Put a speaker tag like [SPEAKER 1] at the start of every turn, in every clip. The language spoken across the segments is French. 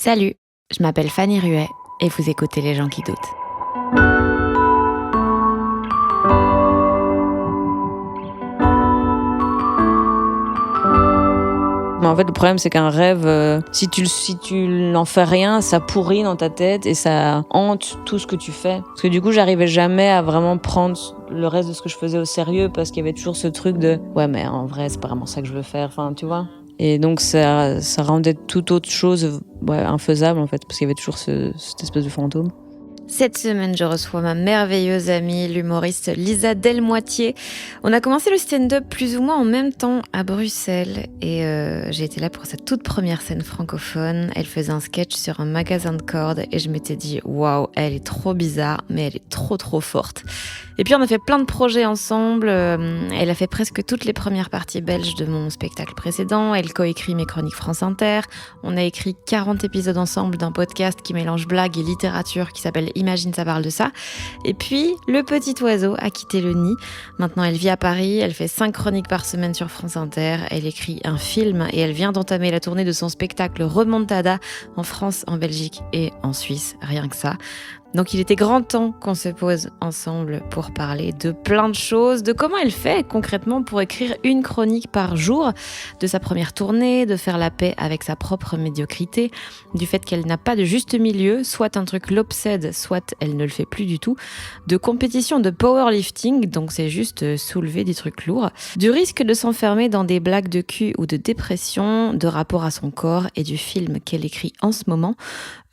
[SPEAKER 1] Salut, je m'appelle Fanny Ruet et vous écoutez Les gens qui doutent.
[SPEAKER 2] Mais en fait, le problème, c'est qu'un rêve, si tu n'en fais rien, ça pourrit dans ta tête et ça hante tout ce que tu fais. Parce que du coup, j'arrivais jamais à vraiment prendre le reste de ce que je faisais au sérieux parce qu'il y avait toujours ce truc de « ouais, mais en vrai, c'est pas vraiment ça que je veux faire », enfin, tu vois. Et donc, ça rendait toute autre chose infaisable, en fait, parce qu'il y avait toujours cette espèce de fantôme.
[SPEAKER 1] Cette semaine, je reçois ma merveilleuse amie, l'humoriste Lisa Delmoitier. On a commencé le stand-up plus ou moins en même temps à Bruxelles et j'ai été là pour sa toute première scène francophone. Elle faisait un sketch sur un magasin de cordes et je m'étais dit « Waouh, elle est trop bizarre, mais elle est trop forte ». Et puis on a fait plein de projets ensemble. Elle a fait presque toutes les premières parties belges de mon spectacle précédent. Elle coécrit mes chroniques France Inter. On a écrit 40 épisodes ensemble d'un podcast qui mélange blague et littérature qui s'appelle Imagine, ça parle de ça. Et puis, le petit oiseau a quitté le nid. Maintenant, elle vit à Paris. Elle fait 5 chroniques par semaine sur France Inter. Elle écrit un film et elle vient d'entamer la tournée de son spectacle Remontada en France, en Belgique et en Suisse. Rien que ça. Donc il était grand temps qu'on se pose ensemble pour parler de plein de choses, de comment elle fait concrètement pour écrire une chronique par jour, de sa première tournée, de faire la paix avec sa propre médiocrité, du fait qu'elle n'a pas de juste milieu, soit un truc l'obsède, soit elle ne le fait plus du tout, de compétition de powerlifting, donc c'est juste soulever des trucs lourds, du risque de s'enfermer dans des blagues de cul ou de dépression, de rapport à son corps et du film qu'elle écrit en ce moment.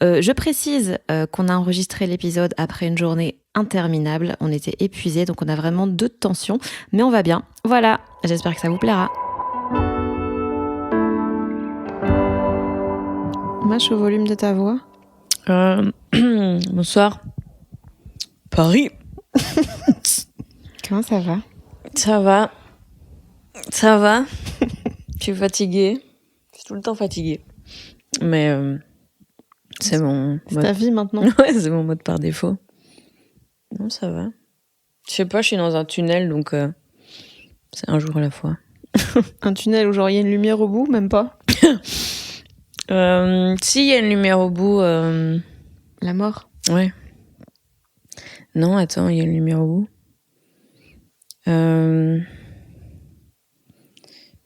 [SPEAKER 1] Je précise qu'on a enregistré l'épisode après une journée interminable. On était épuisés, donc on a vraiment 2 tensions. Mais on va bien. Voilà, j'espère que ça vous plaira. Mâche au volume de ta voix.
[SPEAKER 2] Bonsoir. Paris.
[SPEAKER 1] Comment ça va ?
[SPEAKER 2] Ça va. Ça va. Je suis fatiguée. Je suis tout le temps fatiguée. Mais c'est mon...
[SPEAKER 1] C'est ta vie maintenant.
[SPEAKER 2] Ouais, c'est mon mode par défaut. Non, ça va. Je sais pas, je suis dans un tunnel, donc c'est un jour à la fois.
[SPEAKER 1] Un tunnel où genre il y a une lumière au bout, même pas ?
[SPEAKER 2] Si, il y a une lumière au bout.
[SPEAKER 1] La mort ?
[SPEAKER 2] Ouais. Non, attends, il y a une lumière au bout.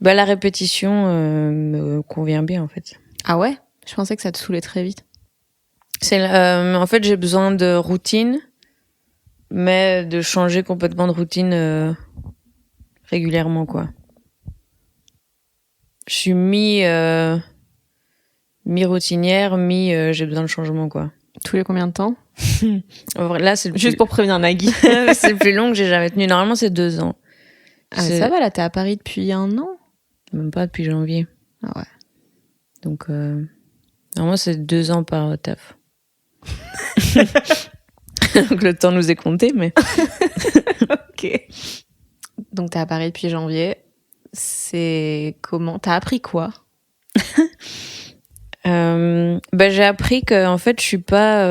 [SPEAKER 2] La répétition me convient bien, en fait.
[SPEAKER 1] Ah ouais ? Je pensais que ça te saoulait très vite.
[SPEAKER 2] En fait, j'ai besoin de routine, mais de changer complètement de routine régulièrement, quoi. Je suis mi-routinière, j'ai besoin de changement, quoi.
[SPEAKER 1] Tous les combien de temps ?
[SPEAKER 2] Là, c'est
[SPEAKER 1] Juste pour prévenir Nagui.
[SPEAKER 2] c'est le plus long que j'ai jamais tenu. Normalement, c'est 2 ans.
[SPEAKER 1] Ah, mais ça va, là, t'es à Paris depuis 1 an ?
[SPEAKER 2] Même pas depuis janvier.
[SPEAKER 1] Ah ouais.
[SPEAKER 2] Donc, normalement, c'est 2 ans par taf. Donc, le temps nous est compté, mais...
[SPEAKER 1] Ok. Donc, t'es à Paris depuis janvier. C'est comment ? T'as appris quoi ?
[SPEAKER 2] J'ai appris que, en fait, je suis pas...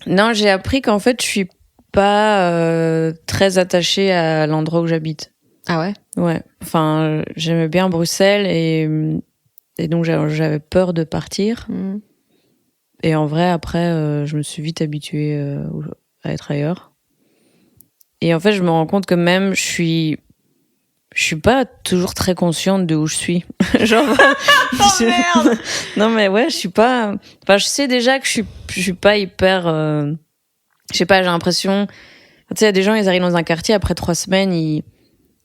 [SPEAKER 2] Non, j'ai appris qu'en fait, je suis pas très attachée à l'endroit où j'habite.
[SPEAKER 1] Ah ouais ?
[SPEAKER 2] Ouais. Enfin, j'aimais bien Bruxelles et donc j'avais peur de partir. Et en vrai, après, je me suis vite habituée à être ailleurs. Et en fait, je me rends compte que même je suis pas toujours très consciente de où je suis. Genre,
[SPEAKER 1] oh merde.
[SPEAKER 2] Non mais ouais, je suis pas. Enfin, je sais déjà que je suis pas hyper. Je sais pas, j'ai l'impression. Tu sais, il y a des gens, ils arrivent dans un quartier après 3 semaines, ils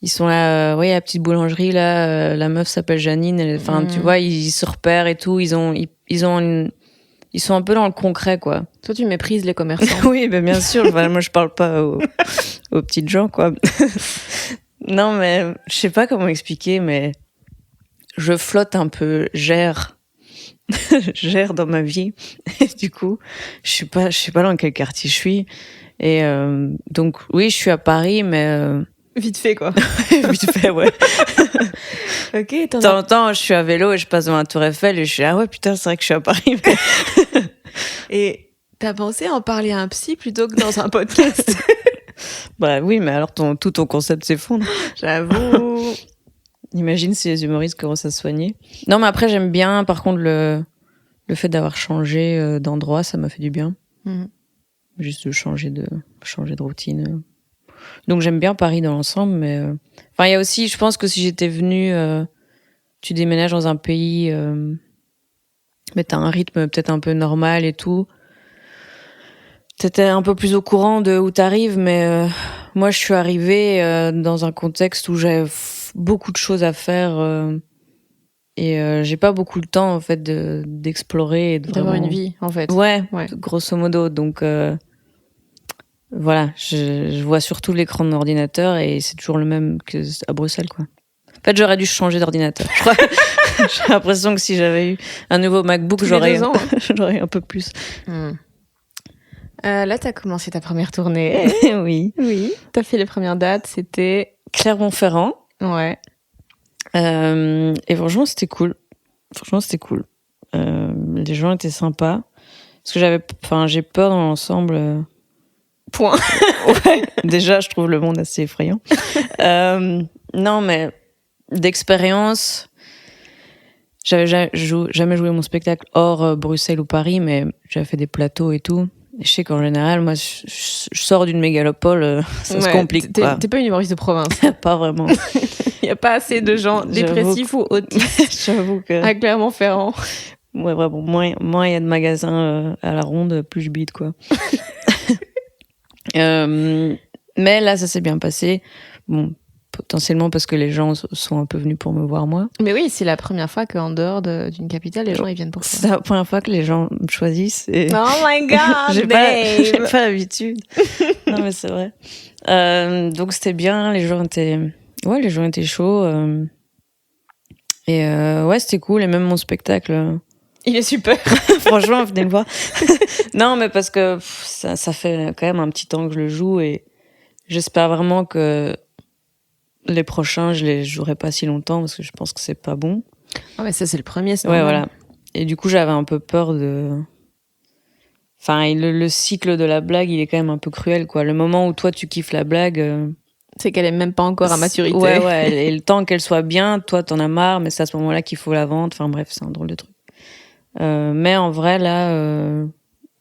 [SPEAKER 2] sont là. Ouais, la petite boulangerie là, la meuf s'appelle Janine. Enfin, tu vois, ils se repèrent et tout. Ils sont un peu dans le concret, quoi.
[SPEAKER 1] Toi, tu méprises les commerçants.
[SPEAKER 2] Oui, ben bien sûr. Enfin, moi, je parle pas aux petites gens, quoi. Non, mais je sais pas comment expliquer, mais je flotte un peu, gère dans ma vie. Et du coup, je sais pas dans quel quartier je suis. Et donc, oui, je suis à Paris, mais
[SPEAKER 1] vite fait, quoi.
[SPEAKER 2] Vite fait, ouais.
[SPEAKER 1] Ok.
[SPEAKER 2] De temps en temps, je suis à vélo et je passe devant la Tour Eiffel et je suis ah ouais, putain, c'est vrai que je suis à Paris. Mais...
[SPEAKER 1] Et t'as pensé à en parler à un psy plutôt que dans un podcast?
[SPEAKER 2] Bah oui, mais alors tout ton concept s'effondre.
[SPEAKER 1] J'avoue.
[SPEAKER 2] Imagine si les humoristes commencent à se soigner. Non, mais après, j'aime bien, par contre, le fait d'avoir changé d'endroit, ça m'a fait du bien. Juste de changer de routine. Donc, j'aime bien Paris dans l'ensemble, mais... Enfin, il y a aussi, je pense que si j'étais venue... tu déménages dans un pays... mais t'as un rythme peut-être un peu normal et tout. T'étais un peu plus au courant de où t'arrives, mais moi, je suis arrivée dans un contexte où j'avais beaucoup de choses à faire et j'ai pas beaucoup le temps en fait d'explorer et
[SPEAKER 1] d'avoir une vie en fait.
[SPEAKER 2] Ouais. Grosso modo. Donc voilà, je vois surtout l'écran de mon ordinateur et c'est toujours le même que à Bruxelles, quoi. En fait, j'aurais dû changer d'ordinateur. Je crois. J'ai l'impression que si j'avais eu un nouveau MacBook, j'aurais un peu plus.
[SPEAKER 1] Là, t'as commencé ta première tournée.
[SPEAKER 2] Oui.
[SPEAKER 1] T'as fait les premières dates, c'était
[SPEAKER 2] Clermont-Ferrand.
[SPEAKER 1] Ouais.
[SPEAKER 2] Et franchement, c'était cool. Les gens étaient sympas. Parce que j'ai peur dans l'ensemble.
[SPEAKER 1] Point.
[SPEAKER 2] Ouais. Déjà, je trouve le monde assez effrayant. Non, mais d'expérience, j'avais jamais joué mon spectacle hors Bruxelles ou Paris, mais j'avais fait des plateaux et tout. Et je sais qu'en général, moi, je sors d'une mégalopole, ça se complique.
[SPEAKER 1] T'es pas une humoriste de province.
[SPEAKER 2] Pas vraiment.
[SPEAKER 1] Il n'y a pas assez de gens dépressifs ou autistes.
[SPEAKER 2] J'avoue que...
[SPEAKER 1] À Clermont-Ferrand.
[SPEAKER 2] Ouais, vraiment. Moins il y a de magasins à la ronde, plus je bide, quoi. Mais là, ça s'est bien passé. Bon, potentiellement parce que les gens sont un peu venus pour me voir, moi.
[SPEAKER 1] Mais oui, c'est la première fois qu'en dehors d'une capitale, les gens ils viennent pour toi.
[SPEAKER 2] C'est la première fois que les gens me choisissent. Et...
[SPEAKER 1] Oh my God,
[SPEAKER 2] j'ai pas l'habitude. Non, mais c'est vrai. Donc c'était bien, les gens étaient chauds. Et ouais, c'était cool. Et même mon spectacle...
[SPEAKER 1] Il est super.
[SPEAKER 2] Franchement, venez le voir. Non, mais parce que ça fait quand même un petit temps que je le joue et j'espère vraiment que les prochains, je les jouerai pas si longtemps parce que je pense que c'est pas bon.
[SPEAKER 1] Ah mais ça, c'est le premier, c'est
[SPEAKER 2] ouais,
[SPEAKER 1] normal.
[SPEAKER 2] Voilà. Et du coup, j'avais un peu peur de... Enfin, le cycle de la blague, il est quand même un peu cruel, quoi. Le moment où toi, tu kiffes la blague...
[SPEAKER 1] c'est qu'elle est même pas encore à maturité.
[SPEAKER 2] Ouais. Et le temps qu'elle soit bien, toi, t'en as marre, mais c'est à ce moment-là qu'il faut la vendre. Enfin bref, c'est un drôle de truc. Mais en vrai, là,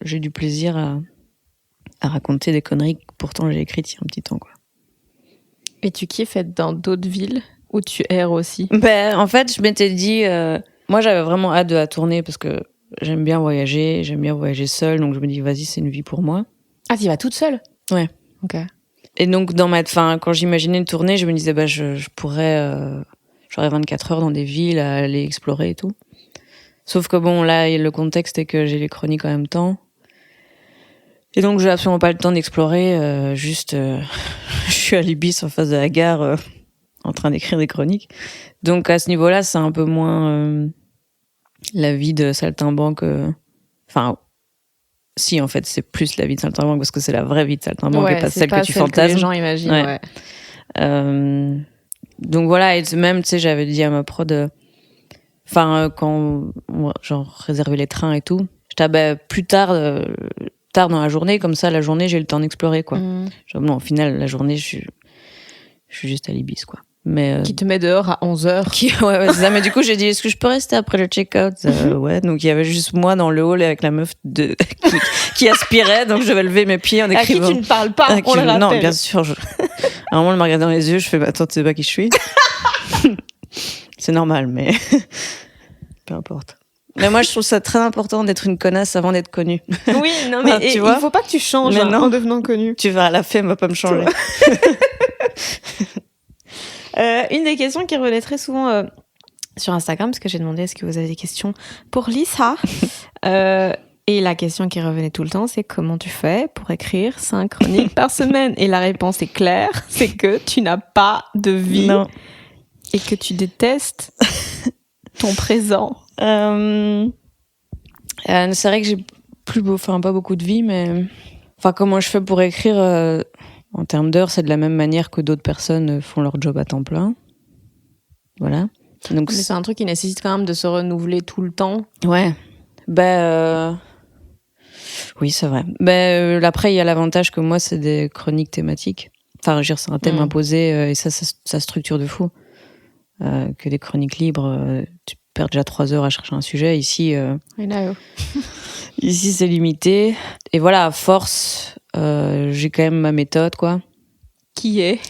[SPEAKER 2] j'ai du plaisir à raconter des conneries que pourtant j'ai écrites il y a un petit temps, quoi.
[SPEAKER 1] Et tu kiffes être dans d'autres villes où tu erres aussi?
[SPEAKER 2] En fait, je m'étais dit... moi, j'avais vraiment hâte de la tourner parce que j'aime bien voyager seule, donc je me dis, vas-y, c'est une vie pour moi.
[SPEAKER 1] Ah, tu y vas toute seule?
[SPEAKER 2] Ouais.
[SPEAKER 1] Ok.
[SPEAKER 2] Et donc, quand j'imaginais une tournée, je me disais, je pourrais... j'aurais 24 heures dans des villes à aller explorer et tout. Sauf que bon, là, le contexte est que j'ai les chroniques en même temps. Et donc, j'ai absolument pas le temps d'explorer. Je suis à l'Ibis en face de la gare en train d'écrire des chroniques. Donc, à ce niveau-là, c'est un peu moins la vie de saltimbanque. Enfin, si, en fait, c'est plus la vie de saltimbanque parce que c'est la vraie vie de saltimbanque et pas celle que tu fantasmes.
[SPEAKER 1] Que les gens imaginent, ouais.
[SPEAKER 2] Donc voilà, et même, tu sais, j'avais dit à ma prod... quand genre réserver les trains et tout, j'étais plus tard dans la journée, comme ça la journée j'ai le temps d'explorer, quoi. Genre, non, au final la journée je suis juste à l'Ibis, quoi. Mais
[SPEAKER 1] qui te met dehors à 11h.
[SPEAKER 2] Ouais, c'est ça. Mais du coup j'ai dit, est-ce que je peux rester après le check-out? Ouais, donc il y avait juste moi dans le hall avec la meuf qui aspirait, donc je devais lever mes pieds en écrivant.
[SPEAKER 1] À qui tu ne parles pas, on le rappelle.
[SPEAKER 2] Non, bien sûr. À un moment elle m'a regardé dans les yeux, je fais, attends, tu sais pas qui je suis? C'est normal, mais peu importe. Mais moi, je trouve ça très important d'être une connasse avant d'être connue.
[SPEAKER 1] Oui, non, mais
[SPEAKER 2] tu vois,
[SPEAKER 1] il faut pas que tu changes en devenant connue.
[SPEAKER 2] Tu vas à la femme, va pas me changer.
[SPEAKER 1] Une des questions qui revenait très souvent sur Instagram, parce que j'ai demandé est-ce que vous avez des questions pour Lisa. Et la question qui revenait tout le temps, c'est comment tu fais pour écrire 5 chroniques par semaine? Et la réponse est claire, c'est que tu n'as pas de vie.
[SPEAKER 2] Non.
[SPEAKER 1] Et que tu détestes ton présent.
[SPEAKER 2] C'est vrai que j'ai pas beaucoup de vie, mais comment je fais pour écrire en termes d'heures, c'est de la même manière que d'autres personnes font leur job à temps plein. Voilà. Donc
[SPEAKER 1] mais c'est un truc qui nécessite quand même de se renouveler tout le temps.
[SPEAKER 2] Ouais. Oui, c'est vrai. Après, il y a l'avantage que moi, c'est des chroniques thématiques. Enfin, c'est un thème imposé et ça structure de fou. que des chroniques libres, tu perds déjà 3 heures à chercher un sujet. Ici, ici c'est limité. Et voilà, à force, j'ai quand même ma méthode, quoi.
[SPEAKER 1] Qui est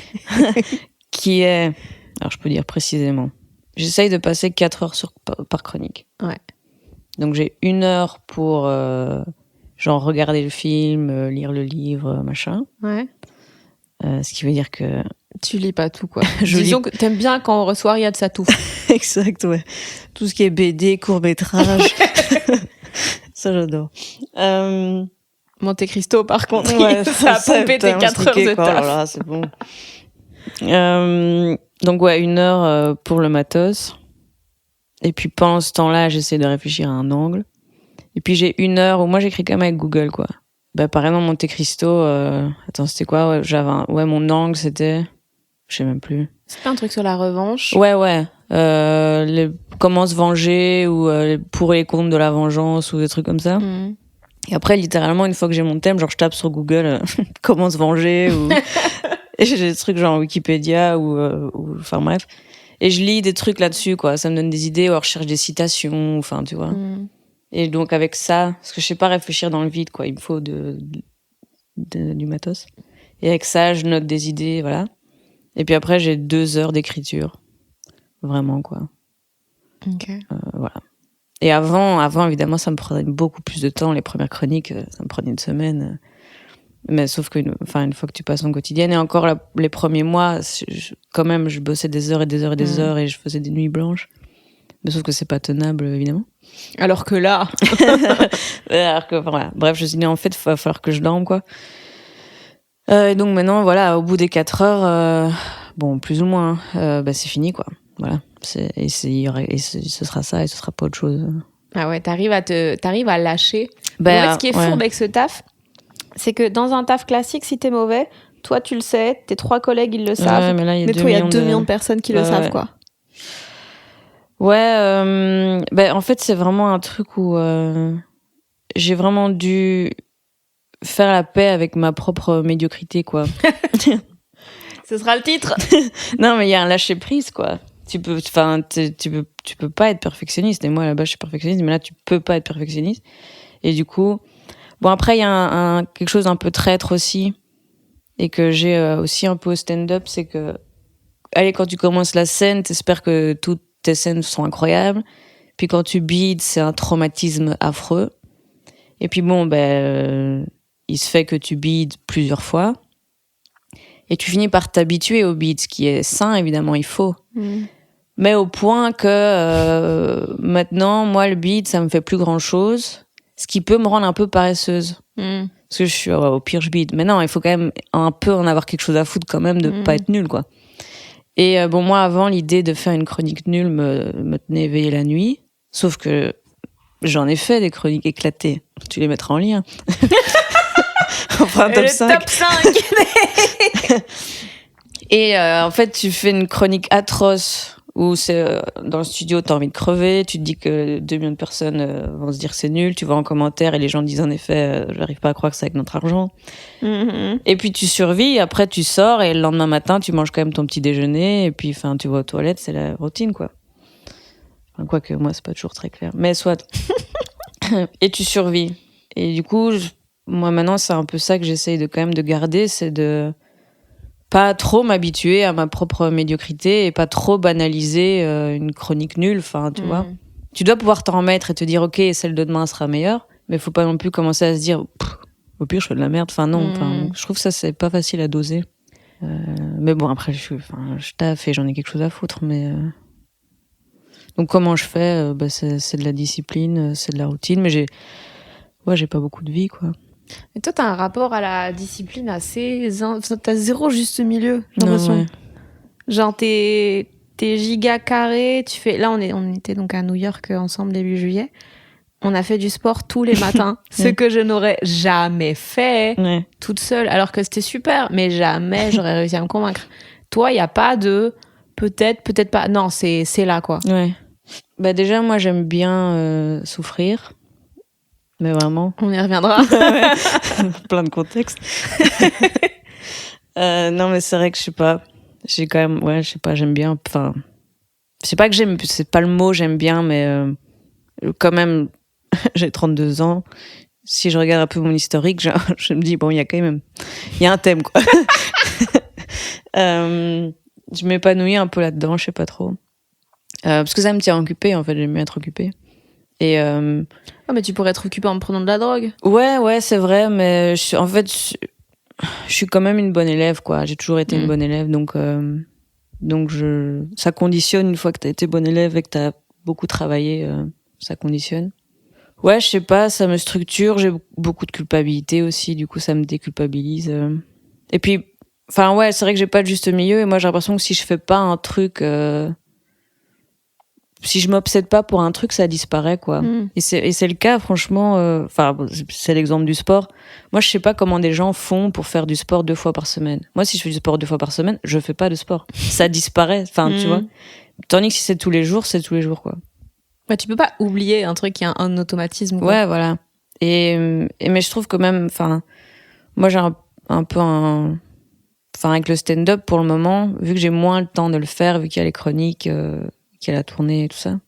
[SPEAKER 2] Alors je peux dire précisément. J'essaye de passer 4 heures par chronique.
[SPEAKER 1] Ouais.
[SPEAKER 2] Donc j'ai 1 heure pour genre regarder le film, lire le livre, machin.
[SPEAKER 1] Ouais.
[SPEAKER 2] Ce qui veut dire que
[SPEAKER 1] tu lis pas tout, quoi. Disons que t'aimes bien quand on reçoit Riyad Satouf.
[SPEAKER 2] Exact, ouais. Tout ce qui est BD, court-métrage. Ça, j'adore.
[SPEAKER 1] Monte Cristo, par contre,
[SPEAKER 2] ouais,
[SPEAKER 1] ça a pompé tes 4 heures de taf.
[SPEAKER 2] Là, c'est bon. Donc, ouais, 1 heure pour le matos. Et puis, pendant ce temps-là, j'essaie de réfléchir à un angle. Et puis, j'ai 1 heure où moi, j'écris quand même avec Google, quoi. Bah, par exemple, Monte Cristo, attends, c'était quoi? Ouais, mon angle, c'était... Je sais même plus.
[SPEAKER 1] C'est pas un truc sur la revanche?
[SPEAKER 2] Ouais. Comment se venger ou pour et contre de la vengeance ou des trucs comme ça.
[SPEAKER 1] Mmh.
[SPEAKER 2] Et après, littéralement, une fois que j'ai mon thème, genre je tape sur Google comment se venger ou et j'ai des trucs genre Wikipédia ou enfin bref. Et je lis des trucs là-dessus, quoi. Ça me donne des idées ou alors je cherche des citations, enfin tu vois.
[SPEAKER 1] Mmh.
[SPEAKER 2] Et donc avec ça, parce que je sais pas réfléchir dans le vide, quoi. Il me faut du matos. Et avec ça, je note des idées, voilà. Et puis après, j'ai 2 heures d'écriture. Vraiment, quoi.
[SPEAKER 1] Ok.
[SPEAKER 2] Voilà. Et avant, évidemment, ça me prenait beaucoup plus de temps. Les premières chroniques, ça me prenait 1 semaine. Mais sauf qu'une fois que tu passes en quotidienne, et encore les premiers mois, quand même, je bossais des heures et des heures et des heures et je faisais des nuits blanches. Mais sauf que c'est pas tenable, évidemment.
[SPEAKER 1] Alors que là...
[SPEAKER 2] voilà. Bref, je me suis dit, en fait, il va falloir que je dorme, quoi. Et donc maintenant, voilà, au bout des 4 heures, bon, plus ou moins, c'est fini, quoi. Voilà. Ce sera ça et ce sera pas autre chose.
[SPEAKER 1] Ah ouais, t'arrives à lâcher. En fait, ce qui est fou avec ce taf, c'est que dans un taf classique, si t'es mauvais, toi tu le sais, tes 3 collègues ils le savent.
[SPEAKER 2] Ouais, mais là, il y a 2
[SPEAKER 1] millions de personnes qui le savent, quoi.
[SPEAKER 2] Ouais, en fait, c'est vraiment un truc où j'ai vraiment dû faire la paix avec ma propre médiocrité, quoi.
[SPEAKER 1] Ce sera le titre.
[SPEAKER 2] Non, mais il y a un lâcher prise, quoi. Tu peux pas être perfectionniste. Et moi, là-bas, je suis perfectionniste, mais là, tu peux pas être perfectionniste. Et du coup, bon, après, il y a quelque chose un peu traître aussi, et que j'ai aussi un peu au stand-up, c'est que, allez, quand tu commences la scène, t'espères que toutes tes scènes sont incroyables. Puis quand tu bides, c'est un traumatisme affreux. Et puis bon, il se fait que tu bides plusieurs fois. Et tu finis par t'habituer au bide, ce qui est sain, évidemment, il faut. Mmh. Mais au point que maintenant, moi, le bide, ça me fait plus grand-chose, ce qui peut me rendre un peu paresseuse. Mmh. Parce que je suis au pire, je bide. Mais non, il faut quand même un peu en avoir quelque chose à foutre quand même, de pas être nul, quoi. Et bon, moi, avant, l'idée de faire une chronique nulle me tenait éveillée la nuit. Sauf que j'en ai fait des chroniques éclatées. Tu les mettras en lien. Enfin, top 5. Top 5. Et en fait, tu fais une chronique atroce où c'est dans le studio, t'as envie de crever, tu te dis que 2 millions de personnes vont se dire que c'est nul, tu vas en commentaire et les gens disent en effet, j'arrive pas à croire que c'est avec notre argent. Mm-hmm. Et puis tu survis, après tu sors et le lendemain matin, tu manges quand même ton petit déjeuner et puis tu vas aux toilettes, c'est la routine, quoi. Enfin, quoique moi, c'est pas toujours très clair. Mais soit. Et tu survis. Et du coup, moi maintenant, c'est un peu ça que j'essaye de quand même de garder, c'est de pas trop m'habituer à ma propre médiocrité et pas trop banaliser une chronique nulle, enfin, tu vois. Tu dois pouvoir t'en remettre et te dire, ok, celle de demain sera meilleure, mais faut pas non plus commencer à se dire, au pire, je fais de la merde. Enfin, non, je trouve que ça, c'est pas facile à doser. Mais bon, après, je taffe et j'en ai quelque chose à foutre, mais... Donc, comment je fais c'est de la discipline, c'est de la routine, mais j'ai pas beaucoup de vie, quoi.
[SPEAKER 1] Mais toi, t'as un rapport à la discipline assez... T'as zéro juste milieu, j'ai l'impression. Ouais. Genre, t'es giga carré, tu fais... Là, on était donc à New York ensemble début juillet. On a fait du sport tous les matins, ce que je n'aurais jamais fait toute seule, alors que c'était super, mais jamais j'aurais réussi à me convaincre. Toi, il n'y a pas de peut-être pas. Non, c'est là, quoi.
[SPEAKER 2] Ouais. Bah déjà, moi, j'aime bien souffrir. Mais vraiment.
[SPEAKER 1] On y reviendra.
[SPEAKER 2] Plein de contextes. Non, mais c'est vrai que je sais pas. J'ai quand même, je sais pas, j'aime bien. Enfin, c'est pas que c'est pas le mot j'aime bien, mais quand même, j'ai 32 ans. Si je regarde un peu mon historique, je me dis, bon, il y a un thème, quoi. Je m'épanouis un peu là-dedans, je sais pas trop. Parce que ça me tient occupée, en fait, j'aime bien être occupée. Et
[SPEAKER 1] mais tu pourrais être occupée en prenant de la drogue.
[SPEAKER 2] Ouais, c'est vrai, mais en fait, je suis quand même une bonne élève, quoi. J'ai toujours été une bonne élève, donc ça conditionne une fois que t'as été bonne élève et que t'as beaucoup travaillé, ça conditionne. Ouais, je sais pas, ça me structure, j'ai beaucoup de culpabilité aussi, du coup ça me déculpabilise. Et puis, enfin ouais, c'est vrai que j'ai pas de juste milieu et moi j'ai l'impression que si je fais pas un truc, si je m'obsède pas pour un truc, ça disparaît quoi. Et c'est le cas franchement, enfin c'est l'exemple du sport. Moi je sais pas comment des gens font pour faire du sport 2 fois par semaine. Moi si je fais du sport 2 fois par semaine, je fais pas de sport. Ça disparaît, enfin tu vois. Tandis que si c'est tous les jours quoi.
[SPEAKER 1] Bah, tu peux pas oublier un truc qui a un automatisme. Quoi.
[SPEAKER 2] Ouais, voilà. Mais je trouve que même, enfin, moi j'ai un peu enfin avec le stand-up pour le moment, vu que j'ai moins le temps de le faire, vu qu'il y a les chroniques, qu'il y a la tournée et tout ça.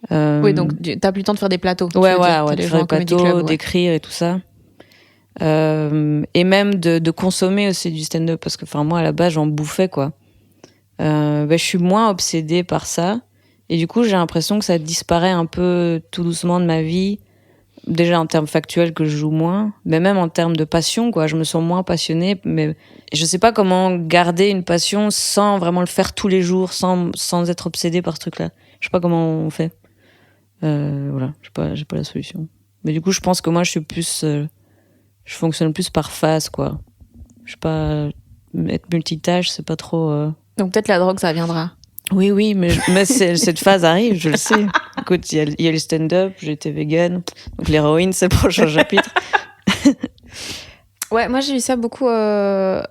[SPEAKER 1] Oui, donc t'as plus le temps de faire des plateaux.
[SPEAKER 2] Ouais, de faire des plateaux, d'écrire et tout ça. Et même de consommer aussi du stand-up, parce que, enfin, moi à la base j'en bouffais quoi. Je suis moins obsédée par ça. Et du coup, j'ai l'impression que ça disparaît un peu tout doucement de ma vie. Déjà en termes factuels que je joue moins, mais même en termes de passion, quoi. Je me sens moins passionnée, mais je sais pas comment garder une passion sans vraiment le faire tous les jours, sans être obsédée par ce truc-là. Je sais pas comment on fait. Voilà, j'ai pas la solution. Mais du coup, je pense que moi, je suis plus, je fonctionne plus par phase, quoi. Je sais pas, être multitâche, c'est pas trop.
[SPEAKER 1] Donc peut-être la drogue, ça viendra.
[SPEAKER 2] Oui, mais cette phase arrive, je le sais. Écoute, il y a le stand-up, j'ai été vegan, donc l'héroïne, c'est le prochain chapitre.
[SPEAKER 1] Ouais, moi j'ai eu ça beaucoup. En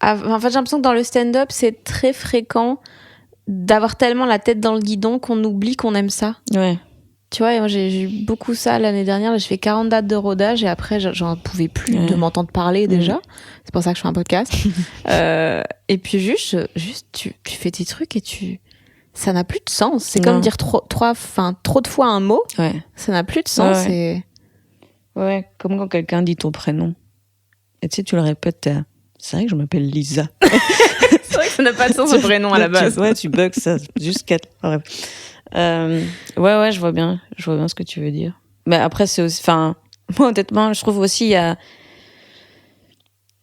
[SPEAKER 1] fait, j'ai l'impression que dans le stand-up, c'est très fréquent d'avoir tellement la tête dans le guidon qu'on oublie qu'on aime ça.
[SPEAKER 2] Ouais.
[SPEAKER 1] Tu vois, moi j'ai eu beaucoup ça l'année dernière. J'ai fait 40 dates de rodage et après, j'en pouvais plus de m'entendre parler déjà. C'est pour ça que je fais un podcast. Et puis juste tu fais tes trucs et ça n'a plus de sens. C'est comme dire trop de fois un mot.
[SPEAKER 2] Ouais.
[SPEAKER 1] Ça n'a plus de sens.
[SPEAKER 2] Ouais, comme quand quelqu'un dit ton prénom. Et tu sais, tu le répètes, c'est vrai que je m'appelle Lisa.
[SPEAKER 1] C'est vrai que ça n'a pas de sens le prénom à la base.
[SPEAKER 2] Ouais, tu bugs ça. Juste 4. Bref. Ouais, je vois bien ce que tu veux dire. Mais après, c'est aussi, enfin, moi, honnêtement, je trouve aussi,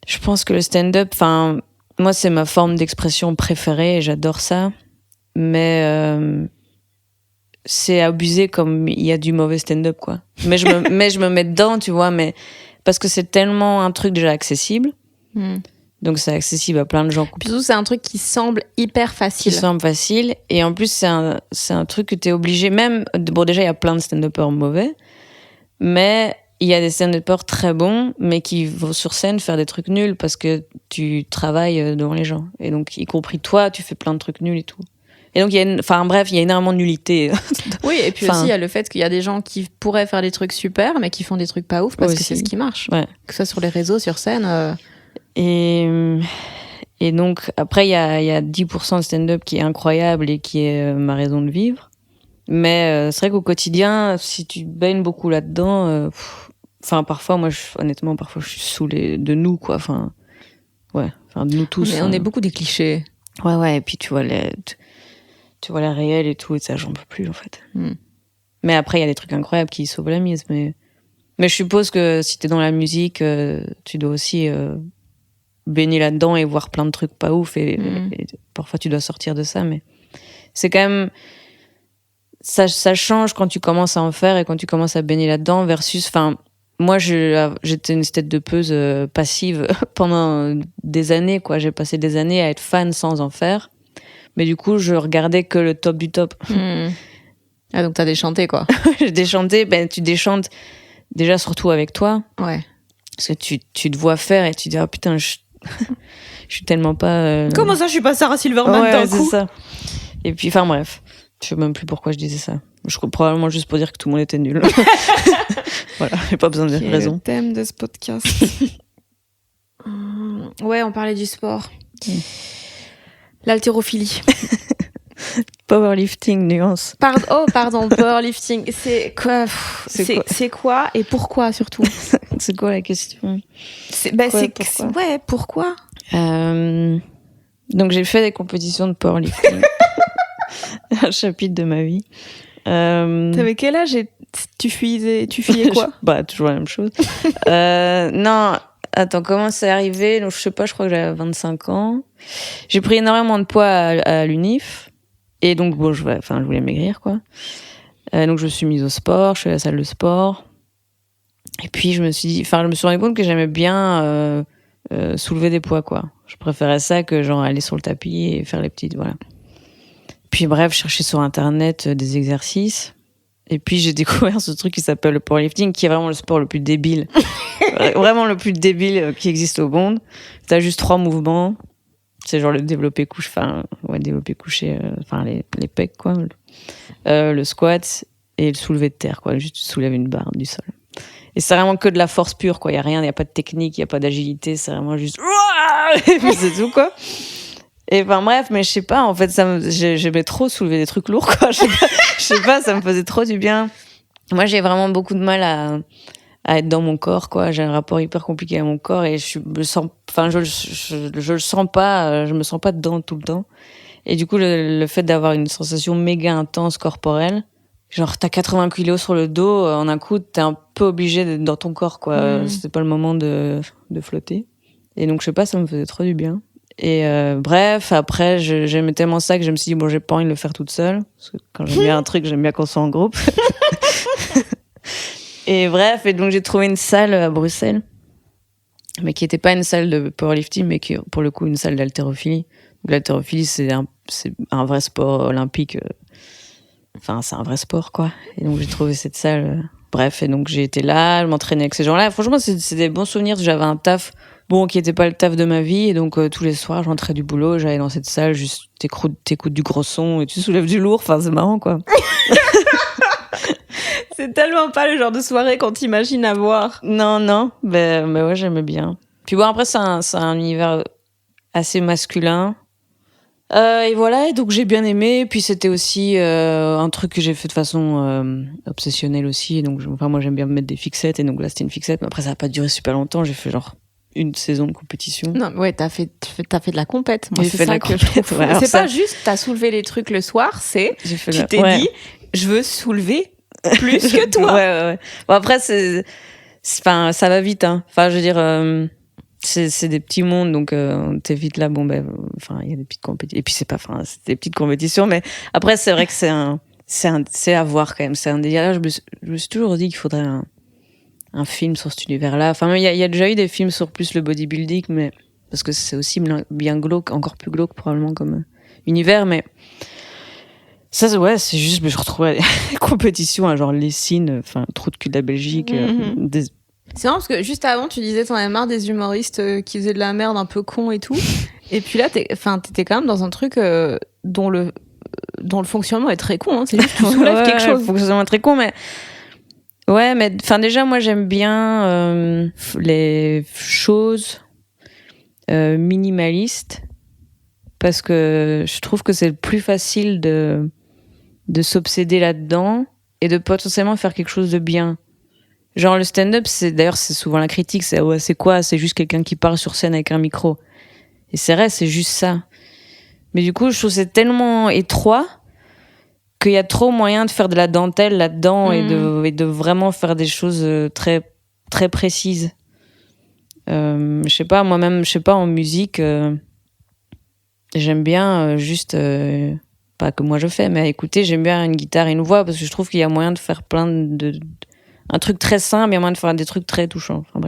[SPEAKER 2] je pense que le stand-up, enfin, moi, c'est ma forme d'expression préférée et j'adore ça. Mais, c'est abusé comme il y a du mauvais stand-up, quoi. Mais je me mets dedans, tu vois, mais parce que c'est tellement un truc déjà accessible. Donc c'est accessible à plein de gens.
[SPEAKER 1] Puis surtout, c'est un truc qui semble hyper facile.
[SPEAKER 2] Et en plus, c'est un truc que t'es obligé, même, bon, déjà, il y a plein de stand-uppers mauvais, mais il y a des stand-uppers très bons, mais qui vont sur scène faire des trucs nuls parce que tu travailles devant les gens. Et donc, y compris toi, tu fais plein de trucs nuls et tout. Et donc, il y a énormément de nullité.
[SPEAKER 1] Oui, et puis aussi, il y a le fait qu'il y a des gens qui pourraient faire des trucs super, mais qui font des trucs pas ouf parce que c'est ce qui marche.
[SPEAKER 2] Ouais.
[SPEAKER 1] Que ce soit sur les réseaux, sur scène.
[SPEAKER 2] Et donc, après, il y a 10% de stand-up qui est incroyable et qui est ma raison de vivre. Mais c'est vrai qu'au quotidien, si tu baignes beaucoup là-dedans, parfois, moi, honnêtement, parfois, je suis saoulée de nous, quoi. De nous tous.
[SPEAKER 1] Mais on est beaucoup des clichés.
[SPEAKER 2] Ouais, et puis tu vois la réelle et tout, et ça, j'en peux plus, en fait. Mais après, il y a des trucs incroyables qui sauvent la mise. Mais je suppose que si t'es dans la musique, tu dois aussi baigner là-dedans et voir plein de trucs pas ouf. Et parfois, tu dois sortir de ça. Mais c'est quand même... Ça change quand tu commences à en faire et quand tu commences à baigner là-dedans versus... Moi, j'étais une tête de peuse passive pendant des années, quoi. J'ai passé des années à être fan sans en faire. Mais du coup, je regardais que le top du top.
[SPEAKER 1] Ah, donc t'as déchanté, quoi.
[SPEAKER 2] J'ai déchanté, tu déchantes déjà surtout avec toi.
[SPEAKER 1] Ouais.
[SPEAKER 2] Parce que tu te vois faire et tu dis, oh putain, je suis tellement pas...
[SPEAKER 1] Comment ça, je suis pas Sarah Silverman d'un coup?
[SPEAKER 2] C'est ça. Et puis, bref. Je sais même plus pourquoi je disais ça. Probablement juste pour dire que tout le monde était nul. Voilà, j'ai pas besoin de raison.
[SPEAKER 1] Le thème de ce podcast. Ouais, on parlait du sport. L'haltérophilie.
[SPEAKER 2] Powerlifting, nuance.
[SPEAKER 1] Pardon, powerlifting. C'est quoi C'est quoi et pourquoi surtout?
[SPEAKER 2] C'est quoi la question?
[SPEAKER 1] Pourquoi?
[SPEAKER 2] Donc j'ai fait des compétitions de powerlifting. Un chapitre de ma vie.
[SPEAKER 1] T'avais quel âge et tu fuyais quoi?
[SPEAKER 2] Toujours la même chose. Non, attends, comment c'est arrivé? Donc, je sais pas, je crois que j'avais 25 ans. J'ai pris énormément de poids à l'UNIF. Et donc, bon, je voulais maigrir, quoi. Donc, je me suis mise au sport, je suis à la salle de sport. Et puis, je me suis rendu compte que j'aimais bien soulever des poids, quoi. Je préférais ça que, genre, aller sur le tapis et faire les petites, voilà. Puis, bref, je cherchais sur Internet des exercices. Et puis, j'ai découvert ce truc qui s'appelle le powerlifting, qui est vraiment le sport le plus débile. Vraiment le plus débile qui existe au monde. T'as juste 3 mouvements. C'est genre le développé couché, les pecs, quoi. Le squat et le soulevé de terre, quoi. Juste tu soulèves une barre du sol. Et c'est vraiment que de la force pure, quoi. Il y a rien, il y a pas de technique, il y a pas d'agilité, c'est vraiment juste et puis c'est tout, quoi. Et enfin bref, mais je sais pas, en fait j'aimais trop soulever des trucs lourds, quoi. Je sais pas, ça me faisait trop du bien. Moi, j'ai vraiment beaucoup de mal à être dans mon corps, quoi. J'ai un rapport hyper compliqué à mon corps et je le sens pas, je me sens pas dedans tout le temps. Et du coup, le fait d'avoir une sensation méga intense corporelle, genre t'as 80 kilos sur le dos, en un coup, t'es un peu obligé d'être dans ton corps, quoi. C'était pas le moment de flotter. Et donc, je sais pas, ça me faisait trop du bien. Et bref, après, j'aimais tellement ça que je me suis dit, bon, j'ai pas envie de le faire toute seule. Parce que quand j'aime bien un truc, j'aime bien qu'on soit en groupe. Et bref, et donc j'ai trouvé une salle à Bruxelles, mais qui était pas une salle de powerlifting, mais qui, pour le coup, une salle d'haltérophilie. L'haltérophilie, c'est un vrai sport olympique. Enfin, c'est un vrai sport, quoi. Et donc, j'ai trouvé cette salle. Bref, et donc j'ai été là, je m'entraînais avec ces gens-là. Franchement, c'est des bons souvenirs. J'avais un taf, qui était pas le taf de ma vie. Et donc, tous les soirs, je rentrais du boulot, j'allais dans cette salle, juste t'écoutes du gros son et tu soulèves du lourd. Enfin, c'est marrant, quoi.
[SPEAKER 1] C'est tellement pas le genre de soirée qu'on t'imagine avoir.
[SPEAKER 2] Non, mais ouais, j'aimais bien. Puis bon, après, c'est un univers assez masculin. Et voilà, et donc j'ai bien aimé. Puis c'était aussi un truc que j'ai fait de façon obsessionnelle aussi. Donc, moi, j'aime bien me mettre des fixettes. Et donc là, c'était une fixette. Mais après, ça n'a pas duré super longtemps. J'ai fait genre une saison de compétition.
[SPEAKER 1] Non, ouais, t'as fait de la compète. Moi,
[SPEAKER 2] j'ai fait de la compète. Ouais,
[SPEAKER 1] c'est pas juste t'as soulevé les trucs le soir, c'est tu t'es dit, je veux soulever plus que toi.
[SPEAKER 2] Ouais. Bon, après, ça va vite, hein. Enfin, je veux dire, c'est des petits mondes, donc t'es vite là. Bon, il y a des petites compétitions. Et puis c'est des petites compétitions, mais après, c'est vrai que c'est à voir quand même. C'est un délire. Je me suis toujours dit qu'il faudrait un film sur cet univers-là. Enfin, il y a déjà eu des films sur plus le bodybuilding, mais parce que c'est aussi bien glauque, encore plus glauque probablement comme univers, mais ça, ouais, c'est juste, je retrouvais des compétitions à genre Lessines, trou de cul de la Belgique.
[SPEAKER 1] C'est marrant parce que juste avant, tu disais t'en avais marre des humoristes qui faisaient de la merde un peu con et tout. Et puis là, t'étais quand même dans un truc dont le fonctionnement est très con. Hein. C'est juste que tu soulèves quelque chose.
[SPEAKER 2] Le fonctionnement est très con, mais ouais, mais déjà, moi, j'aime bien les choses minimalistes parce que je trouve que c'est le plus facile de s'obséder là-dedans et de potentiellement faire quelque chose de bien. Genre le stand-up, c'est souvent la critique, c'est quoi? C'est juste quelqu'un qui parle sur scène avec un micro. Et c'est vrai, c'est juste ça. Mais du coup, je trouve que c'est tellement étroit qu'il y a trop moyen de faire de la dentelle là-dedans et de vraiment faire des choses très, très précises. Je sais pas, moi-même, en musique, j'aime bien juste... pas que moi je fais, mais à écouter, j'aime bien une guitare et une voix parce que je trouve qu'il y a moyen de faire un truc très simple, il y a moyen de faire des trucs très touchants. Enfin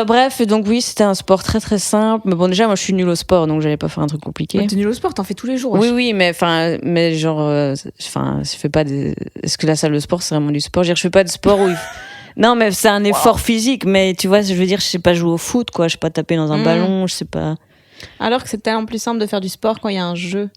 [SPEAKER 2] bref. Et donc oui, c'était un sport très très simple. Mais bon, déjà, moi je suis nulle au sport, donc j'allais pas faire un truc compliqué.
[SPEAKER 1] Mais t'es nulle au sport, t'en fais tous les jours.
[SPEAKER 2] Oui, mais genre, je fais pas est-ce que la salle de sport c'est vraiment du sport? Je fais pas de sport où non, mais c'est un effort physique, mais tu vois, je veux dire, je sais pas jouer au foot, quoi. Je sais pas taper dans un ballon, je sais pas.
[SPEAKER 1] Alors que c'est tellement plus simple de faire du sport quand il y a un jeu.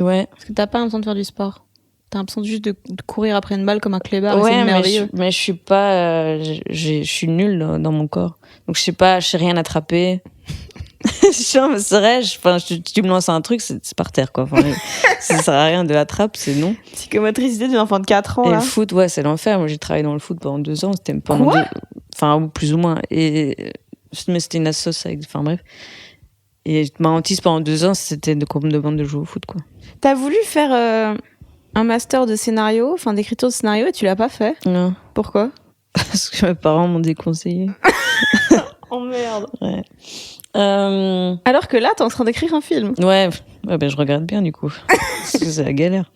[SPEAKER 2] Ouais.
[SPEAKER 1] Parce que t'as pas l'impression de faire du sport. T'as l'impression juste de courir après une balle comme un clébard. Ouais, c'est merveilleux.
[SPEAKER 2] Mais je suis pas, je suis nulle dans mon corps. Donc je sais rien attraper. Non, mais c'est vrai, tu me lances un truc, c'est par terre, quoi. Enfin, ça sert à rien de la trappe, c'est non.
[SPEAKER 3] Psychomotricité d'une enfant de 4 ans,
[SPEAKER 2] Et
[SPEAKER 3] là.
[SPEAKER 2] le foot, ouais, c'est l'enfer. Moi, j'ai travaillé dans le foot pendant 2 ans. C'était pendant
[SPEAKER 3] Quoi
[SPEAKER 2] Enfin, plus ou moins. Mais c'était une assoce avec... Enfin, bref. Et ma hantise pendant 2 ans, c'était qu'on me demande de jouer au foot, quoi.
[SPEAKER 3] T'as voulu faire un master de scénario, enfin d'écriture de scénario, et tu l'as pas fait.
[SPEAKER 2] Non.
[SPEAKER 3] Pourquoi?
[SPEAKER 2] Parce que mes parents m'ont déconseillé.
[SPEAKER 3] Oh merde.
[SPEAKER 2] Ouais.
[SPEAKER 3] Alors que là, t'es en train d'écrire un film.
[SPEAKER 2] Ouais, ben, je regrette bien, du coup. Parce que c'est la galère.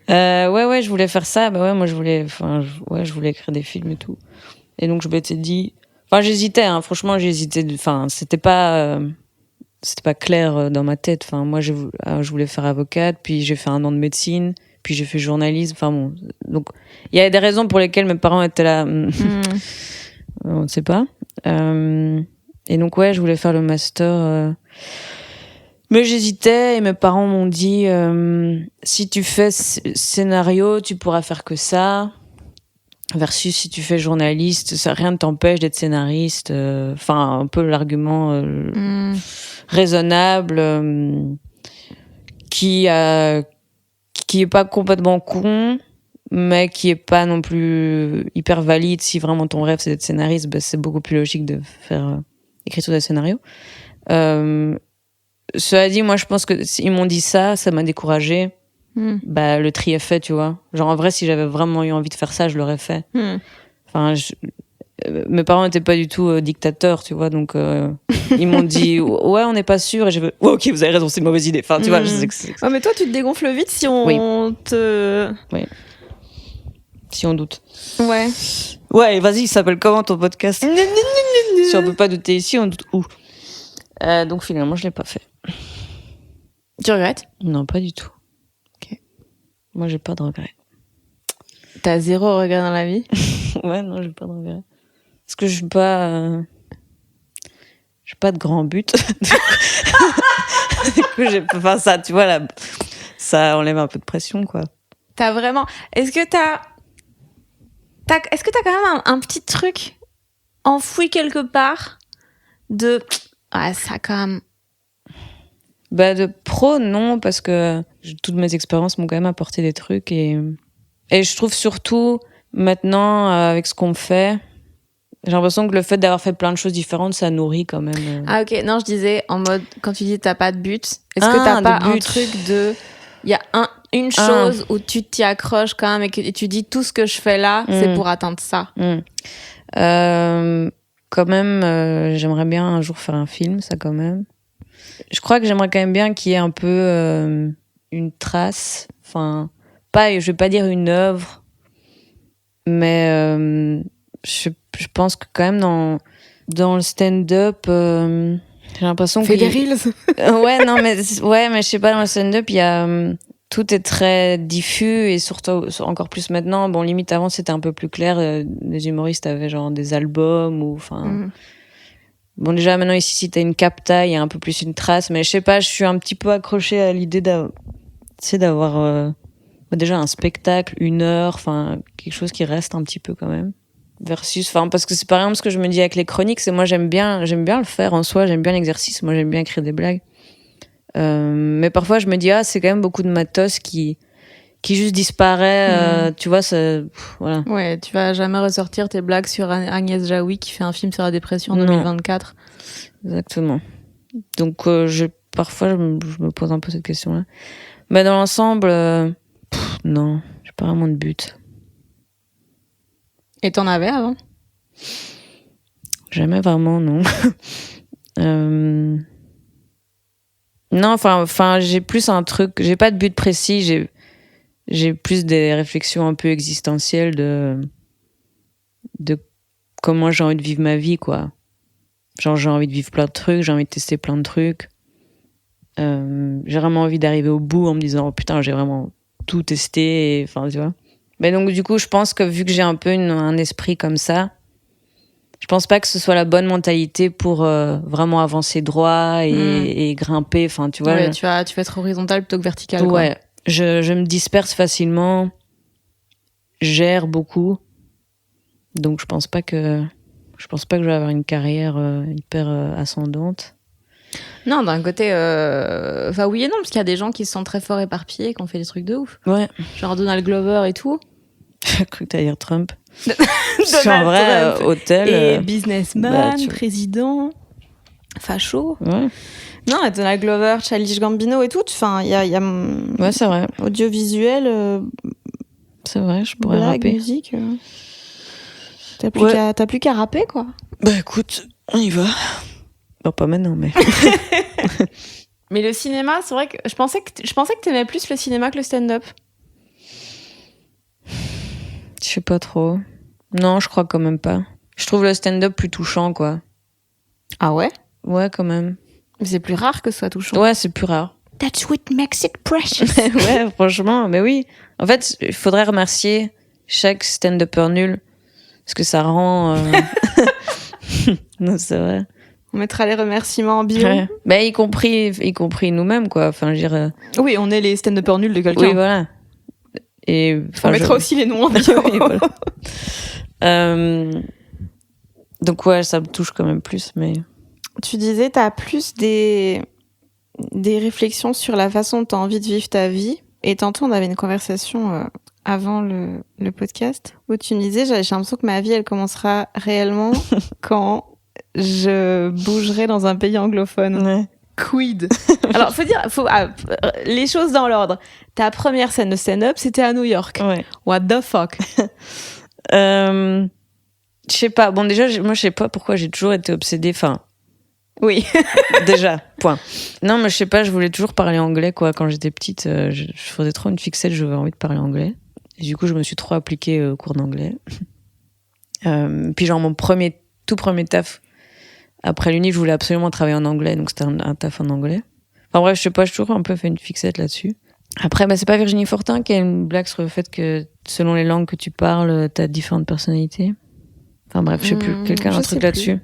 [SPEAKER 2] Ouais, je voulais faire ça. Bah ouais, moi, je voulais écrire des films et tout. Et donc, je m'étais dit... Enfin, j'hésitais, hein. Franchement, j'hésitais. Enfin, c'était pas clair dans ma tête. Enfin, moi, je voulais faire avocate, puis j'ai fait 1 an de médecine, puis j'ai fait journalisme. Enfin bon, donc il y a des raisons pour lesquelles mes parents étaient là. On ne sait pas. Et donc ouais, je voulais faire le master, mais j'hésitais et mes parents m'ont dit si tu fais scénario, tu pourras faire que ça. Versus si tu fais journaliste, ça rien ne t'empêche d'être scénariste. Enfin, un peu l'argument raisonnable qui est pas complètement con, mais qui est pas non plus hyper valide. Si vraiment ton rêve c'est d'être scénariste, bah, c'est beaucoup plus logique de faire écriture de scénario. Cela dit, moi je pense que s'ils m'ont dit ça m'a découragée. Bah, le tri est fait, tu vois. Genre, en vrai, si j'avais vraiment eu envie de faire ça, je l'aurais fait. Enfin, mes parents n'étaient pas du tout dictateurs, tu vois, donc ils m'ont dit ouais, on n'est pas sûr, et j'ai fait ok, vous avez raison, c'est une mauvaise idée. Enfin, tu vois, je sais que c'est...
[SPEAKER 3] Ouais, mais toi, tu te dégonfles vite si on te.
[SPEAKER 2] Oui. Si on doute.
[SPEAKER 3] Ouais.
[SPEAKER 2] Ouais, vas-y, il s'appelle comment ton podcast? Si on peut pas douter ici, on doute où? Donc finalement, je l'ai pas fait.
[SPEAKER 3] Tu regrettes?
[SPEAKER 2] Non, pas du tout.
[SPEAKER 3] Ok.
[SPEAKER 2] Moi, j'ai pas de regrets.
[SPEAKER 3] T'as 0 regret dans la vie?
[SPEAKER 2] Ouais, non, j'ai pas de regrets. Parce que je suis pas... j'ai pas de grand but. Du coup, enfin, ça, tu vois, là, ça enlève un peu de pression, quoi.
[SPEAKER 3] T'as vraiment... Est-ce que t'as quand même un petit truc enfoui quelque part de... Ah, ça quand même...
[SPEAKER 2] Bah, de pro, non, parce que toutes mes expériences m'ont quand même apporté des trucs. Et je trouve surtout, maintenant, avec ce qu'on fait, j'ai l'impression que le fait d'avoir fait plein de choses différentes, ça nourrit quand même.
[SPEAKER 3] Ah, ok. Non, je disais, en mode, quand tu dis t'as pas de but, est-ce que t'as pas un truc de... Il y a une chose où tu t'y accroches quand même et tu dis tout ce que je fais là, c'est pour atteindre ça.
[SPEAKER 2] Quand même, j'aimerais bien un jour faire un film, ça quand même. Je crois que j'aimerais quand même bien qu'il y ait un peu une trace. Enfin, je vais pas dire une œuvre, mais je pense que quand même dans le stand-up, j'ai l'impression que...
[SPEAKER 3] Fais des reels.
[SPEAKER 2] Ouais, non, mais je sais pas, dans le stand-up, il y a... tout est très diffus et surtout encore plus maintenant. Bon, limite avant c'était un peu plus clair. Les humoristes avaient genre des albums ou enfin. Bon, déjà maintenant ici si t'as une capta, il y a un peu plus une trace. Mais je sais pas, je suis un petit peu accrochée à l'idée d'avoir déjà un spectacle, 1 heure, enfin quelque chose qui reste un petit peu quand même. Versus, enfin parce que c'est par exemple ce que je me dis avec les chroniques, c'est moi j'aime bien le faire en soi, j'aime bien l'exercice, moi j'aime bien écrire des blagues. Mais parfois je me dis c'est quand même beaucoup de matos qui juste disparaît, tu vois, voilà.
[SPEAKER 3] Ouais, tu vas jamais ressortir tes blagues sur Agnès Jaoui qui fait un film sur la dépression en 2024.
[SPEAKER 2] Exactement. Donc parfois je me pose un peu cette question-là. Mais dans l'ensemble, non, j'ai pas vraiment de but.
[SPEAKER 3] Et t'en avais avant?
[SPEAKER 2] Jamais vraiment, non. Non, enfin, j'ai plus un truc, j'ai pas de but précis, j'ai plus des réflexions un peu existentielles de comment j'ai envie de vivre ma vie, quoi. Genre, j'ai envie de vivre plein de trucs, j'ai envie de tester plein de trucs. J'ai vraiment envie d'arriver au bout en me disant, oh putain, j'ai vraiment tout testé, enfin, tu vois. Mais donc, du coup, je pense que vu que j'ai un peu un esprit comme ça, je pense pas que ce soit la bonne mentalité pour vraiment avancer droit et grimper, enfin, tu vois.
[SPEAKER 3] Ouais, tu vas être horizontal plutôt que vertical, quoi.
[SPEAKER 2] Ouais, je me disperse facilement, gère beaucoup, donc je pense pas que je vais avoir une carrière hyper ascendante.
[SPEAKER 3] Non, d'un côté, enfin oui et non, parce qu'il y a des gens qui sont très forts éparpillés, qui ont fait des trucs de ouf.
[SPEAKER 2] Ouais.
[SPEAKER 3] Genre Donald Glover et tout.
[SPEAKER 2] J'ai cru que t'allais dire Trump.
[SPEAKER 3] Donald
[SPEAKER 2] En vrai,
[SPEAKER 3] Trump.
[SPEAKER 2] hôtel.
[SPEAKER 3] Et businessman,
[SPEAKER 2] bah,
[SPEAKER 3] président, facho.
[SPEAKER 2] Ouais.
[SPEAKER 3] Non, et Donald Glover, Childish Gambino et tout. Enfin, il y a
[SPEAKER 2] Ouais, c'est vrai.
[SPEAKER 3] audiovisuel,
[SPEAKER 2] C'est vrai, je pourrais
[SPEAKER 3] blague,
[SPEAKER 2] rapper.
[SPEAKER 3] musique. T'as plus qu'à rapper, quoi.
[SPEAKER 2] Bah écoute, on y va. Bon, pas maintenant, mais.
[SPEAKER 3] Mais le cinéma, c'est vrai que je pensais que t'aimais plus le cinéma que le stand-up.
[SPEAKER 2] Je sais pas trop. Non, je crois quand même pas. Je trouve le stand-up plus touchant, quoi.
[SPEAKER 3] Ah ouais?
[SPEAKER 2] Ouais, quand même.
[SPEAKER 3] Mais c'est plus rare que ce soit touchant.
[SPEAKER 2] Ouais, c'est plus rare.
[SPEAKER 3] That's what makes it precious.
[SPEAKER 2] Ouais, franchement, mais oui. En fait, il faudrait remercier chaque stand-upper nul. Parce que ça rend... Non, c'est vrai.
[SPEAKER 3] On mettra les remerciements en bio.
[SPEAKER 2] Ouais. Bah, y compris nous-mêmes, quoi. Enfin, je veux dire...
[SPEAKER 3] Oui, on est les stand-uppers nuls de quelqu'un.
[SPEAKER 2] Oui, voilà. Et,
[SPEAKER 3] On mettra aussi les noms en bio.
[SPEAKER 2] Oui, voilà. Donc ouais, ça me touche quand même plus, mais...
[SPEAKER 3] Tu disais, t'as plus des réflexions sur la façon dont t'as envie de vivre ta vie. Et tantôt, on avait une conversation avant le podcast où tu me disais, j'ai l'impression que ma vie, elle commencera réellement quand je bougerai dans un pays anglophone.
[SPEAKER 2] Ouais.
[SPEAKER 3] Quid. Alors, les choses dans l'ordre. Ta première scène de stand-up, c'était à New York.
[SPEAKER 2] Ouais.
[SPEAKER 3] What the fuck?
[SPEAKER 2] Je sais pas. Bon, déjà, moi, je sais pas pourquoi j'ai toujours été obsédée. Enfin,
[SPEAKER 3] oui.
[SPEAKER 2] déjà, point. Non, mais je sais pas, je voulais toujours parler anglais, quoi. Quand j'étais petite, je faisais trop une fixette, j'avais envie de parler anglais. Et du coup, je me suis trop appliquée au cours d'anglais. Puis genre, mon tout premier taf, après l'uni, je voulais absolument travailler en anglais, donc c'était un taf en anglais. Enfin bref, je sais pas, j'ai toujours un peu fait une fixette là-dessus. Après, bah, c'est pas Virginie Fortin qui a une blague sur le fait que selon les langues que tu parles, t'as différentes personnalités. Enfin bref, je sais plus, quelqu'un a un truc là-dessus.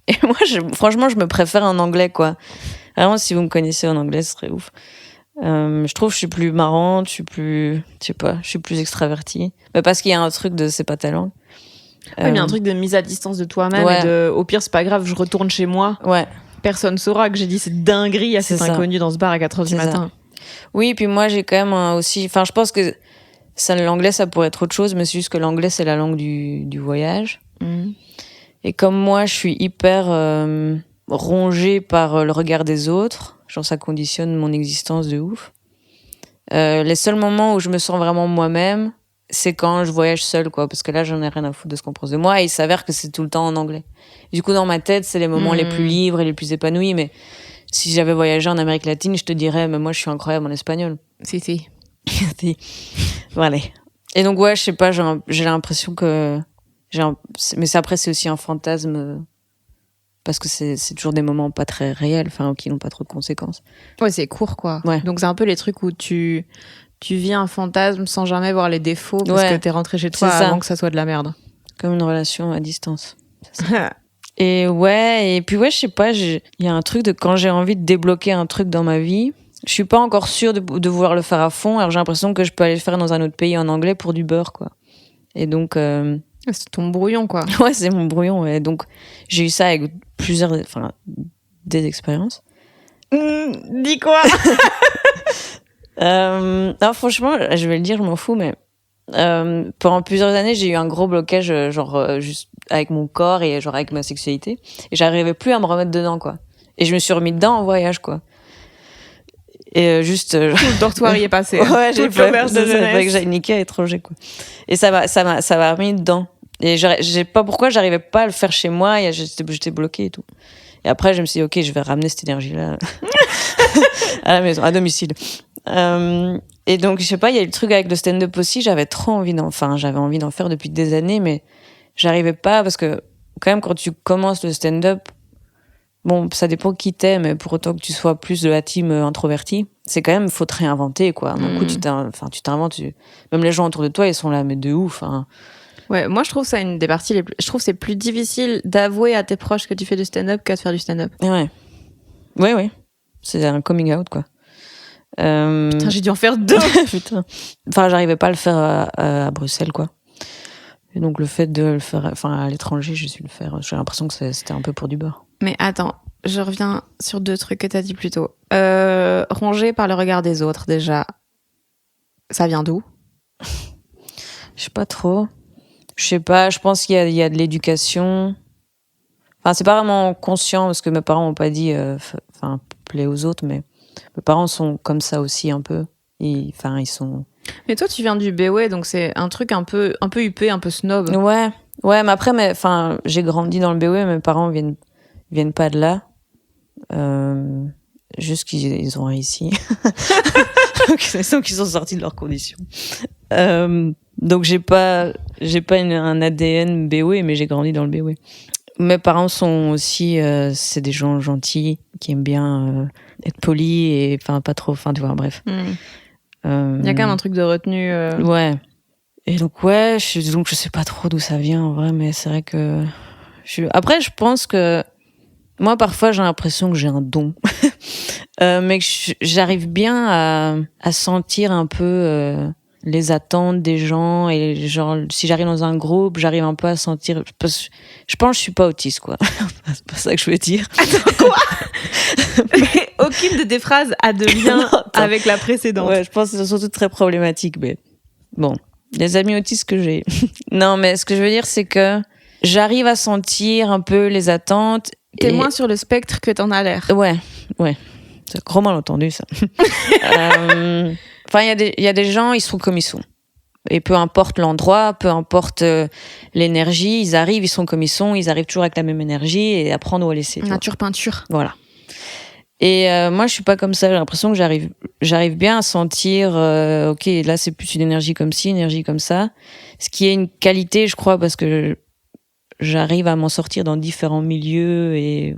[SPEAKER 2] Et moi, franchement, je me préfère en anglais, quoi. Vraiment, si vous me connaissez en anglais, ce serait ouf. Je trouve que je suis plus marrante, je suis plus extravertie. Mais parce qu'il y a un truc de c'est pas ta langue.
[SPEAKER 3] Ouais, mais il y a un truc de mise à distance de toi-même
[SPEAKER 2] Ouais.
[SPEAKER 3] et au pire, c'est pas grave, je retourne chez moi.
[SPEAKER 2] Ouais.
[SPEAKER 3] Personne saura que j'ai dit cette dinguerie à cet inconnu dans ce bar à 4h du matin.
[SPEAKER 2] Oui, puis moi, j'ai quand même aussi... Enfin, je pense que l'anglais, ça pourrait être autre chose, mais c'est juste que l'anglais, c'est la langue du voyage.
[SPEAKER 3] Mmh.
[SPEAKER 2] Et comme moi, je suis hyper rongée par le regard des autres, genre ça conditionne mon existence de ouf. Les seuls moments où je me sens vraiment moi-même, c'est quand je voyage seule, quoi, parce que là, j'en ai rien à foutre de ce qu'on pense de moi, et il s'avère que c'est tout le temps en anglais. Du coup, dans ma tête, c'est les moments les plus libres et les plus épanouis, mais si j'avais voyagé en Amérique latine, je te dirais, mais moi, je suis incroyable en espagnol.
[SPEAKER 3] Si.
[SPEAKER 2] Voilà. Et donc, ouais, je sais pas, j'ai l'impression que... Mais après, c'est aussi un fantasme, parce que c'est toujours des moments pas très réels, enfin, qui n'ont pas trop de conséquences.
[SPEAKER 3] Ouais, c'est court, quoi.
[SPEAKER 2] Ouais.
[SPEAKER 3] Donc, c'est un peu les trucs où tu vis un fantasme sans jamais voir les défauts parce que t'es rentré chez toi avant que ça soit de la merde.
[SPEAKER 2] Comme une relation à distance. Et ouais, et puis ouais, je sais pas, il y a un truc de quand j'ai envie de débloquer un truc dans ma vie, je suis pas encore sûre de vouloir le faire à fond, alors j'ai l'impression que je peux aller le faire dans un autre pays en anglais pour du beurre, quoi. Et donc...
[SPEAKER 3] C'est ton brouillon, quoi.
[SPEAKER 2] Ouais, c'est mon brouillon, ouais. Donc, j'ai eu ça avec des expériences.
[SPEAKER 3] Dis quoi?
[SPEAKER 2] Non, franchement, je vais le dire, je m'en fous, mais pendant plusieurs années, j'ai eu un gros blocage, juste avec mon corps et genre avec ma sexualité. Et j'arrivais plus à me remettre dedans, quoi. Et je me suis remis dedans en voyage, quoi. Et juste...
[SPEAKER 3] Tout le dortoir y est passé.
[SPEAKER 2] Ouais, j'ai
[SPEAKER 3] fait l'auberge de jeunesse.
[SPEAKER 2] que j'aille niquer à l'étranger, quoi. Et ça m'a remis dedans. Et j'ai pas pourquoi j'arrivais pas à le faire chez moi, et j'étais bloquée et tout. Et après, je me suis dit, ok, je vais ramener cette énergie-là à la maison, à domicile. Et donc, je sais pas, il y a le truc avec le stand-up aussi, j'avais envie d'en faire depuis des années, mais j'arrivais pas, parce que quand même, quand tu commences le stand-up, bon, ça dépend qui t'es, mais pour autant que tu sois plus de la team introvertie, c'est quand même, faut te réinventer, quoi. D'un coup, tu t'inventes, même les gens autour de toi, ils sont là, mais de ouf, hein.
[SPEAKER 3] Ouais, moi je trouve ça une des parties je trouve que c'est plus difficile d'avouer à tes proches que tu fais du stand-up qu'à de faire du stand-up.
[SPEAKER 2] Ouais. Oui. C'est un coming out, quoi.
[SPEAKER 3] Putain, j'ai dû en faire 2.
[SPEAKER 2] Putain. Enfin, j'arrivais pas à le faire à Bruxelles, quoi. Et donc, le fait de le faire, à l'étranger, j'ai su le faire. J'ai l'impression que c'était un peu pour du beurre.
[SPEAKER 3] Mais attends, je reviens sur 2 trucs que t'as dit plus tôt. Rongé par le regard des autres, déjà. Ça vient d'où?
[SPEAKER 2] Je sais pas trop. Je sais pas, je pense qu'il y a de l'éducation. Enfin, c'est pas vraiment conscient parce que mes parents m'ont pas dit, plaît aux autres, mais mes parents sont comme ça aussi un peu. Ils sont.
[SPEAKER 3] Mais toi, tu viens du BOE, donc c'est un truc un peu huppé, un peu snob.
[SPEAKER 2] Ouais, mais après, j'ai grandi dans le BOE, mes parents viennent pas de là. Juste qu'ils ont réussi. Donc ils sont sortis de leurs conditions. Donc j'ai pas un ADN BOE, mais j'ai grandi dans le BOE. Mes parents sont aussi, c'est des gens gentils qui aiment bien être polis et pas trop, tu vois, bref.
[SPEAKER 3] Il y a quand même un truc de retenue.
[SPEAKER 2] Ouais. Et donc je sais pas trop d'où ça vient en vrai, mais c'est vrai que après je pense que moi parfois j'ai l'impression que j'ai un don, mais que j'arrive bien à sentir un peu les attentes des gens et genre si j'arrive dans un groupe j'arrive un peu à sentir. Je pense que je suis pas autiste quoi. C'est pas ça que je veux dire.
[SPEAKER 3] Attends, quoi? Mais aucune de tes phrases a de lien avec la précédente.
[SPEAKER 2] Ouais, je pense que c'est surtout très problématique, mais bon, les amis autistes que j'ai. Non, mais ce que je veux dire, c'est que j'arrive à sentir un peu les attentes.
[SPEAKER 3] T'es moins sur le spectre que t'en as l'air.
[SPEAKER 2] Ouais. C'est gros mal entendu, ça. Il y a des gens, ils sont comme ils sont. Et peu importe l'endroit, peu importe l'énergie, ils arrivent, ils sont comme ils sont, ils arrivent toujours avec la même énergie et à prendre ou à laisser.
[SPEAKER 3] Nature peinture.
[SPEAKER 2] Voilà. Et moi, je suis pas comme ça. J'ai l'impression que j'arrive bien à sentir, ok, là, c'est plus une énergie comme ci, une énergie comme ça. Ce qui est une qualité, je crois, parce que j'arrive à m'en sortir dans différents milieux et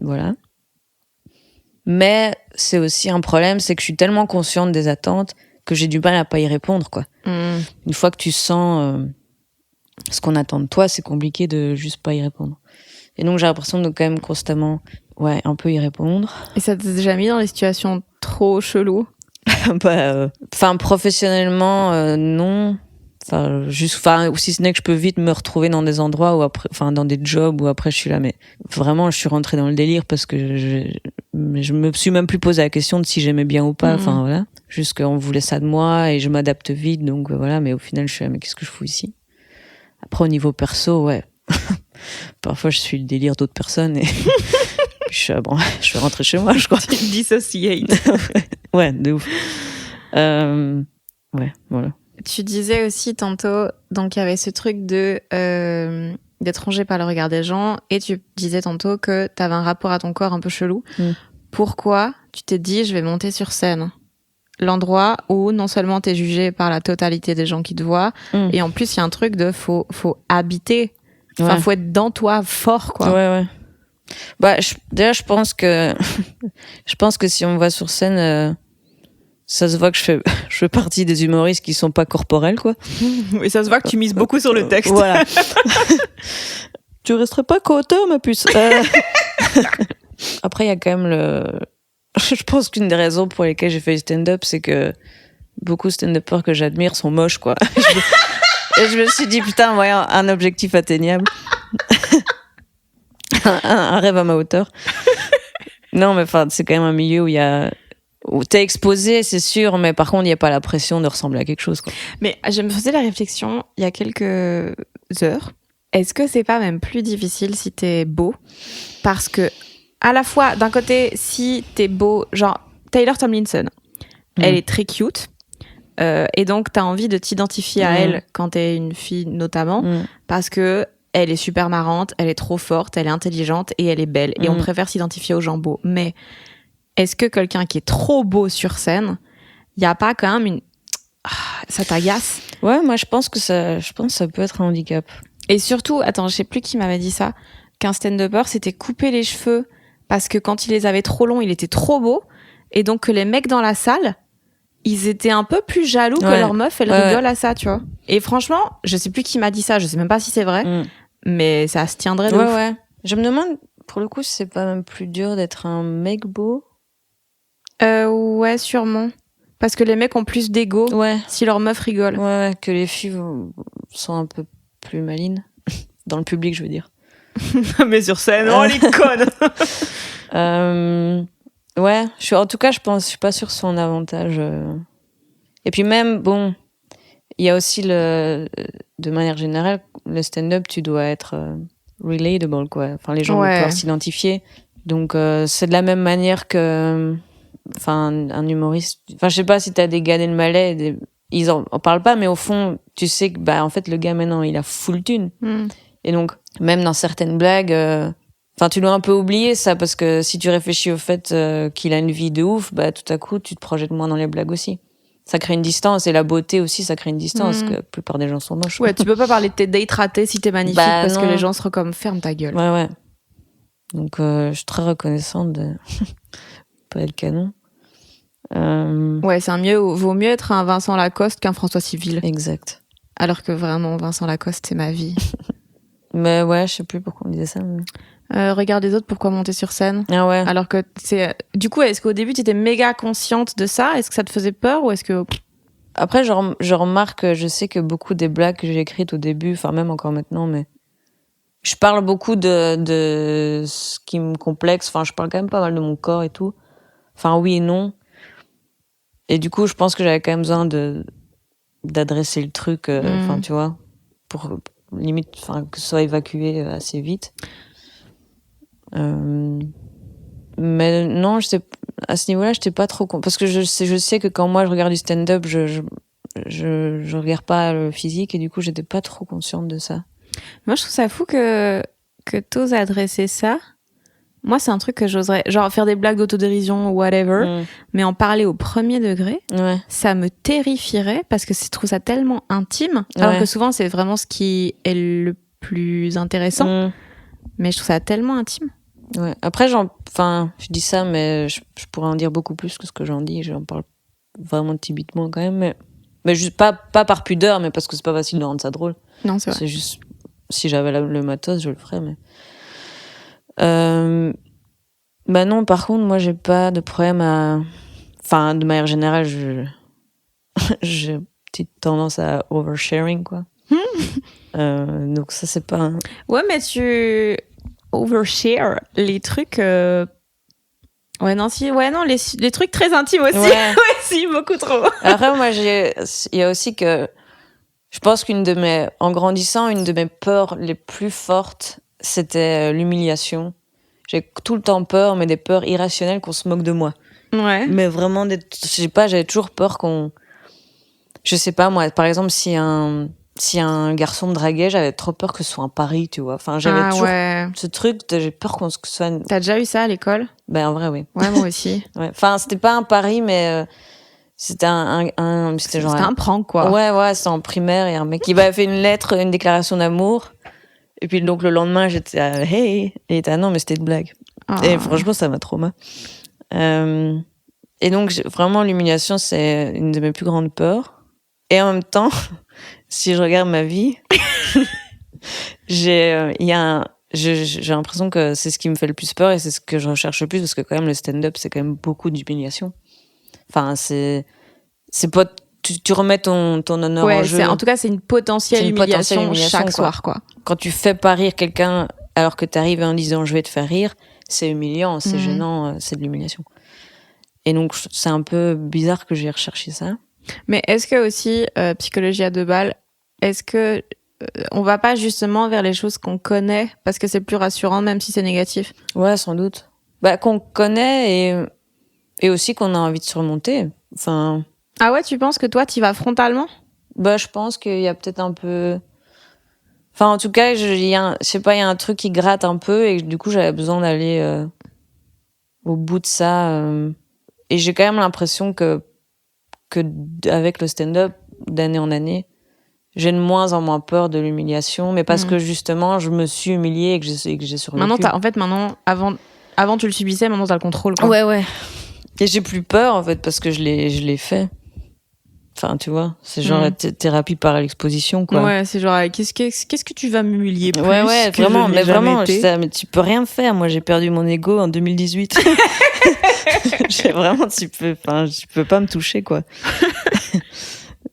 [SPEAKER 2] voilà. Mais c'est aussi un problème, c'est que je suis tellement consciente des attentes que j'ai du mal à pas y répondre, quoi. Une fois que tu sens ce qu'on attend de toi, c'est compliqué de juste pas y répondre. Et donc, j'ai l'impression de quand même constamment, un peu y répondre.
[SPEAKER 3] Et ça t'a déjà mis dans des situations trop cheloues?
[SPEAKER 2] Professionnellement, non. Ou si ce n'est que je peux vite me retrouver dans des endroits où après, dans des jobs où après je suis là, mais vraiment, je suis rentrée dans le délire parce que je me suis même plus posé la question de si j'aimais bien ou pas. Voilà. Juste qu'on voulait ça de moi et je m'adapte vite, donc voilà. Mais au final, je suis là, mais qu'est-ce que je fous ici? Après, au niveau perso, ouais. Parfois, je suis le délire d'autres personnes et je vais rentrer chez moi, je crois.
[SPEAKER 3] Tu dissociate.
[SPEAKER 2] Ouais, de ouf. Ouais, voilà.
[SPEAKER 3] Tu disais aussi tantôt, donc il y avait ce truc de d'être rongé par le regard des gens, et tu disais tantôt que t'avais un rapport à ton corps un peu chelou. Pourquoi tu t'es dit je vais monter sur scène? L'endroit où non seulement t'es jugé par la totalité des gens qui te voient, et en plus il y a un truc de faut habiter. Enfin, faut être dans toi fort, quoi.
[SPEAKER 2] Ouais. Déjà, je pense que si on me voit sur scène, ça se voit que je fais partie des humoristes qui sont pas corporels, quoi.
[SPEAKER 3] Et ça se voit que tu mises beaucoup sur le texte.
[SPEAKER 2] Voilà. Tu resterais pas co-auteur, ma puce. Après, il y a quand même je pense qu'une des raisons pour lesquelles j'ai fait du stand-up, c'est que beaucoup de stand-uppers que j'admire sont moches, quoi. Et je me suis dit, putain, un objectif atteignable. un rêve à ma hauteur. Non, mais c'est quand même un milieu où t'es exposé, c'est sûr, mais par contre, il n'y a pas la pression de ressembler à quelque chose, quoi.
[SPEAKER 3] Mais je me faisais la réflexion, il y a quelques heures, est-ce que c'est pas même plus difficile si t'es beau? Parce que, à la fois, d'un côté, si t'es beau, genre Taylor Tomlinson, elle est très cute, et donc t'as envie de t'identifier à elle quand t'es une fille, notamment, parce que elle est super marrante, elle est trop forte, elle est intelligente et elle est belle. Et on préfère s'identifier aux gens beaux. Mais est-ce que quelqu'un qui est trop beau sur scène, il n'y a pas quand même ça t'agace?
[SPEAKER 2] Ouais, moi je pense que ça peut être un handicap.
[SPEAKER 3] Et surtout, attends, je sais plus qui m'avait dit ça, qu'un stand-upper s'était coupé les cheveux parce que quand il les avait trop longs, il était trop beau. Et donc que les mecs dans la salle, ils étaient un peu plus jaloux que leur meuf, elle rigole à ça, tu vois. Et franchement, je sais plus qui m'a dit ça, je sais même pas si c'est vrai, mais ça se tiendrait de ouf.
[SPEAKER 2] Ouais. Je me demande, pour le coup, si c'est pas même plus dur d'être un mec beau.
[SPEAKER 3] Ouais, sûrement. Parce que les mecs ont plus d'ego si leur meuf rigole.
[SPEAKER 2] Ouais, que les filles sont un peu plus malines. Dans le public, je veux dire.
[SPEAKER 3] Mais sur scène, oh les connes.
[SPEAKER 2] Ouais, en tout cas, je suis pas sûre son avantage. Et puis même, bon, il y a aussi de manière générale, le stand-up, tu dois être relatable, quoi. Enfin, les gens vont pouvoir s'identifier. Donc, c'est de la même manière que, enfin, un humoriste. Enfin, je sais pas si t'as des Gad Elmaleh, ils en parlent pas, mais au fond, tu sais que, bah, en fait, le gars maintenant, il a full thune. Et donc, même dans certaines blagues, enfin, tu dois un peu oublier ça, parce que si tu réfléchis au fait qu'il a une vie de ouf, bah, tout à coup, tu te projettes moins dans les blagues aussi. Ça crée une distance, et la beauté aussi, ça crée une distance, que la plupart des gens sont moches.
[SPEAKER 3] Ouais, tu peux pas parler de tes dates ratées si t'es magnifique, parce que les gens seront comme, ferme ta gueule.
[SPEAKER 2] Ouais. Donc, je suis très reconnaissante de pas être canon.
[SPEAKER 3] Ouais, vaut mieux être un Vincent Lacoste qu'un François Civil.
[SPEAKER 2] Exact.
[SPEAKER 3] Alors que vraiment, Vincent Lacoste, c'est ma vie.
[SPEAKER 2] Mais ouais, je sais plus pourquoi on disait ça. Mais...
[SPEAKER 3] regarde les autres, pourquoi monter sur scène?
[SPEAKER 2] Ah ouais.
[SPEAKER 3] Alors que du coup, est-ce qu'au début, tu étais méga consciente de ça? Est-ce que ça te faisait peur ou est-ce que...
[SPEAKER 2] Après, je remarque, je sais que beaucoup des blagues que j'ai écrites au début, enfin même encore maintenant, mais je parle beaucoup de ce qui me complexe. Enfin, je parle quand même pas mal de mon corps et tout. Enfin, oui et non. Et du coup, je pense que j'avais quand même besoin d'adresser le truc, enfin, tu vois, pour limite, enfin, que ce soit évacué assez vite. Mais non, à ce niveau-là, j'étais pas trop parce que je sais que quand moi je regarde du stand-up, je regarde pas le physique, et du coup, j'étais pas trop consciente de ça.
[SPEAKER 3] Moi, je trouve ça fou que t'oses adresser ça. Moi, c'est un truc que j'oserais, genre faire des blagues d'autodérision ou whatever, mais en parler au premier degré, ça me terrifierait parce que je trouve ça tellement intime, alors que souvent c'est vraiment ce qui est le plus intéressant, mais je trouve ça tellement intime.
[SPEAKER 2] Ouais. Après, je dis ça, mais je pourrais en dire beaucoup plus que ce que j'en dis. J'en parle vraiment timidement quand même, mais juste pas par pudeur, mais parce que c'est pas facile de rendre ça drôle.
[SPEAKER 3] Non, c'est vrai.
[SPEAKER 2] C'est juste, si j'avais le matos, je le ferais, mais. Bah non, par contre, moi, j'ai pas de problème enfin, de manière générale, j'ai une petite tendance à oversharing, quoi. Donc ça, c'est pas...
[SPEAKER 3] Ouais, mais tu overshare les trucs... Ouais, non, les trucs très intimes aussi. Ouais, si, beaucoup trop.
[SPEAKER 2] Après, moi, il y a aussi que... Je pense en grandissant, une de mes peurs les plus fortes, c'était l'humiliation. J'ai tout le temps peur, mais des peurs irrationnelles, qu'on se moque de moi.
[SPEAKER 3] Ouais.
[SPEAKER 2] Mais vraiment, je sais pas, j'avais toujours peur je sais pas, moi, par exemple, si un garçon me draguait, j'avais trop peur que ce soit un pari, tu vois. Enfin, j'avais toujours ce truc j'ai peur qu'on se soit...
[SPEAKER 3] T'as déjà eu ça à l'école?
[SPEAKER 2] Ben, en vrai, oui.
[SPEAKER 3] Ouais, moi aussi.
[SPEAKER 2] Ouais. Enfin, c'était pas un pari, mais c'était c'était genre...
[SPEAKER 3] C'était un prank, quoi.
[SPEAKER 2] Ouais, c'était en primaire, et un mec qui m'avait fait une déclaration d'amour. Et puis donc le lendemain, j'étais hey, et il était non, mais c'était une blague. Et franchement, ça m'a trauma. Et donc vraiment, l'humiliation, c'est une de mes plus grandes peurs. Et en même temps, si je regarde ma vie, j'ai l'impression que c'est ce qui me fait le plus peur, et c'est ce que je recherche le plus, parce que quand même le stand-up, c'est quand même beaucoup d'humiliation. Enfin, c'est pas tu remets ton honneur en jeu.
[SPEAKER 3] En tout cas, c'est une potentielle humiliation chaque soir, quoi.
[SPEAKER 2] Quand tu fais pas rire quelqu'un alors que t'arrives en disant je vais te faire rire, c'est humiliant, c'est gênant, c'est de l'humiliation. Et donc, c'est un peu bizarre que j'ai recherché ça.
[SPEAKER 3] Mais est-ce que aussi, psychologie à 2 balles, est-ce que on va pas justement vers les choses qu'on connaît parce que c'est plus rassurant, même si c'est négatif?
[SPEAKER 2] Ouais, sans doute. Bah, qu'on connaît et aussi qu'on a envie de surmonter. Enfin...
[SPEAKER 3] Ah ouais, tu penses que toi, t'y vas frontalement?
[SPEAKER 2] Bah, je pense qu'il y a peut-être un peu... Enfin, en tout cas, je sais pas, il y a un truc qui gratte un peu, et du coup, j'avais besoin d'aller au bout de ça. Et j'ai quand même l'impression que avec le stand-up, d'année en année, j'ai de moins en moins peur de l'humiliation, mais parce que justement, je me suis humiliée et que j'ai survécu.
[SPEAKER 3] Maintenant, avant tu le subissais, maintenant t'as le contrôle, quoi.
[SPEAKER 2] Ouais. Et j'ai plus peur, en fait, parce que je l'ai fait. Enfin, tu vois, c'est genre thérapie par l'exposition, quoi.
[SPEAKER 3] Ouais, c'est genre, qu'est-ce que tu vas m'humilier plus?
[SPEAKER 2] Ouais, vraiment, mais tu peux rien faire. Moi, j'ai perdu mon ego en 2018. Tu peux pas me toucher, quoi.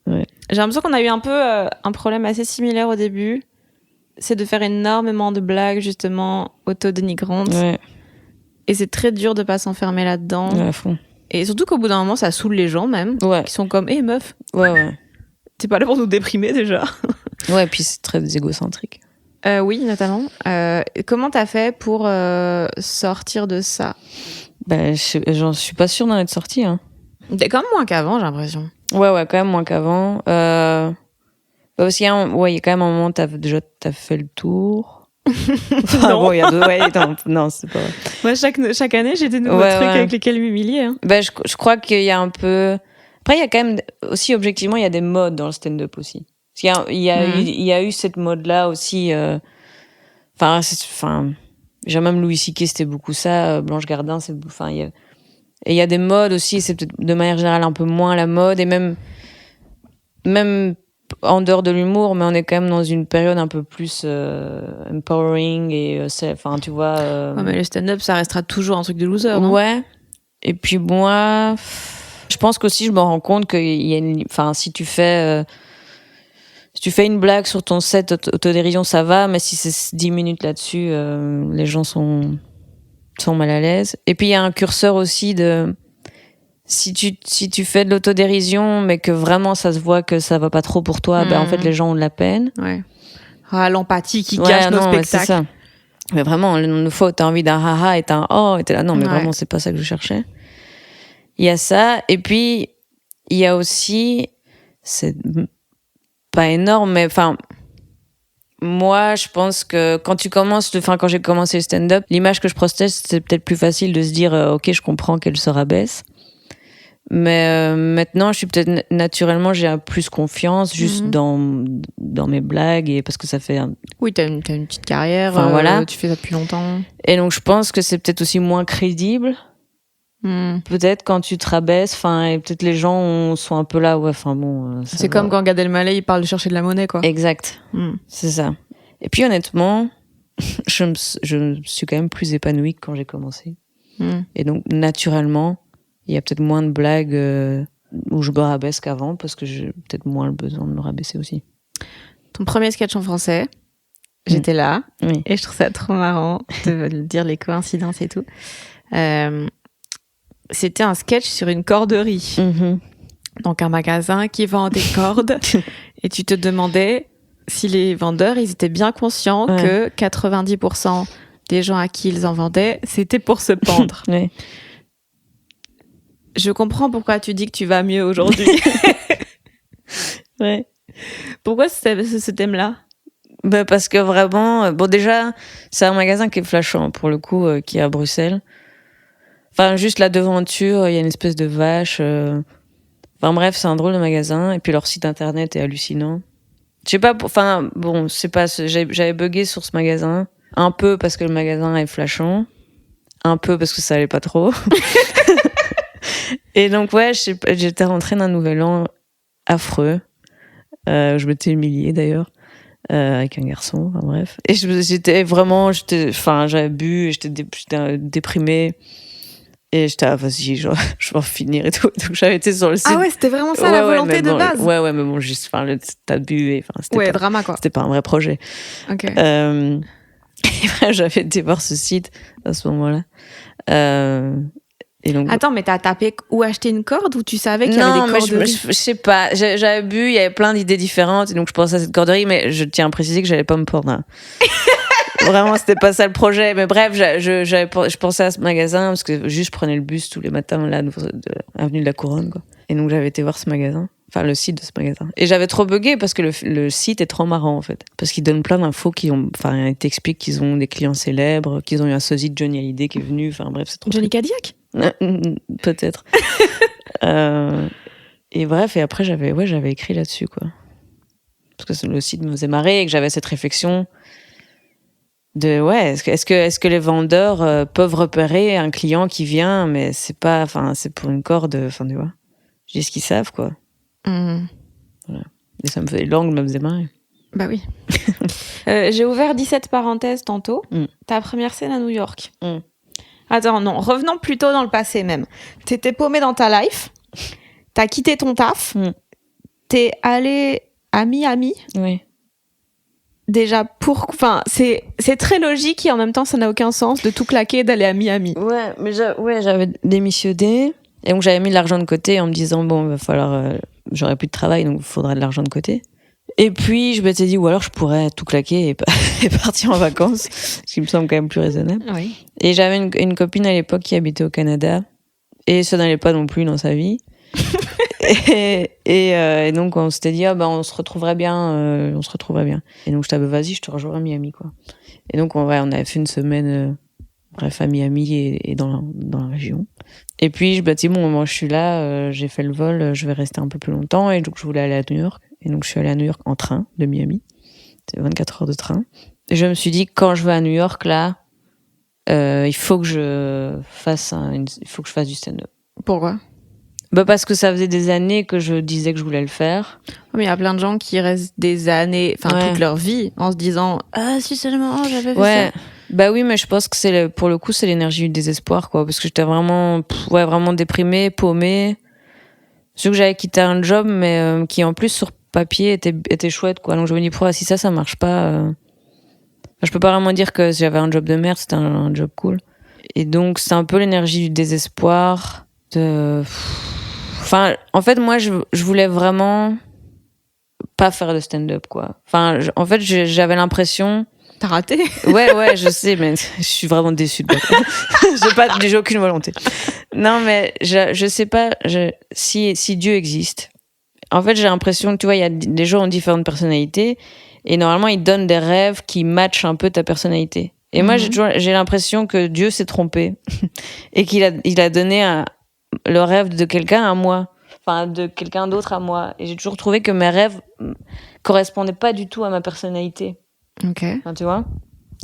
[SPEAKER 2] Ouais.
[SPEAKER 3] J'ai l'impression qu'on a eu un peu un problème assez similaire au début. C'est de faire énormément de blagues, justement, autodénigrantes.
[SPEAKER 2] Ouais.
[SPEAKER 3] Et c'est très dur de pas s'enfermer là-dedans.
[SPEAKER 2] Ouais, à fond.
[SPEAKER 3] Et surtout qu'au bout d'un moment, ça saoule les gens même.
[SPEAKER 2] Ouais.
[SPEAKER 3] Qui sont comme, hé meuf,
[SPEAKER 2] Ouais.
[SPEAKER 3] t'es pas là pour nous déprimer déjà.
[SPEAKER 2] Ouais, puis c'est très égocentrique.
[SPEAKER 3] Oui, notamment. Comment t'as fait pour sortir de ça?
[SPEAKER 2] J'en suis pas sûre d'en être sortie. Hein.
[SPEAKER 3] T'es quand même moins qu'avant, j'ai l'impression.
[SPEAKER 2] Ouais, quand même moins qu'avant. Parce qu'il y a quand même un moment, t'as fait le tour. Enfin,
[SPEAKER 3] Non.
[SPEAKER 2] bon, il y a deux. Ouais, non, c'est pas vrai.
[SPEAKER 3] Moi, chaque année, j'ai des nouveaux trucs avec lesquels m'humilier. Hein.
[SPEAKER 2] Je crois qu'il y a un peu. Après, il y a quand même aussi, objectivement, il y a des modes dans le stand-up aussi. Parce qu'il y a eu cette mode-là aussi. J'ai même Louis C.K. c'était beaucoup ça. Blanche Gardin, il y a des modes aussi. C'est peut-être de manière générale un peu moins la mode et même en dehors de l'humour, mais on est quand même dans une période un peu plus empowering et tu vois.
[SPEAKER 3] Ouais, mais le stand-up, ça restera toujours un truc de loser, non?
[SPEAKER 2] Ouais. Et puis moi, je pense qu'aussi je me rends compte qu'il y a si tu fais une blague sur ton set autodérision, ça va, mais si c'est 10 minutes là-dessus, les gens sont mal à l'aise. Et puis il y a un curseur aussi de si tu fais de l'autodérision, mais que vraiment ça se voit que ça va pas trop pour toi, en fait les gens ont de la peine.
[SPEAKER 3] Ouais. Ah, l'empathie qui cache nos spectacles.
[SPEAKER 2] C'est ça. Mais vraiment, une fois t'as envie d'un haha et t'as un oh, et t'es là, non, mais vraiment c'est pas ça que je cherchais. Il y a ça, et puis il y a aussi, c'est pas énorme, mais moi je pense que quand j'ai commencé le stand-up, l'image que je projetais, c'était peut-être plus facile de se dire ok, je comprends qu'elle se rabaisse. Mais maintenant, je suis peut-être naturellement, j'ai plus confiance juste dans mes blagues et parce que ça fait.
[SPEAKER 3] Oui, t'as une petite carrière.
[SPEAKER 2] Voilà.
[SPEAKER 3] Tu fais ça depuis longtemps.
[SPEAKER 2] Et donc, je pense que c'est peut-être aussi moins crédible. Peut-être quand tu te rabaisses, et peut-être les gens sont un peu là,
[SPEAKER 3] c'est comme quand Gad Elmaleh il parle de chercher de la monnaie, quoi.
[SPEAKER 2] Exact. C'est ça. Et puis honnêtement, je me suis quand même plus épanouie que quand j'ai commencé. Et donc, naturellement. Il y a peut-être moins de blagues où je me rabaisse qu'avant parce que j'ai peut-être moins le besoin de me rabaisser aussi.
[SPEAKER 3] Ton premier sketch en français, j'étais là
[SPEAKER 2] oui.
[SPEAKER 3] Et je trouve ça trop marrant de dire les coïncidences et tout. C'était un sketch sur une corderie. Donc un magasin qui vend des cordes et tu te demandais si les vendeurs ils étaient bien conscients que 90% des gens à qui ils en vendaient, c'était pour se pendre.
[SPEAKER 2] Oui.
[SPEAKER 3] Je comprends pourquoi tu dis que tu vas mieux aujourd'hui.
[SPEAKER 2] Ouais.
[SPEAKER 3] Pourquoi ce thème-là?
[SPEAKER 2] Parce que vraiment, déjà, c'est un magasin qui est flashant, pour le coup, qui est à Bruxelles. Juste la devanture, il y a une espèce de vache. Bref, c'est un drôle de magasin. Et puis leur site internet est hallucinant. Je sais pas, j'avais bugué sur ce magasin. Un peu parce que le magasin est flashant. Un peu parce que ça allait pas trop. Et donc, j'étais rentrée d'un nouvel an affreux. Je m'étais humiliée d'ailleurs, avec un garçon, bref. Et j'avais bu, et j'étais déprimée. Et j'étais, vas-y, je vais en finir et tout. Donc j'avais été sur le site.
[SPEAKER 3] Ah ouais, c'était vraiment ça la volonté de base?
[SPEAKER 2] Ouais, mais bon, juste, t'as bu et c'était
[SPEAKER 3] drama quoi.
[SPEAKER 2] C'était pas un vrai projet.
[SPEAKER 3] Ok.
[SPEAKER 2] Et après, j'avais été voir ce site à ce moment-là. Et donc,
[SPEAKER 3] attends, mais t'as tapé où acheter une corde ou tu savais qu'il y avait des corderies?
[SPEAKER 2] Je sais pas. J'avais bu, il y avait plein d'idées différentes et donc je pensais à cette corderie, mais je tiens à préciser que j'allais pas me pendre. Vraiment, c'était pas ça le projet. Mais bref, je pensais à ce magasin parce que juste je prenais le bus tous les matins là, de avenue de la Couronne, quoi. Et donc j'avais été voir ce magasin. Le site de ce magasin. Et j'avais trop bugué parce que le site est trop marrant, en fait. Parce qu'ils donnent plein d'infos ils t'expliquent qu'ils ont des clients célèbres, qu'ils ont eu un sosie de Johnny Hallyday qui est venu. Bref, c'est trop.
[SPEAKER 3] Johnny Cadillac?
[SPEAKER 2] Peut-être. Et bref, et après, j'avais écrit là-dessus, quoi. Parce que le site me faisait marrer et que j'avais cette réflexion de, est-ce que les vendeurs peuvent repérer un client qui vient, mais c'est pas, c'est pour une corde, tu vois. Je dis ce qu'ils savent, quoi. Voilà. Et ça l'angle me faisait marrer.
[SPEAKER 3] Bah oui. J'ai ouvert 17 parenthèses tantôt. Ta première scène à New York. Attends, non, revenons plutôt dans le passé même. T'étais paumé dans ta life, t'as quitté ton taf, t'es allé à Miami.
[SPEAKER 2] Oui.
[SPEAKER 3] déjà enfin c'est très logique et en même temps ça n'a aucun sens de tout claquer et d'aller à Miami.
[SPEAKER 2] Ouais, mais j'avais démissionné et donc j'avais mis de l'argent de côté en me disant bon, il va falloir j'aurais plus de travail donc il faudrait de l'argent de côté. Et puis je m'étais dit ou alors je pourrais tout claquer et partir en vacances, ce qui me semble quand même plus raisonnable.
[SPEAKER 3] Oui.
[SPEAKER 2] Et j'avais une copine à l'époque qui habitait au Canada et ça n'allait pas non plus dans sa vie. et donc on s'était dit on se retrouverait bien. Et donc je t'avais vas-y, je te rejoins à Miami quoi. Et donc on avait fait une semaine bref à Miami et dans la région. Et puis je me dis bon moi je suis là, j'ai fait le vol, je vais rester un peu plus longtemps et donc je voulais aller à New York et donc je suis allée à New York en train de Miami. C'est 24 heures de train. Et je me suis dit quand je vais à New York là, il faut que je fasse du stand-up.
[SPEAKER 3] Pourquoi?
[SPEAKER 2] Parce que ça faisait des années que je disais que je voulais le faire.
[SPEAKER 3] Mais il y a plein de gens qui restent des années, toute leur vie, en se disant si seulement j'avais fait ça.
[SPEAKER 2] Bah oui, mais je pense que pour le coup c'est l'énergie du désespoir quoi, parce que j'étais vraiment vraiment déprimée, paumée. C'est que j'avais quitté un job mais qui en plus sur papier était chouette quoi. Donc je me dis si ça marche pas, je peux pas vraiment dire que j'avais un job de merde, c'était un job cool. Et donc c'est un peu l'énergie du désespoir en fait, moi, je voulais vraiment pas faire de stand-up, quoi. En fait, j'avais l'impression...
[SPEAKER 3] T'as raté?
[SPEAKER 2] Ouais, je sais, mais je suis vraiment déçue de moi. J'ai aucune volonté. Non, mais je sais pas si Dieu existe. En fait, j'ai l'impression que, tu vois, les gens ont différentes personnalités et normalement, ils donnent des rêves qui matchent un peu ta personnalité. Et moi, j'ai l'impression que Dieu s'est trompé et qu'il a donné le rêve de quelqu'un à moi, de quelqu'un d'autre à moi. Et j'ai toujours trouvé que mes rêves correspondaient pas du tout à ma personnalité.
[SPEAKER 3] Ok.
[SPEAKER 2] Tu vois?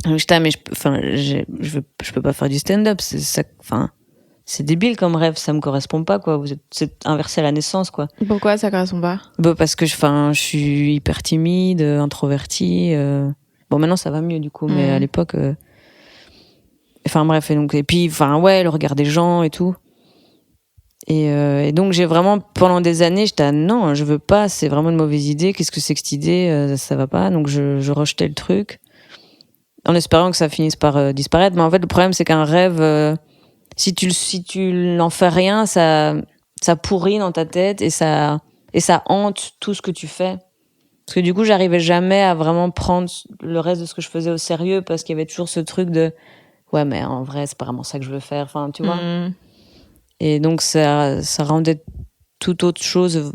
[SPEAKER 2] Donc je peux pas faire du stand-up. C'est débile comme rêve, ça me correspond pas, quoi. C'est inversé à la naissance, quoi.
[SPEAKER 3] Pourquoi ça correspond pas?
[SPEAKER 2] Parce que je suis hyper timide, introvertie. Bon, maintenant ça va mieux, du coup, mais à l'époque. Bref, et puis, le regard des gens et tout. Et donc j'ai vraiment pendant des années j'étais non je veux pas, c'est vraiment une mauvaise idée, qu'est-ce que c'est que cette idée, ça va pas, donc je rejetais le truc en espérant que ça finisse par disparaître. Mais en fait le problème c'est qu'un rêve si tu n'en fais rien ça pourrit dans ta tête et ça hante tout ce que tu fais, parce que du coup j'arrivais jamais à vraiment prendre le reste de ce que je faisais au sérieux parce qu'il y avait toujours ce truc de ouais mais en vrai c'est pas vraiment ça que je veux faire, tu vois. Et donc, ça rendait toute autre chose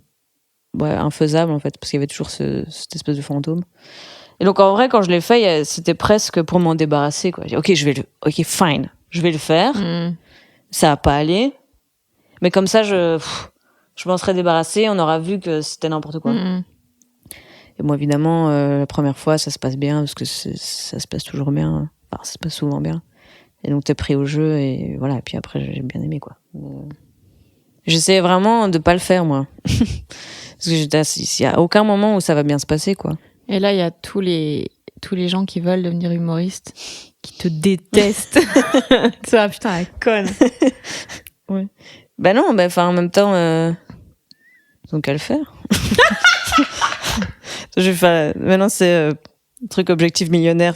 [SPEAKER 2] infaisable, en fait, parce qu'il y avait toujours cette espèce de fantôme. Et donc, en vrai, quand je l'ai fait, c'était presque pour m'en débarrasser, quoi. J'ai dit, ok, fine, je vais le faire. Ça va pas aller. Mais comme ça, je m'en serais débarrassée, on aura vu que c'était n'importe quoi. Et moi, évidemment, la première fois, ça se passe bien, parce que ça se passe toujours bien. Ça se passe souvent bien. Et donc, t'es pris au jeu, et voilà. Et puis après, j'ai bien aimé, quoi. J'essayais vraiment de pas le faire, moi. Parce que il y a aucun moment où ça va bien se passer, quoi.
[SPEAKER 3] Et là, il y a tous les gens qui veulent devenir humoristes, qui te détestent. Tu vois, putain, la conne.
[SPEAKER 2] Ouais. Non, en même temps, ils ont qu'à le faire. Maintenant, c'est truc objectif millionnaire.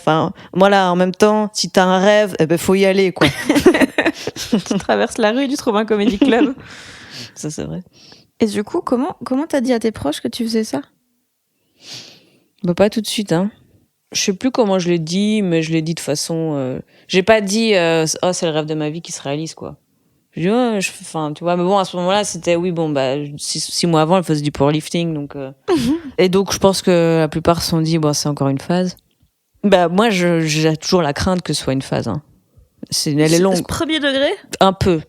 [SPEAKER 2] Moi là, en même temps, si t'as un rêve, faut y aller, quoi.
[SPEAKER 3] Tu traverses la rue, tu trouves un comedy club.
[SPEAKER 2] Ça, c'est vrai.
[SPEAKER 3] Et du coup, comment t'as dit à tes proches que tu faisais ça?
[SPEAKER 2] Pas tout de suite, hein. Je sais plus comment je l'ai dit, mais je l'ai dit de façon... J'ai pas dit c'est le rêve de ma vie qui se réalise, quoi. J'ai dit tu vois, mais bon, à ce moment-là, c'était 6 mois avant, elle faisait du powerlifting, donc... Et donc, je pense que la plupart se sont dit, c'est encore une phase. Moi, j'ai toujours la crainte que ce soit une phase, hein. Elle est longue.
[SPEAKER 3] Premier degré?
[SPEAKER 2] Un peu.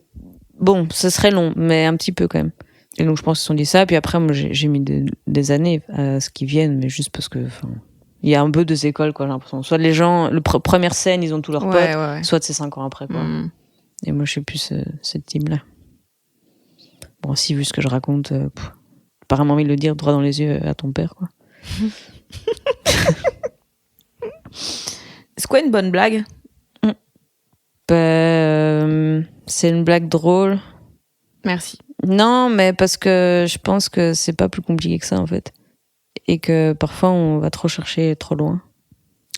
[SPEAKER 2] Bon, ce serait long, mais un petit peu quand même. Et donc, je pense qu'ils se sont dit ça. Puis après, moi, j'ai mis des années à ce qu'ils viennent, mais juste parce que, il y a un peu deux écoles, quoi, j'ai l'impression. Soit les gens, première scène, ils ont tous leurs potes,
[SPEAKER 3] ouais.
[SPEAKER 2] soit c'est 5 ans après, quoi. Et moi, je suis plus cette team-là. Bon, si, vu ce que je raconte, pas vraiment envie de le dire droit dans les yeux à ton père, quoi.
[SPEAKER 3] C'est quoi une bonne blague?
[SPEAKER 2] C'est une blague drôle.
[SPEAKER 3] Merci.
[SPEAKER 2] Non, mais parce que je pense que c'est pas plus compliqué que ça, en fait. Et que parfois, on va trop chercher trop loin.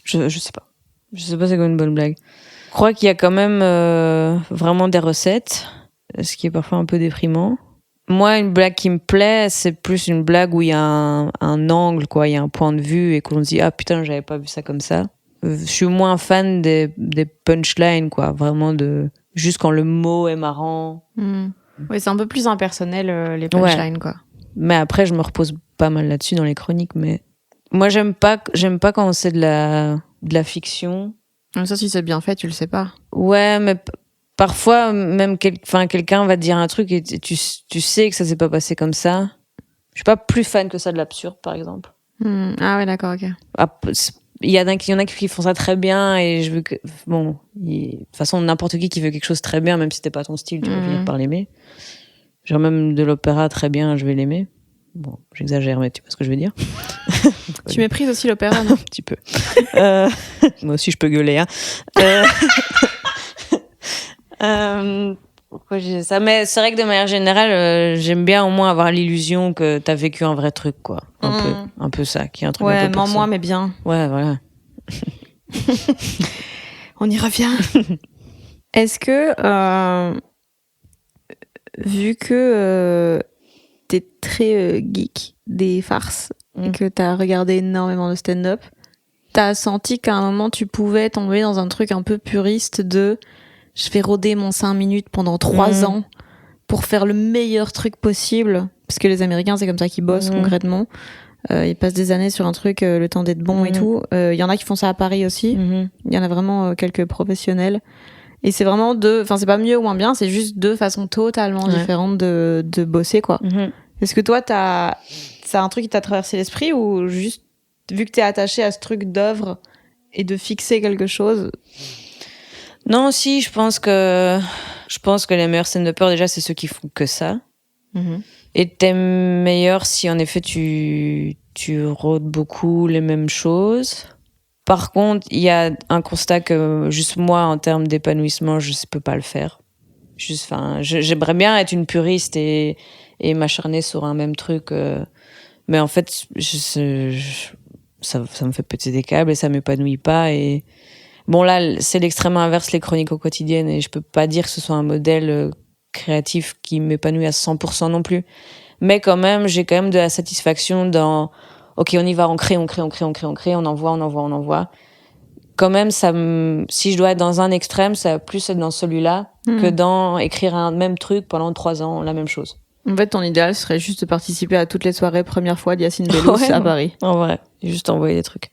[SPEAKER 2] Je sais pas. Je sais pas c'est quoi une bonne blague. Je crois qu'il y a quand même vraiment des recettes, ce qui est parfois un peu déprimant. Moi, une blague qui me plaît, c'est plus une blague où il y a un angle, quoi. Il y a un point de vue et qu'on se dit, ah putain, j'avais pas vu ça comme ça. Je suis moins fan des punchlines, quoi. Vraiment juste quand le mot est marrant.
[SPEAKER 3] Oui, c'est un peu plus impersonnel, les punchlines, quoi.
[SPEAKER 2] Mais après, je me repose pas mal là-dessus dans les chroniques, mais moi, j'aime pas quand c'est de la fiction.
[SPEAKER 3] Même ça, si c'est bien fait, tu le sais pas.
[SPEAKER 2] Ouais, mais parfois, même quelqu'un va te dire un truc et tu sais que ça s'est pas passé comme ça. Je suis pas plus fan que ça de l'absurde, par exemple.
[SPEAKER 3] Ah ouais, d'accord, ok.
[SPEAKER 2] Il y en a qui font ça très bien et je veux que... Bon, de toute façon, n'importe qui veut quelque chose très bien, même si c'était pas ton style, tu vas finir par l'aimer. Genre même de l'opéra très bien, je vais l'aimer. Bon, j'exagère, mais tu vois ce que je veux dire.
[SPEAKER 3] Tu méprises aussi l'opéra, non?
[SPEAKER 2] Un petit peu. Moi aussi, je peux gueuler. Hein. Pourquoi je disais ça? Mais c'est vrai que de manière générale, j'aime bien au moins avoir l'illusion que t'as vécu un vrai truc, quoi. Un peu ça, qui est un truc un peu perso.
[SPEAKER 3] Ouais, moins, mais bien.
[SPEAKER 2] Ouais, voilà.
[SPEAKER 3] On y revient. Est-ce que, vu que t'es très geek des farces et que t'as regardé énormément de stand-up, t'as senti qu'à un moment tu pouvais tomber dans un truc un peu puriste de je vais rôder mon 5 minutes pendant 3 ans pour faire le meilleur truc possible, parce que les Américains c'est comme ça qu'ils bossent concrètement. Ils passent des années sur un truc le temps d'être bon et tout. Il y en a qui font ça à Paris aussi. Il y en a vraiment quelques professionnels. Et c'est vraiment enfin c'est pas mieux ou moins bien, c'est juste deux façons totalement différentes de bosser, quoi. Est-ce que toi c'est un truc qui t'a traversé l'esprit ou juste vu que t'es attaché à ce truc d'œuvre et de fixer quelque chose?
[SPEAKER 2] Non, si, je pense que les meilleurs stand-uppers, déjà, c'est ceux qui font que ça. Et t'es meilleur si, en effet, tu rôdes beaucoup les mêmes choses. Par contre, il y a un constat que, juste moi, en termes d'épanouissement, je peux pas le faire. J'aimerais bien être une puriste et m'acharner sur un même truc. Mais en fait, ça me fait péter des câbles et ça m'épanouit pas. Et bon, là, c'est l'extrême inverse, les chroniques au quotidien, et je peux pas dire que ce soit un modèle créatif qui m'épanouit à 100% non plus. Mais quand même, j'ai quand même de la satisfaction dans, ok, on y va, on crée, on envoie. Quand même, si je dois être dans un extrême, ça va plus être dans celui-là que dans écrire un même truc pendant 3 ans, la même chose.
[SPEAKER 3] En fait, ton idéal serait juste de participer à toutes les soirées première fois de Yacine Bellous à Paris.
[SPEAKER 2] En vrai, juste envoyer des trucs.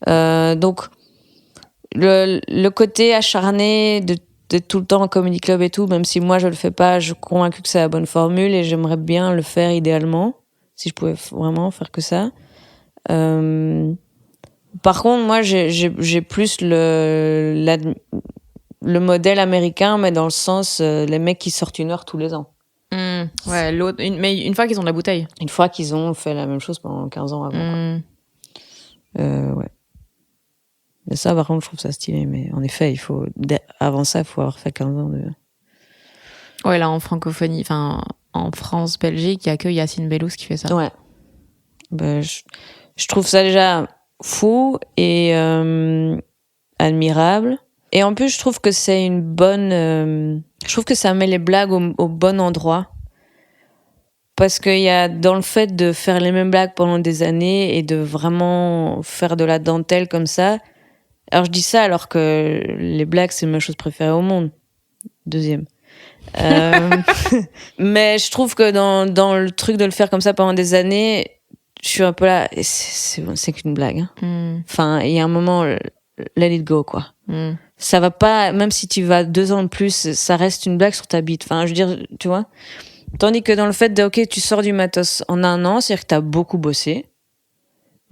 [SPEAKER 2] Donc, le côté acharné de tout le temps en comedy club et tout, même si moi je le fais pas, je suis convaincue que c'est la bonne formule et j'aimerais bien le faire idéalement, si je pouvais vraiment faire que ça. Par contre, moi j'ai plus le modèle américain, mais dans le sens les mecs qui sortent 1 heure tous les ans.
[SPEAKER 3] Ouais, mais une fois qu'ils ont de la bouteille.
[SPEAKER 2] Une fois qu'ils ont fait la même chose pendant 15 ans avant. Ouais. Mais ça, par contre, je trouve ça stylé. Mais en effet, avant ça, il faut avoir fait 15 ans de...
[SPEAKER 3] Ouais, là, en francophonie, enfin, en France, Belgique, il y a que Yacine Bellous qui fait ça.
[SPEAKER 2] Ouais. Ben, je trouve ça déjà fou et admirable. Et en plus, je trouve que c'est une bonne... je trouve que ça met les blagues au bon endroit. Parce qu'il y a dans le fait de faire les mêmes blagues pendant des années et de vraiment faire de la dentelle comme ça. Alors, je dis ça alors que les blagues, c'est ma chose préférée au monde. Deuxième. Mais je trouve que dans le truc de le faire comme ça pendant des années, je suis un peu là, c'est qu'une blague. Hein. Enfin, il y a un moment, let it go, quoi. Ça va pas, même si tu vas 2 ans de plus, ça reste une blague sur ta bite. Enfin, je veux dire, tu vois. Tandis que dans le fait de, ok, tu sors du matos en 1 an, c'est-à-dire que t'as beaucoup bossé.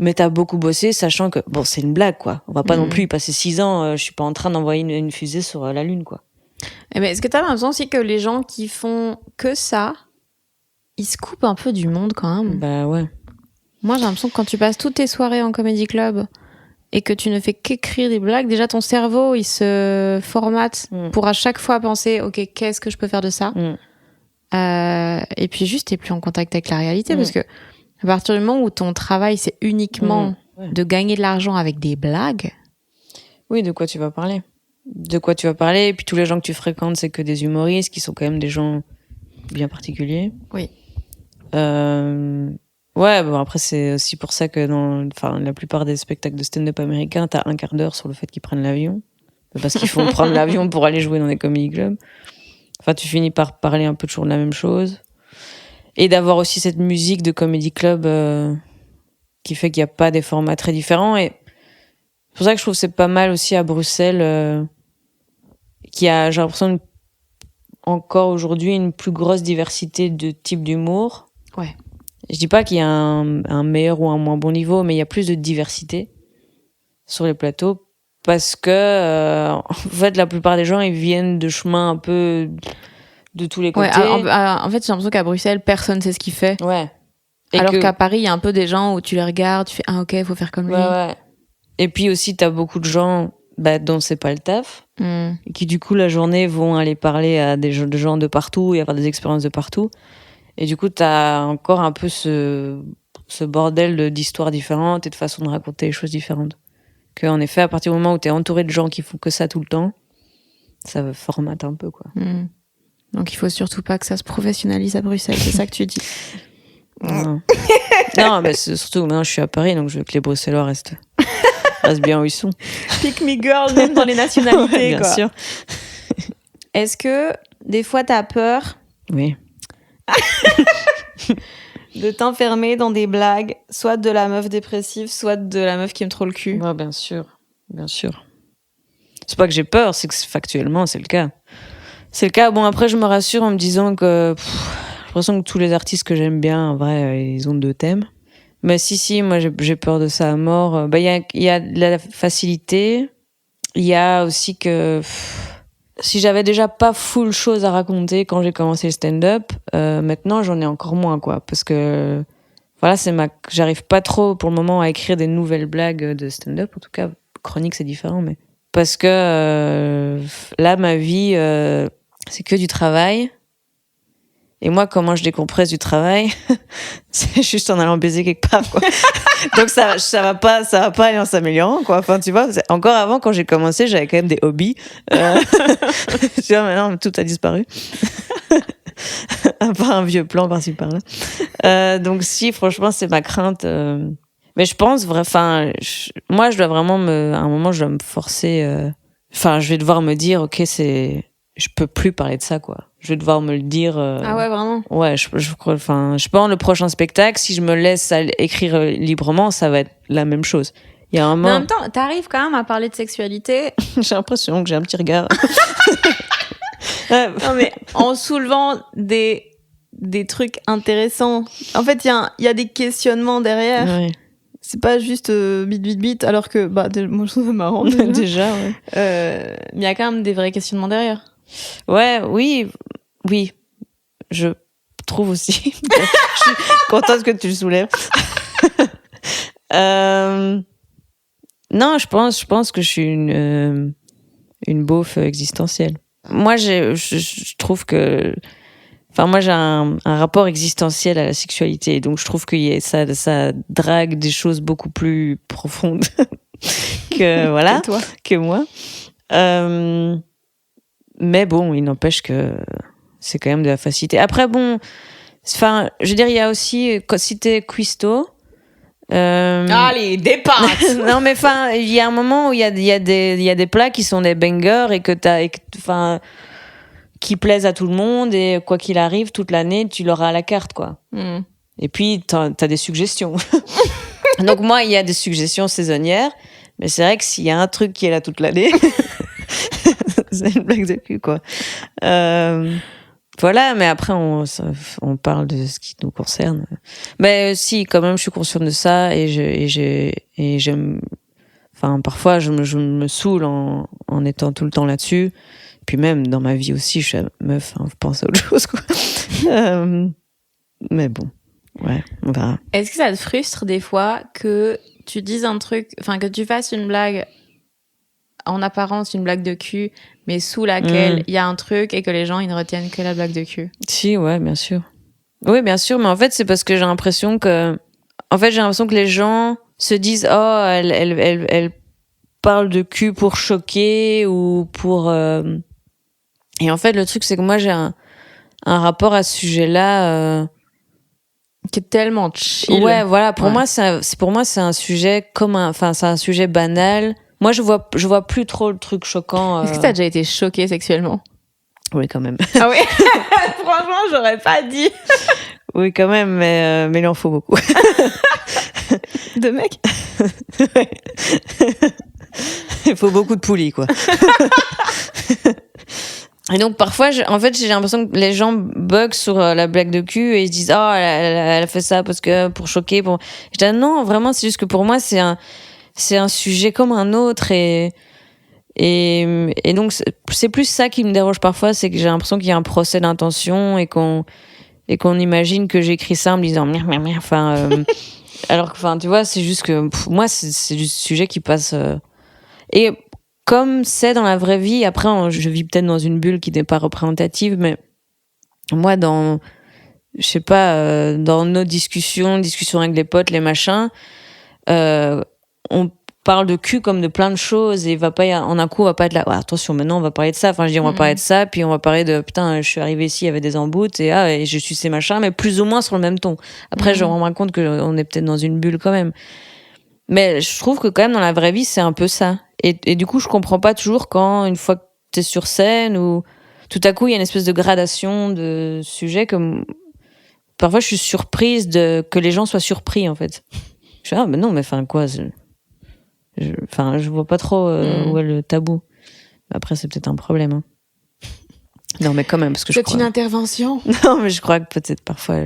[SPEAKER 2] Mais t'as beaucoup bossé, sachant que, bon, c'est une blague, quoi. On va pas non plus y passer 6 ans, je suis pas en train d'envoyer une fusée sur la Lune, quoi.
[SPEAKER 3] Mais est-ce que t'as l'impression aussi que les gens qui font que ça, ils se coupent un peu du monde quand même?
[SPEAKER 2] Bah ouais.
[SPEAKER 3] Moi, j'ai l'impression que quand tu passes toutes tes soirées en comedy club et que tu ne fais qu'écrire des blagues, déjà ton cerveau, il se formate pour à chaque fois penser, ok, qu'est-ce que je peux faire de ça? Et puis juste, t'es plus en contact avec la réalité parce que à partir du moment où ton travail, c'est uniquement de gagner de l'argent avec des blagues,
[SPEAKER 2] Oui, de quoi tu vas parler. Et puis tous les gens que tu fréquentes, c'est que des humoristes qui sont quand même des gens bien particuliers.
[SPEAKER 1] Oui.
[SPEAKER 2] Ouais, bon, après, c'est aussi pour ça que dans la plupart des spectacles de stand-up américains, t'as un quart d'heure sur le fait qu'ils prennent l'avion. Parce qu'ils font prendre l'avion pour aller jouer dans des comedy clubs. Enfin, tu finis par parler un peu toujours de la même chose. Et d'avoir aussi cette musique de comedy club qui fait qu'il n'y a pas des formats très différents. Et c'est pour ça que je trouve que c'est pas mal aussi à Bruxelles qu'il y a, j'ai l'impression, encore aujourd'hui, une plus grosse diversité de types d'humour.
[SPEAKER 1] Ouais.
[SPEAKER 2] Je dis pas qu'il y a un meilleur ou un moins bon niveau, mais il y a plus de diversité sur les plateaux parce que, en fait, la plupart des gens, ils viennent de chemins un peu de tous les côtés.
[SPEAKER 1] Ouais, en fait, j'ai l'impression qu'à Bruxelles, personne sait ce qu'il fait.
[SPEAKER 2] Ouais.
[SPEAKER 1] Alors qu'à Paris, il y a un peu des gens où tu les regardes, tu fais ah ok, faut faire comme lui.
[SPEAKER 2] Ouais. Et puis aussi, t'as beaucoup de gens dont c'est pas le taf, et qui du coup la journée vont aller parler à des gens de partout et avoir des expériences de partout. Et du coup, t'as encore un peu ce bordel d'histoires différentes et de façons de raconter les choses différentes. En effet, à partir du moment où t'es entouré de gens qui font que ça tout le temps, ça formate un peu, quoi.
[SPEAKER 3] Donc il faut surtout pas que ça se professionnalise à Bruxelles, c'est ça que tu dis.
[SPEAKER 2] Non, mais surtout maintenant je suis à Paris, donc je veux que les Bruxellois restent bien où ils sont.
[SPEAKER 3] Pick me girl, même dans les nationalités,
[SPEAKER 2] ouais, bien
[SPEAKER 3] quoi.
[SPEAKER 2] sûr.
[SPEAKER 3] Est-ce que des fois t'as peur
[SPEAKER 2] Oui.
[SPEAKER 3] de t'enfermer dans des blagues, soit de la meuf dépressive, soit de la meuf qui aime trop le cul?
[SPEAKER 2] Ouais, bien sûr. C'est pas que j'ai peur, c'est que factuellement c'est le cas. C'est le cas. Bon, après je me rassure en me disant que j'ai l'impression que tous les artistes que j'aime bien, en vrai, ils ont 2 thèmes. Mais si, moi j'ai peur de ça à mort. Il y a de la facilité. Il y a aussi que si j'avais déjà pas full chose à raconter quand j'ai commencé le stand-up, maintenant j'en ai encore moins, quoi. Parce que voilà, j'arrive pas trop pour le moment à écrire des nouvelles blagues de stand-up. En tout cas, chronique c'est différent, mais parce que là ma vie c'est que du travail. Et moi, comment je décompresse du travail, c'est juste en allant baiser quelque part, quoi. Donc ça va pas aller en s'améliorant, quoi. Enfin, tu vois, encore avant, quand j'ai commencé, j'avais quand même des hobbies. Tu vois, maintenant, tout a disparu. À part un vieux plan par-ci par-là. Donc si, franchement, c'est ma crainte. Mais je pense, moi, je dois vraiment à un moment, je dois me forcer. Je vais devoir me dire, ok, je peux plus parler de ça, quoi. Je vais devoir me le dire.
[SPEAKER 3] Ah ouais, vraiment?
[SPEAKER 2] Ouais, je pense le prochain spectacle, si je me laisse écrire librement, ça va être la même chose. Il y a un moment.
[SPEAKER 3] Mais en même temps, t'arrives quand même à parler de sexualité.
[SPEAKER 2] J'ai l'impression que j'ai un petit regard.
[SPEAKER 3] Non, mais en soulevant des trucs intéressants. En fait, il y a des questionnements derrière.
[SPEAKER 2] Ouais.
[SPEAKER 3] C'est pas juste bit, alors que, moi, je trouve ça marrant.
[SPEAKER 2] Déjà, ouais.
[SPEAKER 3] Mais il y a quand même des vrais questionnements derrière.
[SPEAKER 2] Ouais, oui. Je trouve aussi. Je suis contente que tu le soulèves. Non, je pense que je suis une beauf existentielle. Moi, je trouve que, moi, j'ai un rapport existentiel à la sexualité, donc je trouve que ça drague des choses beaucoup plus profondes que moi. Mais bon, il n'empêche que c'est quand même de la facilité. Après, bon, je veux dire, il y a aussi, si t'es cuistot.
[SPEAKER 3] Allez, départ.
[SPEAKER 2] Non, mais il y a un moment où il y a des plats qui sont des bangers et qui plaisent à tout le monde, et quoi qu'il arrive, toute l'année, tu l'auras à la carte, quoi. Et puis, t'as des suggestions. Donc, moi, il y a des suggestions saisonnières, mais c'est vrai que s'il y a un truc qui est là toute l'année, c'est une blague de cul, quoi. Voilà, mais après, on parle de ce qui nous concerne. Mais si, quand même, je suis consciente de ça, et j'aime. Parfois, je me saoule en étant tout le temps là-dessus. Puis même, dans ma vie aussi, je suis meuf, je pense à autre chose, quoi. Mais bon, ouais, on verra.
[SPEAKER 3] Est-ce que ça te frustre des fois que tu dises un truc, que tu fasses une blague, en apparence une blague de cul, mais sous laquelle il y a un truc et que les gens, ils ne retiennent que la blague de cul?
[SPEAKER 2] Si, ouais, bien sûr. Oui, bien sûr, mais en fait, c'est parce que j'ai l'impression que les gens se disent, oh, elle parle de cul pour choquer ou pour... Et en fait, le truc, c'est que moi, j'ai un rapport à ce sujet-là...
[SPEAKER 3] qui est tellement chill.
[SPEAKER 2] Ouais, voilà. Pour moi, c'est un sujet commun. Enfin, c'est un sujet banal. Moi, je vois plus trop le truc choquant.
[SPEAKER 3] Est-ce que t'as déjà été choquée sexuellement?
[SPEAKER 2] Oui, quand même.
[SPEAKER 3] Ah oui. Franchement, j'aurais pas dit.
[SPEAKER 2] Oui, quand même, mais il en faut beaucoup.
[SPEAKER 3] De mecs.
[SPEAKER 2] Ouais. Il faut beaucoup de poulies, quoi. Et donc parfois, j'ai l'impression que les gens bug sur la blague de cul et ils se disent elle a fait ça parce que pour choquer. Je dis non, vraiment, c'est juste que pour moi c'est un sujet comme un autre et donc c'est plus ça qui me dérange parfois, c'est que j'ai l'impression qu'il y a un procès d'intention et qu'on imagine que j'écris ça en me disant enfin alors que enfin tu vois, c'est juste que moi c'est du sujet qui passe et comme c'est dans la vraie vie, après, je vis peut-être dans une bulle qui n'est pas représentative, mais moi, dans nos discussions avec les potes, les machins, on parle de cul comme de plein de choses et en un coup, on va pas être là, attention, maintenant, on va parler de ça. Enfin, je dis, on va parler de ça, puis on va parler de, putain, je suis arrivée ici, il y avait des emboutes, et je suis ces machins, mais plus ou moins sur le même ton. Après, je me rends compte qu'on est peut-être dans une bulle quand même. Mais je trouve que quand même, dans la vraie vie, c'est un peu ça. Et du coup, je comprends pas toujours quand, une fois que t'es sur scène, ou tout à coup, il y a une espèce de gradation de sujets comme... Parfois, je suis surprise que les gens soient surpris, en fait. Je suis mais non, mais enfin, quoi, je vois pas trop où est le tabou. Après, c'est peut-être un problème. Hein. Non, mais quand même, parce que
[SPEAKER 3] c'est une intervention.
[SPEAKER 2] Non, mais je crois que peut-être parfois,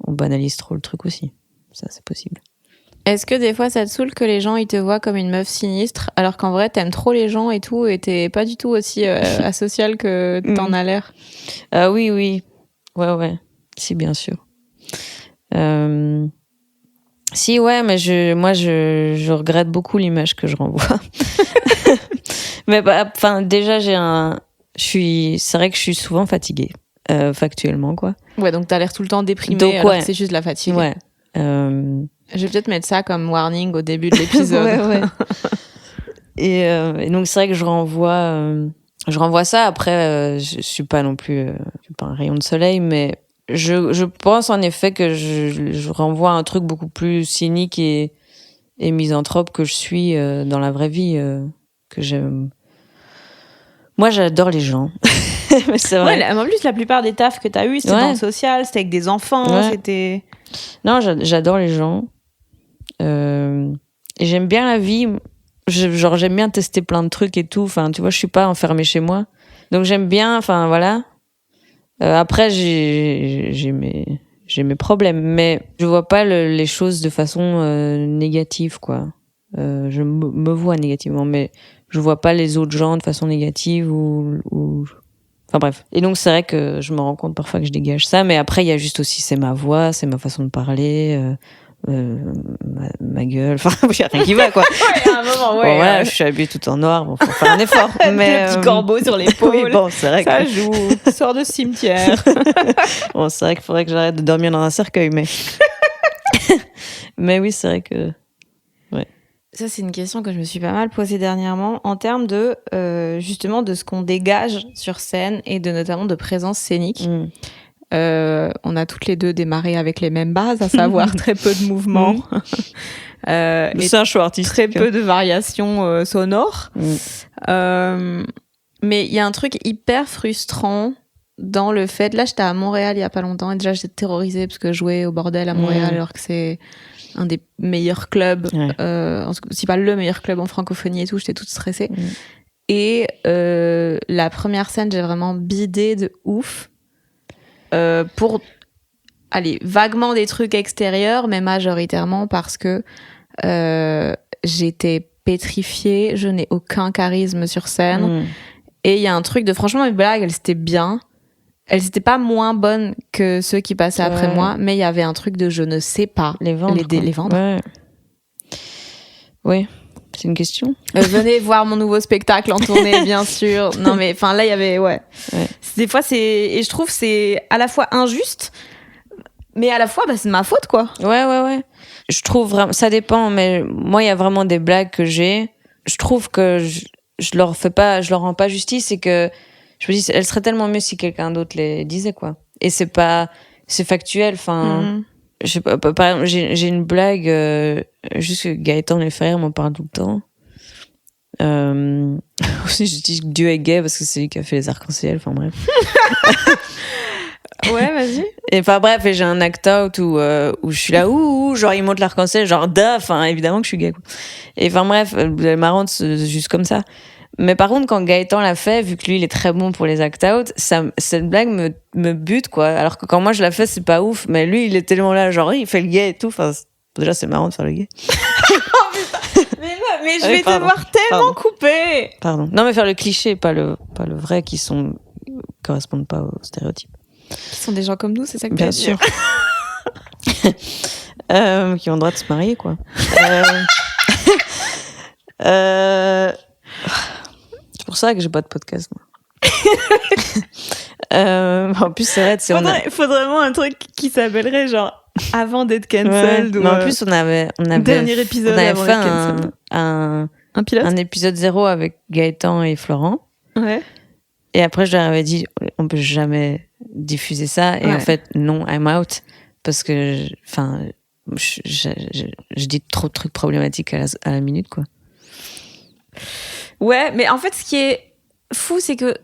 [SPEAKER 2] on banalise trop le truc aussi. Ça, c'est possible.
[SPEAKER 3] Est-ce que des fois ça te saoule que les gens ils te voient comme une meuf sinistre alors qu'en vrai t'aimes trop les gens et tout et t'es pas du tout aussi asocial que t'en as l'air?
[SPEAKER 2] Oui. Ouais. Si, bien sûr. Si, ouais, mais je regrette beaucoup l'image que je renvoie. Mais enfin, déjà, c'est vrai que je suis souvent fatiguée, factuellement, quoi.
[SPEAKER 3] Ouais, donc t'as l'air tout le temps déprimée
[SPEAKER 2] donc,
[SPEAKER 3] alors que c'est juste de la fatigue.
[SPEAKER 2] Ouais.
[SPEAKER 3] Je vais peut-être mettre ça comme warning au début de l'épisode.
[SPEAKER 2] ouais. Et donc, c'est vrai que je renvoie ça. Après, je suis pas non plus, je suis pas un rayon de soleil, mais je pense en effet que je renvoie un truc beaucoup plus cynique et misanthrope que je suis dans la vraie vie, que j'aime. Moi, j'adore les gens. Mais c'est vrai.
[SPEAKER 3] Ouais, en plus, la plupart des tafs que t'as eu, c'était dans le social, c'était avec des enfants, c'était...
[SPEAKER 2] Non, j'adore les gens. Et j'aime bien la vie. J'aime bien tester plein de trucs et tout. Enfin, tu vois, je suis pas enfermée chez moi. Donc, j'aime bien, enfin, voilà. Après, j'ai mes problèmes. Mais je vois pas les choses de façon négative, quoi. Je me vois négativement, mais je vois pas les autres gens de façon négative ou... Enfin bref. Et donc c'est vrai que je me rends compte parfois que je dégage ça, mais après il y a juste aussi, c'est ma voix, c'est ma façon de parler, ma gueule, enfin il y a rien qui va, quoi.
[SPEAKER 3] Ouais, à un moment, ouais.
[SPEAKER 2] Bon, voilà, je suis habillée tout en noir, bon, faut faire un effort. Mais
[SPEAKER 3] le petit corbeau sur l'épaule.
[SPEAKER 2] Oui, bon, c'est vrai
[SPEAKER 3] ça joue. Sors de cimetière.
[SPEAKER 2] Bon, c'est vrai qu'il faudrait que j'arrête de dormir dans un cercueil, mais mais oui, c'est vrai que
[SPEAKER 3] ça, c'est une question que je me suis pas mal posée dernièrement en termes de, justement, de ce qu'on dégage sur scène et de notamment de présence scénique. On a toutes les deux démarré avec les mêmes bases, à savoir très peu de mouvements.
[SPEAKER 2] c'est un choix artistique.
[SPEAKER 3] Très peu de variations sonores. Mais il y a un truc hyper frustrant dans le fait... Là, j'étais à Montréal il y a pas longtemps et déjà, j'étais terrorisée parce que je jouais au bordel à Montréal alors que c'est... un des meilleurs clubs, si pas le meilleur club en francophonie et tout, j'étais toute stressée. Et la première scène, j'ai vraiment bidé de ouf pour vaguement des trucs extérieurs, mais majoritairement parce que j'étais pétrifiée, je n'ai aucun charisme sur scène. Et il y a un truc de, franchement, mes blagues, elles étaient bien. Elles étaient pas moins bonnes que ceux qui passaient après moi, mais il y avait un truc de je ne sais pas
[SPEAKER 2] les vendre.
[SPEAKER 3] Les vendre.
[SPEAKER 2] Ouais. Oui, c'est une question.
[SPEAKER 3] Venez voir mon nouveau spectacle en tournée, bien sûr. Non, mais enfin là, il y avait des fois, et je trouve c'est à la fois injuste, mais à la fois c'est de ma faute, quoi.
[SPEAKER 2] Ouais. Je trouve vraiment, ça dépend, mais moi, il y a vraiment des blagues que j'ai je trouve que je leur rends pas justice, et que je me dis, elle serait tellement mieux si quelqu'un d'autre les disait, quoi. Et c'est factuel, enfin, je sais pas, par exemple, j'ai une blague, juste que Gaëtan les fait rire, m'en parle tout le temps. Aussi, je dis que Dieu est gay parce que c'est lui qui a fait les arcs-en-ciel, enfin bref.
[SPEAKER 3] Ouais, vas-y.
[SPEAKER 2] Et enfin bref, et j'ai un act-out où je suis là, genre il monte l'arc-en-ciel, genre enfin évidemment que je suis gay, quoi. Et enfin bref, elle est marrante, c'est juste comme ça. Mais par contre, quand Gaëtan l'a fait, vu que lui il est très bon pour les act-out, cette blague me bute, quoi. Alors que quand moi je la fais, c'est pas ouf, mais lui il est tellement là, genre il fait le gay et tout, enfin déjà c'est marrant de faire le gay.
[SPEAKER 3] Oh putain, mais je vais devoir tellement couper.
[SPEAKER 2] Pardon. Non, mais faire le cliché, pas le vrai, qui correspondent pas aux stéréotypes.
[SPEAKER 3] Qui sont des gens comme nous, c'est ça que
[SPEAKER 2] Bien sûr. Qui ont le droit de se marier, quoi. C'est pour ça que j'ai pas de podcast, moi. En plus, c'est vrai,
[SPEAKER 3] faudrait vraiment un truc qui s'appellerait genre avant d'être cancelled.
[SPEAKER 2] Ouais. Mais en plus, on avait
[SPEAKER 3] dernier épisode,
[SPEAKER 2] on avait
[SPEAKER 3] avant
[SPEAKER 2] fait
[SPEAKER 3] d'être cancelled.
[SPEAKER 2] un pilote, un épisode 0 avec Gaëtan et Florent.
[SPEAKER 3] Ouais.
[SPEAKER 2] Et après, je leur avais dit, on peut jamais diffuser ça. Et en fait, non, I'm out. Parce que, je dis trop de trucs problématiques à la minute, quoi.
[SPEAKER 3] Ouais, mais en fait, ce qui est fou, c'est que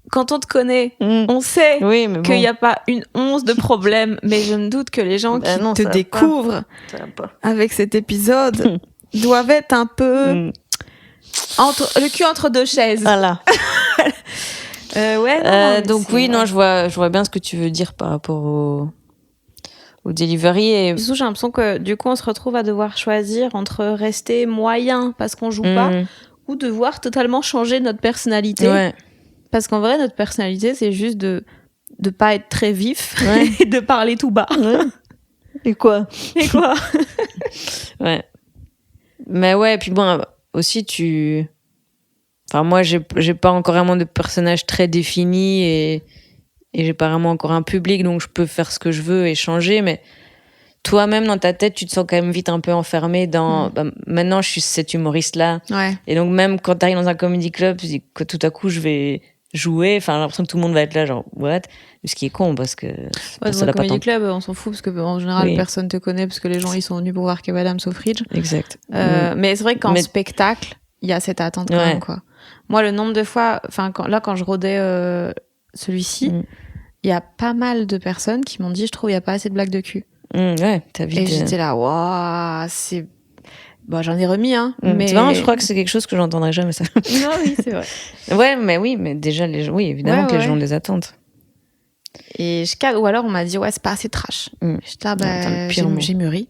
[SPEAKER 3] quand on te connaît, on sait qu'il n'y a pas une once de problème. Mais je me doute que les gens qui te découvrent avec cet épisode doivent être un peu le cul entre deux chaises.
[SPEAKER 2] Voilà. Donc oui,
[SPEAKER 3] vrai.
[SPEAKER 2] non, je vois bien ce que tu veux dire par rapport au delivery. Et
[SPEAKER 3] surtout, j'ai l'impression que du coup, on se retrouve à devoir choisir entre rester moyen parce qu'on joue pas, ou devoir totalement changer notre personnalité.
[SPEAKER 2] Ouais.
[SPEAKER 3] Parce qu'en vrai, notre personnalité, c'est juste de pas être très vif et de parler tout bas.
[SPEAKER 2] Ouais. Et quoi Ouais. Mais ouais, puis bon, aussi enfin, moi, j'ai pas encore vraiment de personnage très défini, et j'ai pas vraiment encore un public, donc je peux faire ce que je veux et changer. Mais toi-même, dans ta tête, tu te sens quand même vite un peu enfermé dans maintenant, je suis cet humoriste-là.
[SPEAKER 3] Ouais.
[SPEAKER 2] Et donc, même quand t'arrives dans un comedy club, tu dis que tout à coup, je vais jouer. Enfin, j'ai l'impression que tout le monde va être là, genre, what? Ce qui est con, parce que
[SPEAKER 3] dans un comedy club, on s'en fout, parce que en général, personne te connaît, parce que les gens, ils sont venus pour voir Kev Adams au Fridge.
[SPEAKER 2] Exact.
[SPEAKER 3] Mais c'est vrai qu'en spectacle, il y a cette attente quand même, quoi. Moi, le nombre de fois, quand je rodais celui-ci, il y a pas mal de personnes qui m'ont dit, je trouve, il y a pas assez de blagues de cul.
[SPEAKER 2] Ouais, t'as vite.
[SPEAKER 3] Et j'étais là, waouh, c'est. Bon, j'en ai remis, hein. Mais
[SPEAKER 2] vraiment, je crois que c'est quelque chose que j'entendrai jamais, ça.
[SPEAKER 3] Non, oui, c'est vrai.
[SPEAKER 2] Ouais, mais déjà, évidemment que les gens ont des attentes.
[SPEAKER 3] Et ou alors on m'a dit, ouais, c'est pas assez trash. J'ai mûri.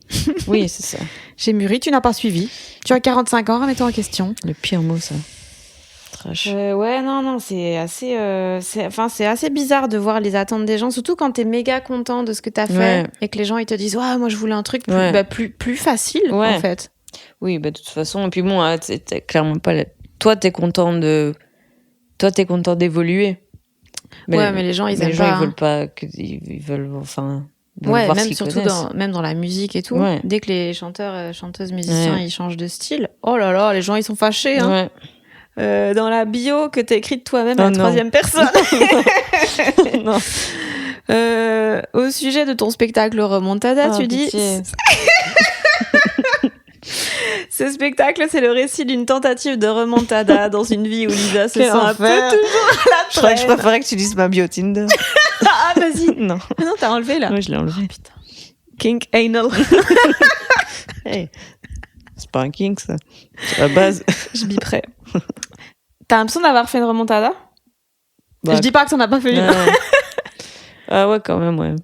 [SPEAKER 2] Oui, c'est ça.
[SPEAKER 3] J'ai mûri, tu n'as pas suivi. Tu as 45 ans, remets-toi en question.
[SPEAKER 2] Le pire mot, ça. Trash.
[SPEAKER 3] Ouais, non, c'est assez, c'est assez bizarre de voir les attentes des gens, surtout quand t'es méga content de ce que t'as fait et que les gens ils te disent, ouais, moi je voulais un truc plus facile, en fait.
[SPEAKER 2] Oui, de toute façon. Et puis bon, t'es clairement pas là. Toi, t'es content d'évoluer.
[SPEAKER 3] Mais les gens, ils aiment pas.
[SPEAKER 2] Ils veulent pas ils veulent voir
[SPEAKER 3] même
[SPEAKER 2] ce qu'ils
[SPEAKER 3] surtout même dans la musique et tout.
[SPEAKER 2] Ouais.
[SPEAKER 3] Dès que les chanteurs, chanteuses, musiciens, ils changent de style, oh là là, les gens ils sont fâchés, hein. Dans la bio que t'as écrite toi-même à la troisième personne.
[SPEAKER 2] Non.
[SPEAKER 3] Au sujet de ton spectacle Remontada, tu dis... Ce spectacle, c'est le récit d'une tentative de remontada dans une vie où Lisa se sent un peu toujours à la traîne.
[SPEAKER 2] Je crois que je préférais que tu dises ma bio Tinder.
[SPEAKER 3] Ah, vas-y.
[SPEAKER 2] Non,
[SPEAKER 3] t'as enlevé, là.
[SPEAKER 2] Oui, je l'ai enlevé.
[SPEAKER 3] Oh, putain. Kink anal.
[SPEAKER 2] Hey. C'est pas un kink, ça. C'est la base.
[SPEAKER 3] Je biperai. T'as l'impression d'avoir fait une remontada? Je dis pas que t'en as pas fait une.
[SPEAKER 2] Ah ouais, quand même, ouais.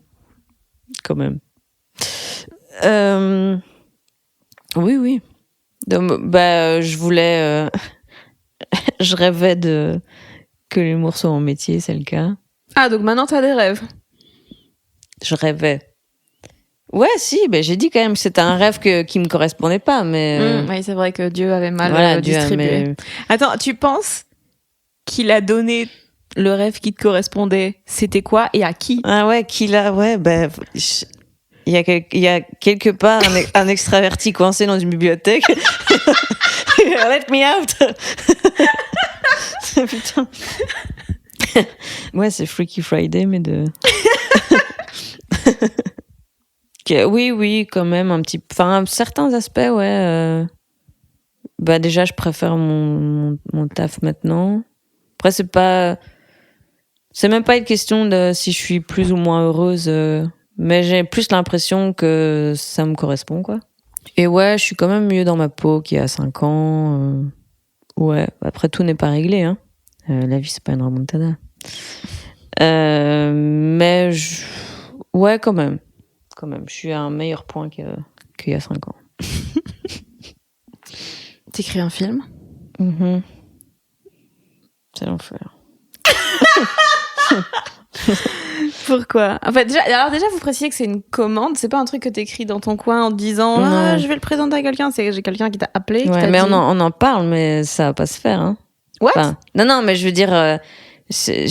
[SPEAKER 2] Quand même. Oui. Donc, je voulais... je rêvais que l'humour soit mon métier, c'est le cas.
[SPEAKER 3] Ah, donc maintenant t'as des rêves?
[SPEAKER 2] Je rêvais. Ouais, si, j'ai dit quand même que c'était un rêve qui me correspondait pas, mais...
[SPEAKER 3] Oui, c'est vrai que Dieu avait mal distribué. Attends, tu penses qu'il a donné le rêve qui te correspondait? C'était quoi et à qui?
[SPEAKER 2] Ah ouais, il y a quelque part un extraverti coincé dans une bibliothèque Let me out. Putain. Ouais, c'est Freaky Friday, mais de... Oui, quand même, un petit... Enfin, certains aspects, ouais. Bah, déjà, je préfère mon taf maintenant. Après, c'est même pas une question de si je suis plus ou moins heureuse, mais j'ai plus l'impression que ça me correspond, quoi. Et ouais, je suis quand même mieux dans ma peau qu'il y a 5 ans. Ouais, après, tout n'est pas réglé, hein. La vie, c'est pas une remontada. Mais ouais, quand même, je suis à un meilleur point qu'il y a 5 ans.
[SPEAKER 3] T'écris un film?
[SPEAKER 2] Mm-hmm. C'est l'enfer.
[SPEAKER 3] Pourquoi? En fait, déjà, vous précisez que c'est une commande, c'est pas un truc que t'écris dans ton coin en te disant je vais le présenter à quelqu'un, c'est j'ai quelqu'un qui t'a appelé. Qui t'a
[SPEAKER 2] mais
[SPEAKER 3] dit...
[SPEAKER 2] on en parle, mais ça va pas se faire. Hein.
[SPEAKER 3] What?
[SPEAKER 2] Enfin, non, mais je veux dire. C'est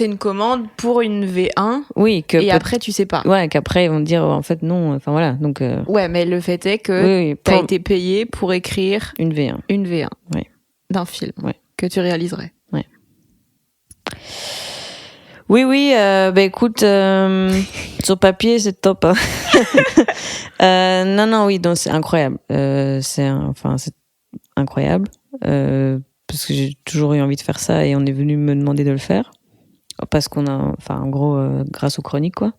[SPEAKER 3] une commande pour une V1.
[SPEAKER 2] Oui,
[SPEAKER 3] et après, tu sais pas.
[SPEAKER 2] Ouais, qu'après, ils vont te dire en fait non. Enfin voilà. Donc,
[SPEAKER 3] ouais, mais le fait est que t'as été payé pour écrire
[SPEAKER 2] une V1.
[SPEAKER 3] Une V1.
[SPEAKER 2] Oui.
[SPEAKER 3] D'un film que tu réaliserais.
[SPEAKER 2] Oui. Oui, bah écoute, sur papier, c'est top. Hein. Non, oui, donc c'est incroyable. C'est incroyable. Parce que j'ai toujours eu envie de faire ça et on est venu me demander de le faire. Parce qu'on a, en gros, grâce aux chroniques, quoi.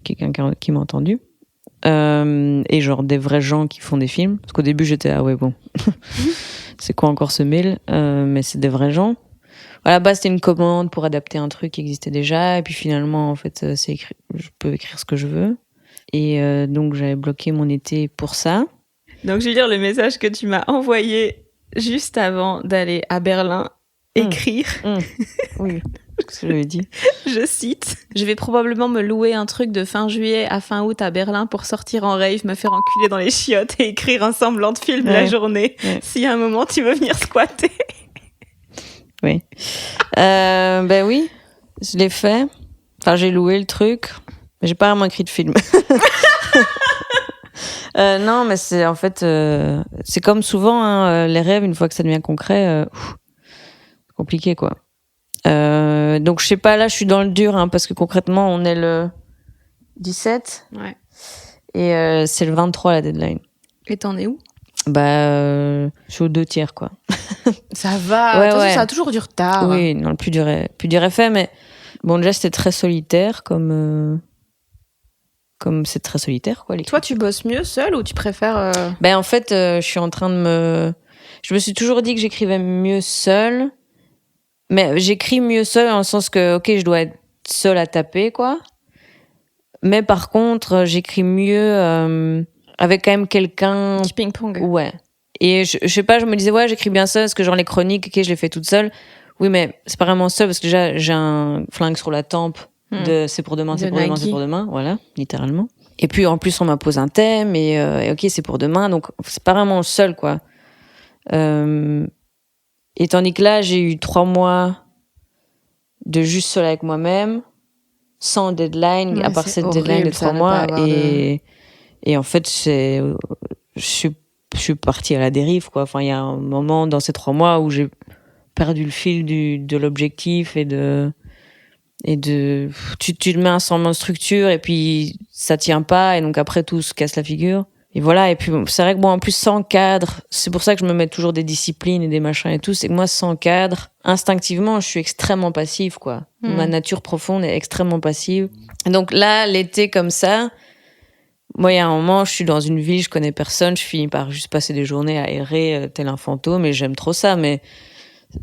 [SPEAKER 2] Quelqu'un qui m'a entendu. Et genre des vrais gens qui font des films. Parce qu'au début, j'étais, ah ouais, bon. C'est quoi encore ce mail? Mais c'est des vrais gens. À la base, c'était une commande pour adapter un truc qui existait déjà. Et puis finalement, en fait, je peux écrire ce que je veux. Et donc, j'avais bloqué mon été pour ça.
[SPEAKER 3] Donc, je vais lire le message que tu m'as envoyé juste avant d'aller à Berlin écrire.
[SPEAKER 2] Oui, ce que j'avais dit.
[SPEAKER 3] Je cite. Je vais probablement me louer un truc de fin juillet à fin août à Berlin pour sortir en rave, me faire enculer dans les chiottes et écrire un semblant de film la journée. Si à un moment, tu veux venir squatter.
[SPEAKER 2] Oui. Ben oui, je l'ai fait. Enfin, j'ai loué le truc, mais j'ai pas vraiment écrit de film. Non, mais c'est en fait, c'est comme souvent hein, les rêves, une fois que ça devient concret, compliqué quoi. Donc je sais pas, là je suis dans le dur hein, parce que concrètement on est le 17 et c'est le 23 la deadline.
[SPEAKER 3] Et t'en es où?
[SPEAKER 2] Bah, je suis aux 2/3 quoi.
[SPEAKER 3] Ça va, de toute façon, ça a toujours du retard.
[SPEAKER 2] Oui, non, le plus dur est fait, mais bon déjà c'était très solitaire comme c'est très solitaire quoi.
[SPEAKER 3] Toi tu bosses mieux seul ou tu préfères
[SPEAKER 2] Ben en fait je suis en train de je me suis toujours dit que j'écrivais mieux seule, mais j'écris mieux seule dans le sens que ok je dois être seule à taper quoi, mais par contre j'écris mieux avec quand même quelqu'un.
[SPEAKER 3] Petit ping-pong.
[SPEAKER 2] Ouais. Et je sais pas, je me disais, ouais, j'écris bien seule, parce que genre les chroniques, ok, je les fais toute seule. Oui, mais c'est pas vraiment seule, parce que déjà, j'ai un flingue sur la tempe de c'est pour demain, c'est pour demain, c'est pour demain. Voilà, littéralement. Et puis, en plus, on m'impose un thème, et ok, c'est pour demain, donc c'est pas vraiment seul, quoi. Et tandis que là, j'ai eu 3 mois de juste seule avec moi-même, sans deadline, à part cette deadline de 3 mois, et en fait, je suis partie à la dérive, quoi. Enfin, il y a un moment dans ces 3 mois où j'ai perdu le fil de l'objectif et tu te mets un semblant de structure et puis ça tient pas et donc après tout se casse la figure. Et voilà. Et puis c'est vrai que en plus sans cadre, c'est pour ça que je me mets toujours des disciplines et des machins et tout. C'est que moi sans cadre, instinctivement, je suis extrêmement passive, quoi. Ma nature profonde est extrêmement passive. Et donc là, l'été comme ça. Moi, il y a un moment, je suis dans une ville, je connais personne, je finis par juste passer des journées à errer tel un fantôme et j'aime trop ça, mais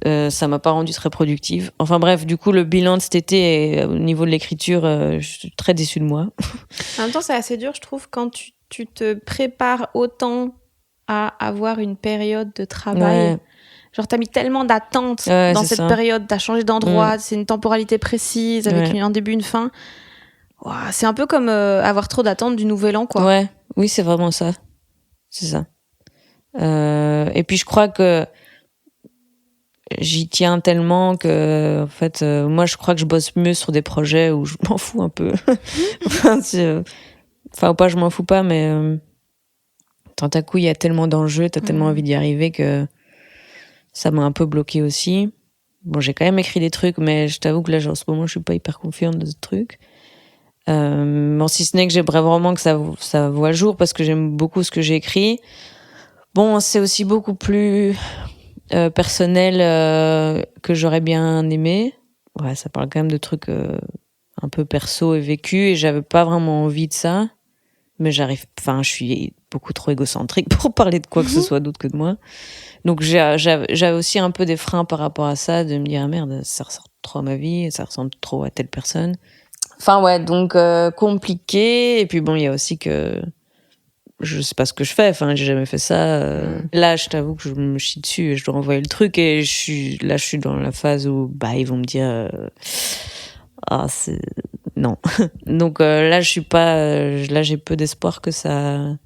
[SPEAKER 2] ça m'a pas rendue très productive. Enfin bref, du coup, le bilan de cet été, au niveau de l'écriture, je suis très déçue de moi.
[SPEAKER 3] En même temps, c'est assez dur, je trouve, quand tu te prépares autant à avoir une période de travail. Ouais. Genre, t'as mis tellement d'attentes dans cette période, t'as changé d'endroit, c'est une temporalité précise, avec un début, une fin. Wow, c'est un peu comme avoir trop d'attentes du nouvel an, quoi.
[SPEAKER 2] Ouais, oui, c'est vraiment ça. C'est ça. Et puis je crois que j'y tiens tellement que, en fait, moi, je crois que je bosse mieux sur des projets où je m'en fous un peu. Enfin, pas je m'en fous pas, mais Tant à coup, il y a tellement d'enjeux, t'as tellement envie d'y arriver que ça m'a un peu bloqué aussi. Bon, j'ai quand même écrit des trucs, mais je t'avoue que là, en ce moment, je suis pas hyper confiante de ce truc. Bon, si ce n'est que j'aimerais vraiment que ça voit le jour parce que j'aime beaucoup ce que j'ai écrit. Bon, c'est aussi beaucoup plus personnel que j'aurais bien aimé. Ouais, ça parle quand même de trucs un peu perso et vécu et j'avais pas vraiment envie de ça. Mais je suis beaucoup trop égocentrique pour parler de quoi que ce soit d'autre que de moi. Donc j'avais aussi un peu des freins par rapport à ça, de me dire ah merde, ça ressemble trop à ma vie, ça ressemble trop à telle personne. Enfin ouais, donc compliqué. Et puis bon, il y a aussi que je sais pas ce que je fais. Enfin, j'ai jamais fait ça. Là, je t'avoue que je me chie dessus et je dois envoyer le truc. Et je suis dans la phase où ils vont me dire c'est non. Donc là, je suis pas. Là, j'ai peu d'espoir que ça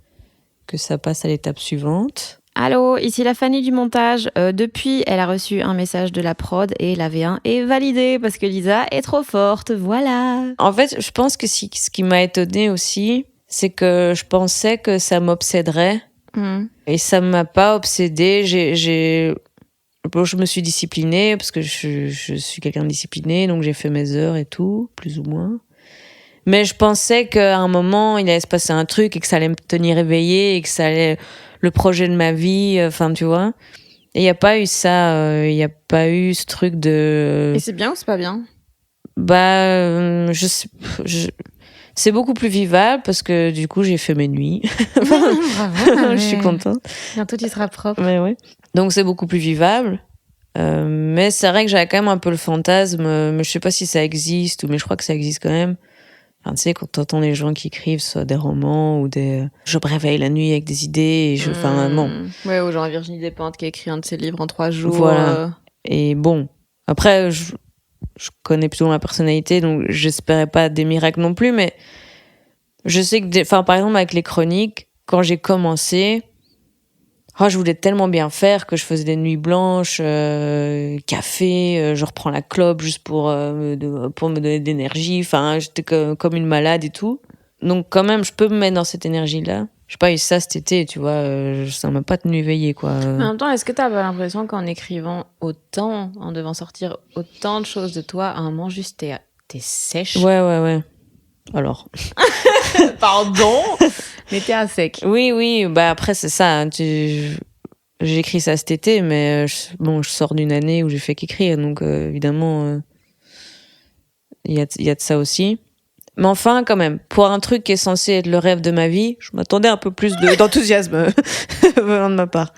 [SPEAKER 2] passe à l'étape suivante.
[SPEAKER 1] Allô, ici la Fanny du montage. Depuis, elle a reçu un message de la prod et la V1 est validée parce que Lisa est trop forte, voilà.
[SPEAKER 2] En fait, je pense que ce qui m'a étonnée aussi, c'est que je pensais que ça m'obséderait. Et ça m'a pas obsédée. Je me suis disciplinée parce que je suis quelqu'un de discipliné, donc j'ai fait mes heures et tout, plus ou moins. Mais je pensais qu'à un moment, il allait se passer un truc et que ça allait me tenir éveillée et que ça allait le projet de ma vie, enfin, tu vois. Et il n'y a pas eu ça, il n'y a pas eu ce truc de...
[SPEAKER 3] Et c'est bien ou c'est pas bien?
[SPEAKER 2] C'est beaucoup plus vivable parce que du coup, j'ai fait mes nuits.
[SPEAKER 1] Bravo,
[SPEAKER 2] je suis contente.
[SPEAKER 1] Bientôt, tu seras propre.
[SPEAKER 2] Mais ouais. Donc, c'est beaucoup plus vivable. Mais c'est vrai que j'avais quand même un peu le fantasme, mais je sais pas si ça existe, mais je crois que ça existe quand même. Enfin, tu sais, quand t'entends les gens qui écrivent soit des romans ou des... Je me réveille la nuit avec des idées et enfin, bon.
[SPEAKER 3] Ouais, ou genre Virginie Despentes qui a écrit un de ses livres en 3 jours.
[SPEAKER 2] Voilà. Et bon, après, je connais plutôt ma personnalité, donc j'espérais pas des miracles non plus, mais je sais que, par exemple, avec les chroniques, quand j'ai commencé, je voulais tellement bien faire que je faisais des nuits blanches, café, je reprends la clope juste pour me donner de l'énergie. Enfin, j'étais comme une malade et tout. Donc quand même, je peux me mettre dans cette énergie-là. J'ai pas eu ça cet été, tu vois. Ça m'a pas tenu éveillée, quoi.
[SPEAKER 3] Mais en même temps, est-ce que t'as pas l'impression qu'en écrivant autant, en devant sortir autant de choses de toi, à un moment juste t'es sèche?
[SPEAKER 2] Ouais. Alors.
[SPEAKER 3] Pardon, mais t'es à sec.
[SPEAKER 2] Oui. Après c'est ça. Hein, j'ai écrit ça cet été, mais je sors d'une année où j'ai fait qu'écrire, donc évidemment, il y a de ça aussi. Mais enfin, quand même, pour un truc qui est censé être le rêve de ma vie, je m'attendais un peu plus d'enthousiasme venant de ma part.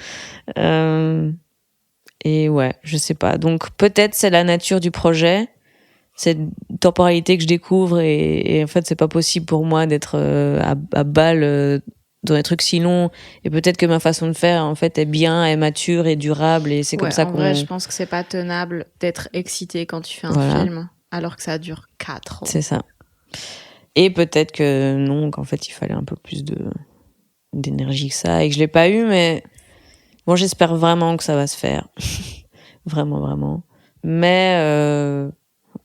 [SPEAKER 2] Et ouais, je sais pas. Donc peut-être c'est la nature du projet. Cette temporalité que je découvre et en fait c'est pas possible pour moi d'être à balle dans des trucs si longs et peut-être que ma façon de faire en fait est bien, est mature et durable et c'est comme ça qu'on...
[SPEAKER 3] En vrai, je pense que c'est pas tenable d'être excité quand tu fais un film alors que ça dure 4 ans.
[SPEAKER 2] C'est ça. Et peut-être que non, qu'en fait il fallait un peu plus d'énergie que ça et que je l'ai pas eu, mais bon, j'espère vraiment que ça va se faire. Vraiment. Mais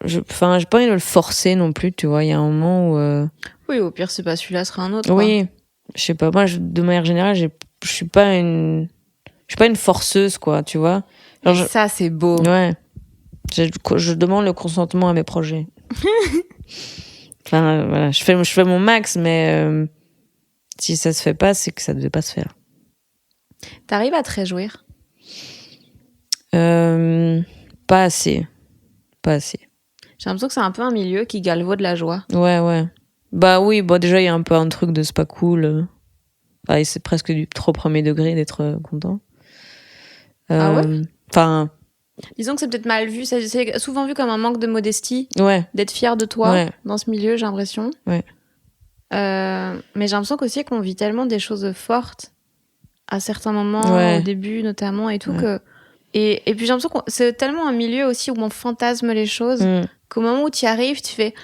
[SPEAKER 2] j'ai pas envie de le forcer non plus, tu vois. Il y a un moment où...
[SPEAKER 3] Oui, au pire, c'est pas celui-là, sera un autre.
[SPEAKER 2] Oui, je sais pas. Moi, de manière générale, je suis pas une forceuse, quoi, tu vois.
[SPEAKER 3] Genre, ça, c'est beau.
[SPEAKER 2] Ouais. Je demande le consentement à mes projets. Enfin, voilà. Je fais mon max, mais si ça se fait pas, c'est que ça devait pas se faire.
[SPEAKER 3] T'arrives à te réjouir?
[SPEAKER 2] Pas assez.
[SPEAKER 3] J'ai l'impression que c'est un peu un milieu qui galvaude la joie.
[SPEAKER 2] Ouais. Bah oui, déjà, il y a un peu un truc de c'est pas cool. C'est presque du trop premier degré d'être content.
[SPEAKER 3] Ah ouais?
[SPEAKER 2] Enfin...
[SPEAKER 3] Disons que c'est peut-être mal vu. C'est souvent vu comme un manque de modestie.
[SPEAKER 2] Ouais.
[SPEAKER 3] D'être fier de toi dans ce milieu, j'ai l'impression.
[SPEAKER 2] Ouais.
[SPEAKER 3] Mais j'ai l'impression qu'aussi qu'on vit tellement des choses fortes à certains moments, au début notamment, et tout, que... Et puis j'ai l'impression que c'est tellement un milieu aussi où on fantasme les choses qu'au moment où tu y arrives, tu fais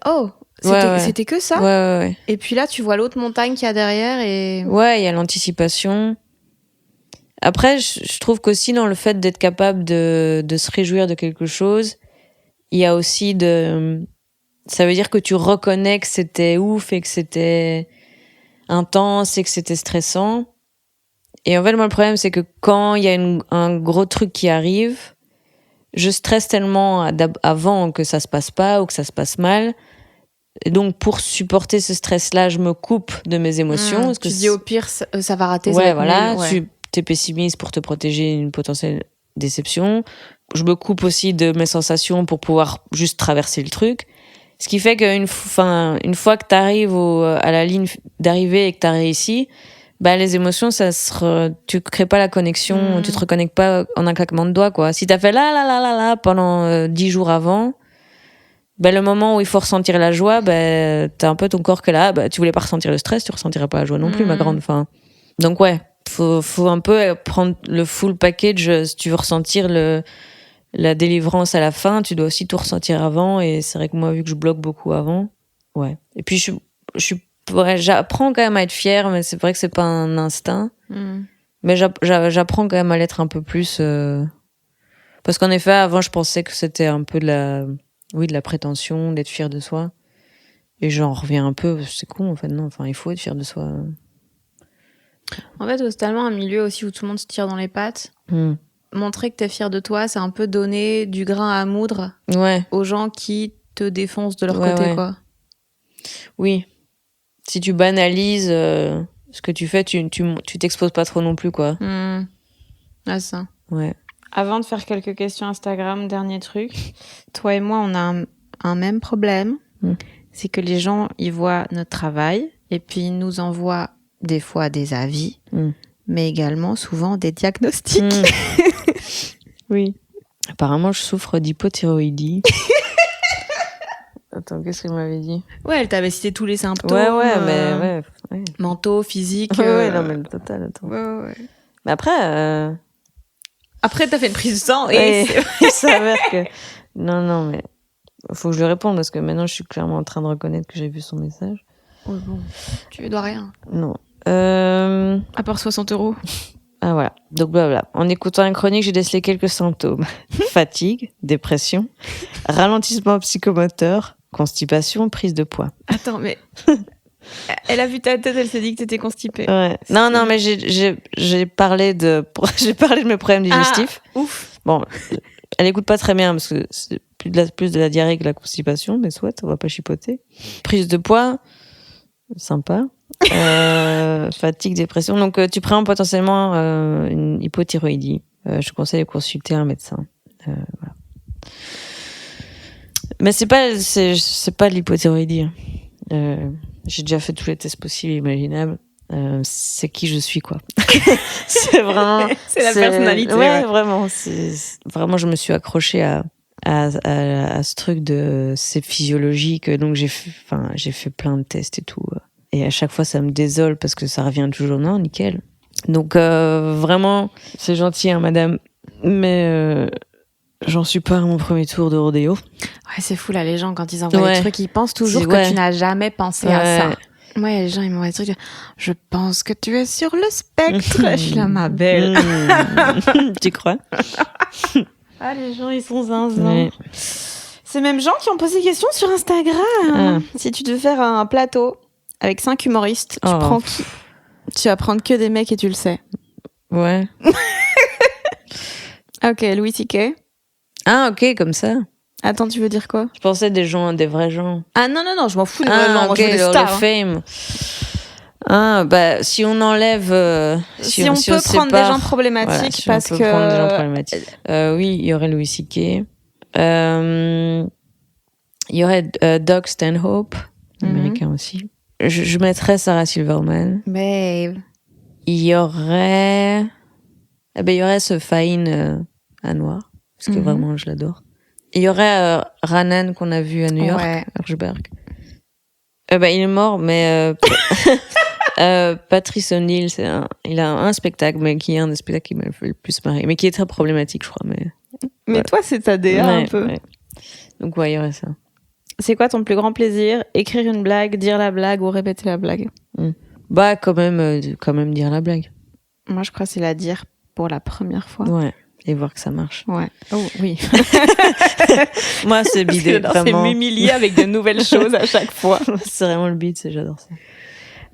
[SPEAKER 3] oh, c'était que ça.
[SPEAKER 2] Ouais.
[SPEAKER 3] Et puis là, tu vois l'autre montagne qu'il y a derrière et...
[SPEAKER 2] Ouais, il y a l'anticipation. Après, je trouve qu'aussi dans le fait d'être capable de se réjouir de quelque chose, il y a aussi ça veut dire que tu reconnais que c'était ouf et que c'était intense et que c'était stressant. Et en fait, moi, le problème, c'est que quand il y a un gros truc qui arrive, je stresse tellement avant que ça se passe pas ou que ça se passe mal. Et donc, pour supporter ce stress-là, je me coupe de mes émotions. Parce que
[SPEAKER 3] tu dis au pire, ça va rater.
[SPEAKER 2] Ouais,
[SPEAKER 3] ça va
[SPEAKER 2] voilà.
[SPEAKER 3] nul, ouais.
[SPEAKER 2] Tu t'es pessimiste pour te protéger d'une potentielle déception. Je me coupe aussi de mes sensations pour pouvoir juste traverser le truc. Ce qui fait qu'une fois que t'arrives à la ligne d'arrivée et que t'as réussi, les émotions, tu crées pas la connexion, tu te reconnectes pas en un claquement de doigts, quoi. Si t'as fait là pendant 10 jours avant, le moment où il faut ressentir la joie, t'as un peu ton corps que là, tu voulais pas ressentir le stress, tu ressentiras pas la joie non plus, ma grande. Donc ouais, faut un peu prendre le full package. Si tu veux ressentir la délivrance à la fin, tu dois aussi tout ressentir avant. Et c'est vrai que moi, vu que je bloque beaucoup avant, ouais. Et puis j'apprends quand même à être fière, mais c'est vrai que c'est pas un instinct. Mais j'apprends quand même à l'être un peu plus. Parce qu'en effet, avant, je pensais que c'était un peu de la prétention, d'être fier de soi. Et j'en reviens un peu, c'est con en fait, non, il faut être fier de soi.
[SPEAKER 3] En fait, c'est tellement un milieu aussi où tout le monde se tire dans les pattes. Montrer que t'es fier de toi, c'est un peu donner du grain à moudre aux gens qui te défoncent de leur côté, quoi.
[SPEAKER 2] Oui. Si tu banalises ce que tu fais, tu t'exposes pas trop non plus, quoi.
[SPEAKER 3] Ah, ça.
[SPEAKER 2] Ouais.
[SPEAKER 3] Avant de faire quelques questions Instagram, dernier truc. Toi et moi, on a un même problème. C'est que les gens, ils voient notre travail et puis ils nous envoient des fois des avis, mais également souvent des diagnostics.
[SPEAKER 2] Oui. Apparemment, je souffre d'hypothyroïdie. Attends, qu'est-ce qu'elle m'avait dit?
[SPEAKER 3] Ouais, elle t'avait cité tous les symptômes.
[SPEAKER 2] Ouais.
[SPEAKER 3] Mentaux, physiques.
[SPEAKER 2] Ouais, non, mais le total, attends.
[SPEAKER 3] Ouais.
[SPEAKER 2] Mais après...
[SPEAKER 3] Après, t'as fait une prise de sang
[SPEAKER 2] et il s'avère que... Non, mais... Faut que je lui réponde parce que maintenant, je suis clairement en train de reconnaître que j'ai vu son message.
[SPEAKER 3] Ouais, bon. Tu lui dois rien.
[SPEAKER 2] Non.
[SPEAKER 3] À part 60 €.
[SPEAKER 2] Ah, voilà. Donc, blabla. En écoutant une chronique, j'ai décelé quelques symptômes. Fatigue, dépression, ralentissement psychomoteur, constipation, prise de poids.
[SPEAKER 3] Attends, mais... Elle a vu ta tête, elle s'est dit que t'étais constipée.
[SPEAKER 2] Ouais. Non, mais j'ai parlé de mes problèmes digestifs.
[SPEAKER 3] Ouf.
[SPEAKER 2] Bon, elle écoute pas très bien parce que c'est plus de la diarrhée que la constipation, mais soit, on va pas chipoter. Prise de poids, sympa. Fatigue, dépression. Donc, tu prends potentiellement une hypothyroïdie. Je conseille de consulter un médecin. Voilà. Mais c'est pas de l'hypothyroïdie. J'ai déjà fait tous les tests possibles et imaginables. C'est qui je suis, quoi. C'est vraiment...
[SPEAKER 3] c'est la personnalité.
[SPEAKER 2] Ouais, vraiment. Vraiment, je me suis accrochée à ce truc de... C'est physiologique. Donc, j'ai fait plein de tests et tout. Et à chaque fois, ça me désole parce que ça revient toujours. Non, nickel. Donc, vraiment, c'est gentil, hein, madame. Mais... j'en suis pas à mon premier tour de rodéo.
[SPEAKER 3] Ouais, c'est fou, là, les gens, quand ils envoient des trucs, ils pensent toujours que tu n'as jamais pensé à ça. Moi, les gens, ils m'envoient des trucs. Je pense que tu es sur le spectre. Je suis là, ma belle.
[SPEAKER 2] Tu crois?
[SPEAKER 3] Ah, les gens, ils sont zinzins. Ouais. Ces mêmes gens qui ont posé des questions sur Instagram. Si tu devais faire un plateau avec 5 humoristes, tu prends qui? Tu vas prendre que des mecs et tu le sais.
[SPEAKER 2] Ouais.
[SPEAKER 3] Ok, Louis C.K.
[SPEAKER 2] Ah, ok, comme ça.
[SPEAKER 3] Attends, tu veux dire quoi?
[SPEAKER 2] Je pensais des vrais gens.
[SPEAKER 3] Ah non, je m'en fous des vrais gens. Moi,
[SPEAKER 2] ok,
[SPEAKER 3] je veux des stars.
[SPEAKER 2] Le fame. Si on enlève...
[SPEAKER 3] si on peut prendre des gens problématiques,
[SPEAKER 2] voilà, si on peut prendre des gens problématiques. Oui, il y aurait Louis C.K. Il y aurait Doug Stanhope, américain aussi. Je mettrais Sarah Silverman.
[SPEAKER 3] Babe.
[SPEAKER 2] Il y aurait ce Fahine à Noir, parce que vraiment, je l'adore. Il y aurait Ranan qu'on a vu à New York, à Hirschberg. Il est mort, mais Patrice O'Neill, il a un spectacle, mais qui est un des spectacles qui m'a fait le plus marrer, mais qui est très problématique, je crois. Mais
[SPEAKER 3] voilà. Toi, c'est ta DA un peu.
[SPEAKER 2] Ouais. Donc il y aurait ça.
[SPEAKER 3] C'est quoi ton plus grand plaisir? Écrire une blague, dire la blague ou répéter la blague?
[SPEAKER 2] Quand même dire la blague.
[SPEAKER 3] Moi, je crois que c'est la dire pour la première fois.
[SPEAKER 2] Ouais. Et voir que ça marche.
[SPEAKER 3] Ouais. Oh, oui.
[SPEAKER 2] Moi, c'est bidé, vraiment.
[SPEAKER 3] C'est m'humilier avec de nouvelles choses à chaque fois.
[SPEAKER 2] C'est vraiment le bide, j'adore ça.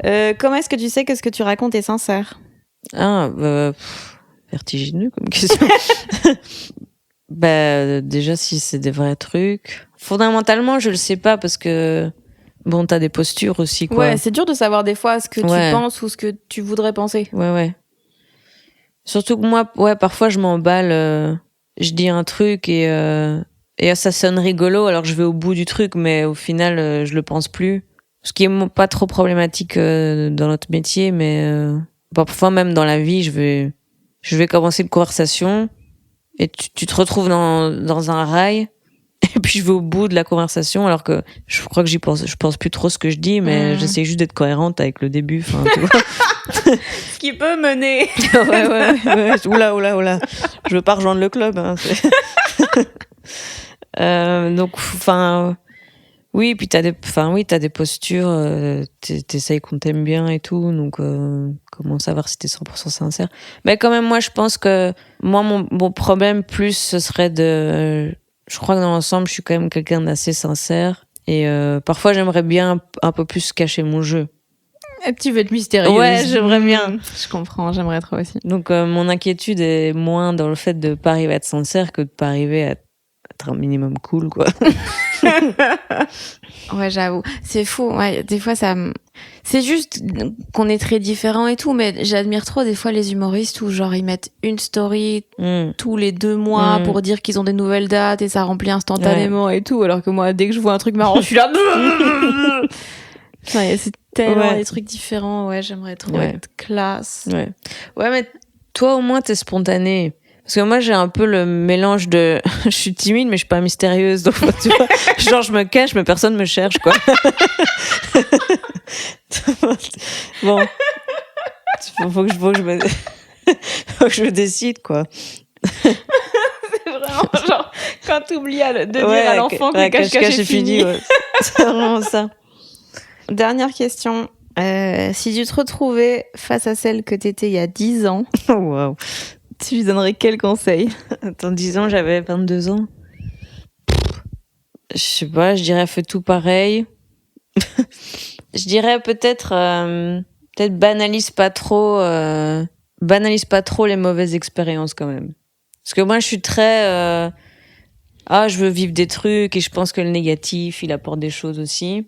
[SPEAKER 3] Comment est-ce que tu sais que ce que tu racontes est sincère?
[SPEAKER 2] Vertigineux comme question. Déjà, si c'est des vrais trucs. Fondamentalement, je le sais pas parce que, bon, t'as des postures aussi, quoi.
[SPEAKER 3] Ouais, c'est dur de savoir des fois ce que tu penses ou ce que tu voudrais penser.
[SPEAKER 2] Ouais. Surtout que moi, parfois, je m'emballe, je dis un truc et ça sonne rigolo, alors je vais au bout du truc, mais au final, je le pense plus. Ce qui est pas trop problématique dans notre métier, mais parfois même dans la vie, je vais commencer une conversation et tu te retrouves dans un rail et puis je vais au bout de la conversation alors que je crois que je pense plus trop ce que je dis, mais j'essaie juste d'être cohérente avec le début, enfin, tu vois.
[SPEAKER 3] Ce qui peut mener.
[SPEAKER 2] ouais. Oula. Je veux pas rejoindre le club, hein, donc, enfin, oui, puis t'as des postures, t'essayes qu'on t'aime bien et tout, donc comment savoir si t'es 100% sincère. Mais quand même, moi, je pense que mon problème plus, ce serait je crois que dans l'ensemble, je suis quand même quelqu'un d'assez sincère et parfois, j'aimerais bien un peu plus cacher mon jeu.
[SPEAKER 3] Tu veux être mystérieuse.
[SPEAKER 2] Ouais, j'aimerais bien.
[SPEAKER 3] Je comprends, j'aimerais trop aussi.
[SPEAKER 2] Donc, mon inquiétude est moins dans le fait de pas arriver à être sincère que de pas arriver à être un minimum cool, quoi.
[SPEAKER 3] Ouais, j'avoue. C'est fou. Ouais, des fois, c'est juste qu'on est très différents et tout, mais j'admire trop des fois les humoristes où genre ils mettent une story tous les 2 mois pour dire qu'ils ont des nouvelles dates et ça remplit instantanément et tout, alors que moi, dès que je vois un truc marrant, je suis là. Ouais, c'est tellement des trucs différents. Ouais, j'aimerais trop être classe.
[SPEAKER 2] Ouais, mais toi, au moins, t'es spontanée. Parce que moi, j'ai un peu le mélange de... je suis timide, mais je suis pas mystérieuse. Donc, tu vois, genre, je me cache, mais personne me cherche, quoi. Bon. Faut que je me décide, quoi.
[SPEAKER 3] C'est vraiment genre, quand t'oublies de dire à l'enfant que cache est fini.
[SPEAKER 2] Ouais. C'est vraiment ça.
[SPEAKER 3] Dernière question. Si tu te retrouvais face à celle que t'étais il y a 10 ans,
[SPEAKER 2] wow.
[SPEAKER 3] Tu lui donnerais quel conseil?
[SPEAKER 2] Attends, 10 ans, j'avais 22 ans. Je sais pas, je dirais fais tout pareil. Je dirais peut-être banalise pas trop les mauvaises expériences quand même. Parce que moi, je suis très je veux vivre des trucs et je pense que le négatif, il apporte des choses aussi.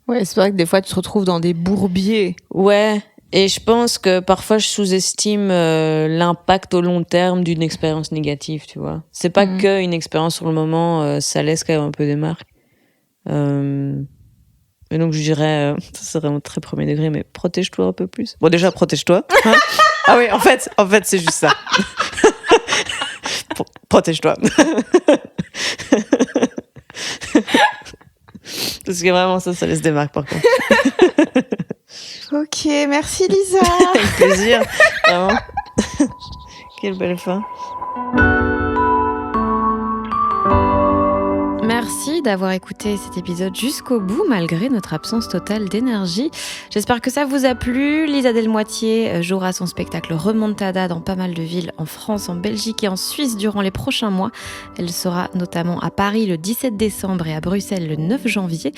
[SPEAKER 3] Ouais, c'est vrai que des fois, tu te retrouves dans des bourbiers.
[SPEAKER 2] Ouais. Et je pense que parfois je sous-estime l'impact au long terme d'une expérience négative, tu vois. C'est pas que une expérience sur le moment, ça laisse quand même un peu des marques. Et donc je dirais, ça serait vraiment très premier degré, mais protège-toi un peu plus. Bon, déjà protège-toi. Hein. Ah oui, en fait c'est juste ça. Protège-toi. Parce que vraiment ça laisse des marques par contre.
[SPEAKER 3] Ok, merci Lisa.
[SPEAKER 2] Avec plaisir, vraiment. Quelle belle fin.
[SPEAKER 1] Merci d'avoir écouté cet épisode jusqu'au bout, malgré notre absence totale d'énergie. J'espère que ça vous a plu. Lisa Delmoitier jouera son spectacle Remontada dans pas mal de villes en France, en Belgique et en Suisse durant les prochains mois. Elle sera notamment à Paris le 17 décembre et à Bruxelles le 9 janvier.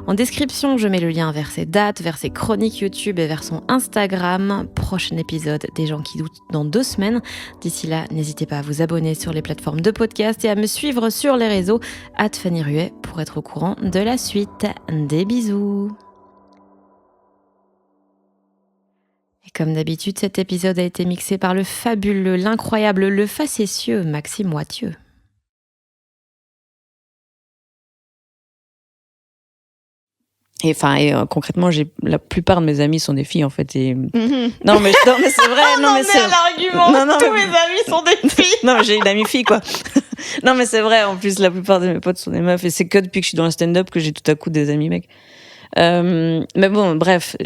[SPEAKER 1] En description, je mets le lien vers ses dates, vers ses chroniques YouTube et vers son Instagram. Prochain épisode des gens qui doutent dans 2 semaines. D'ici là, n'hésitez pas à vous abonner sur les plateformes de podcast et à me suivre sur les réseaux @Fanny Ruet pour être au courant de la suite. Des bisous. Et comme d'habitude, cet épisode a été mixé par le fabuleux, l'incroyable, le facétieux Maxime Wattieu. Et concrètement, la plupart de mes amis sont des filles en fait. Et... Non mais c'est vrai.
[SPEAKER 3] L'argument. Tous mes amis sont des filles.
[SPEAKER 2] Non mais j'ai une amie fille quoi. Non mais c'est vrai. En plus, la plupart de mes potes sont des meufs et c'est que depuis que je suis dans le stand-up que j'ai tout à coup des amis mecs. Mais bon, bref,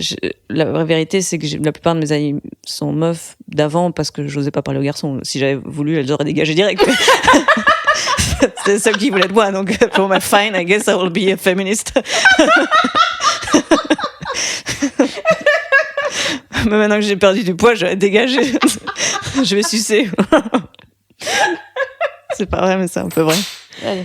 [SPEAKER 2] la vraie vérité c'est que la plupart de mes amis sont meufs d'avant parce que j'osais pas parler aux garçons. Si j'avais voulu, elles auraient dégagé direct. C'est ça qu'ils voulaient de moi, donc pour ma fine, I guess I will be a feminist. Mais maintenant que j'ai perdu du poids, je vais dégager. Je vais sucer. C'est pas vrai, mais c'est un peu vrai. Allez.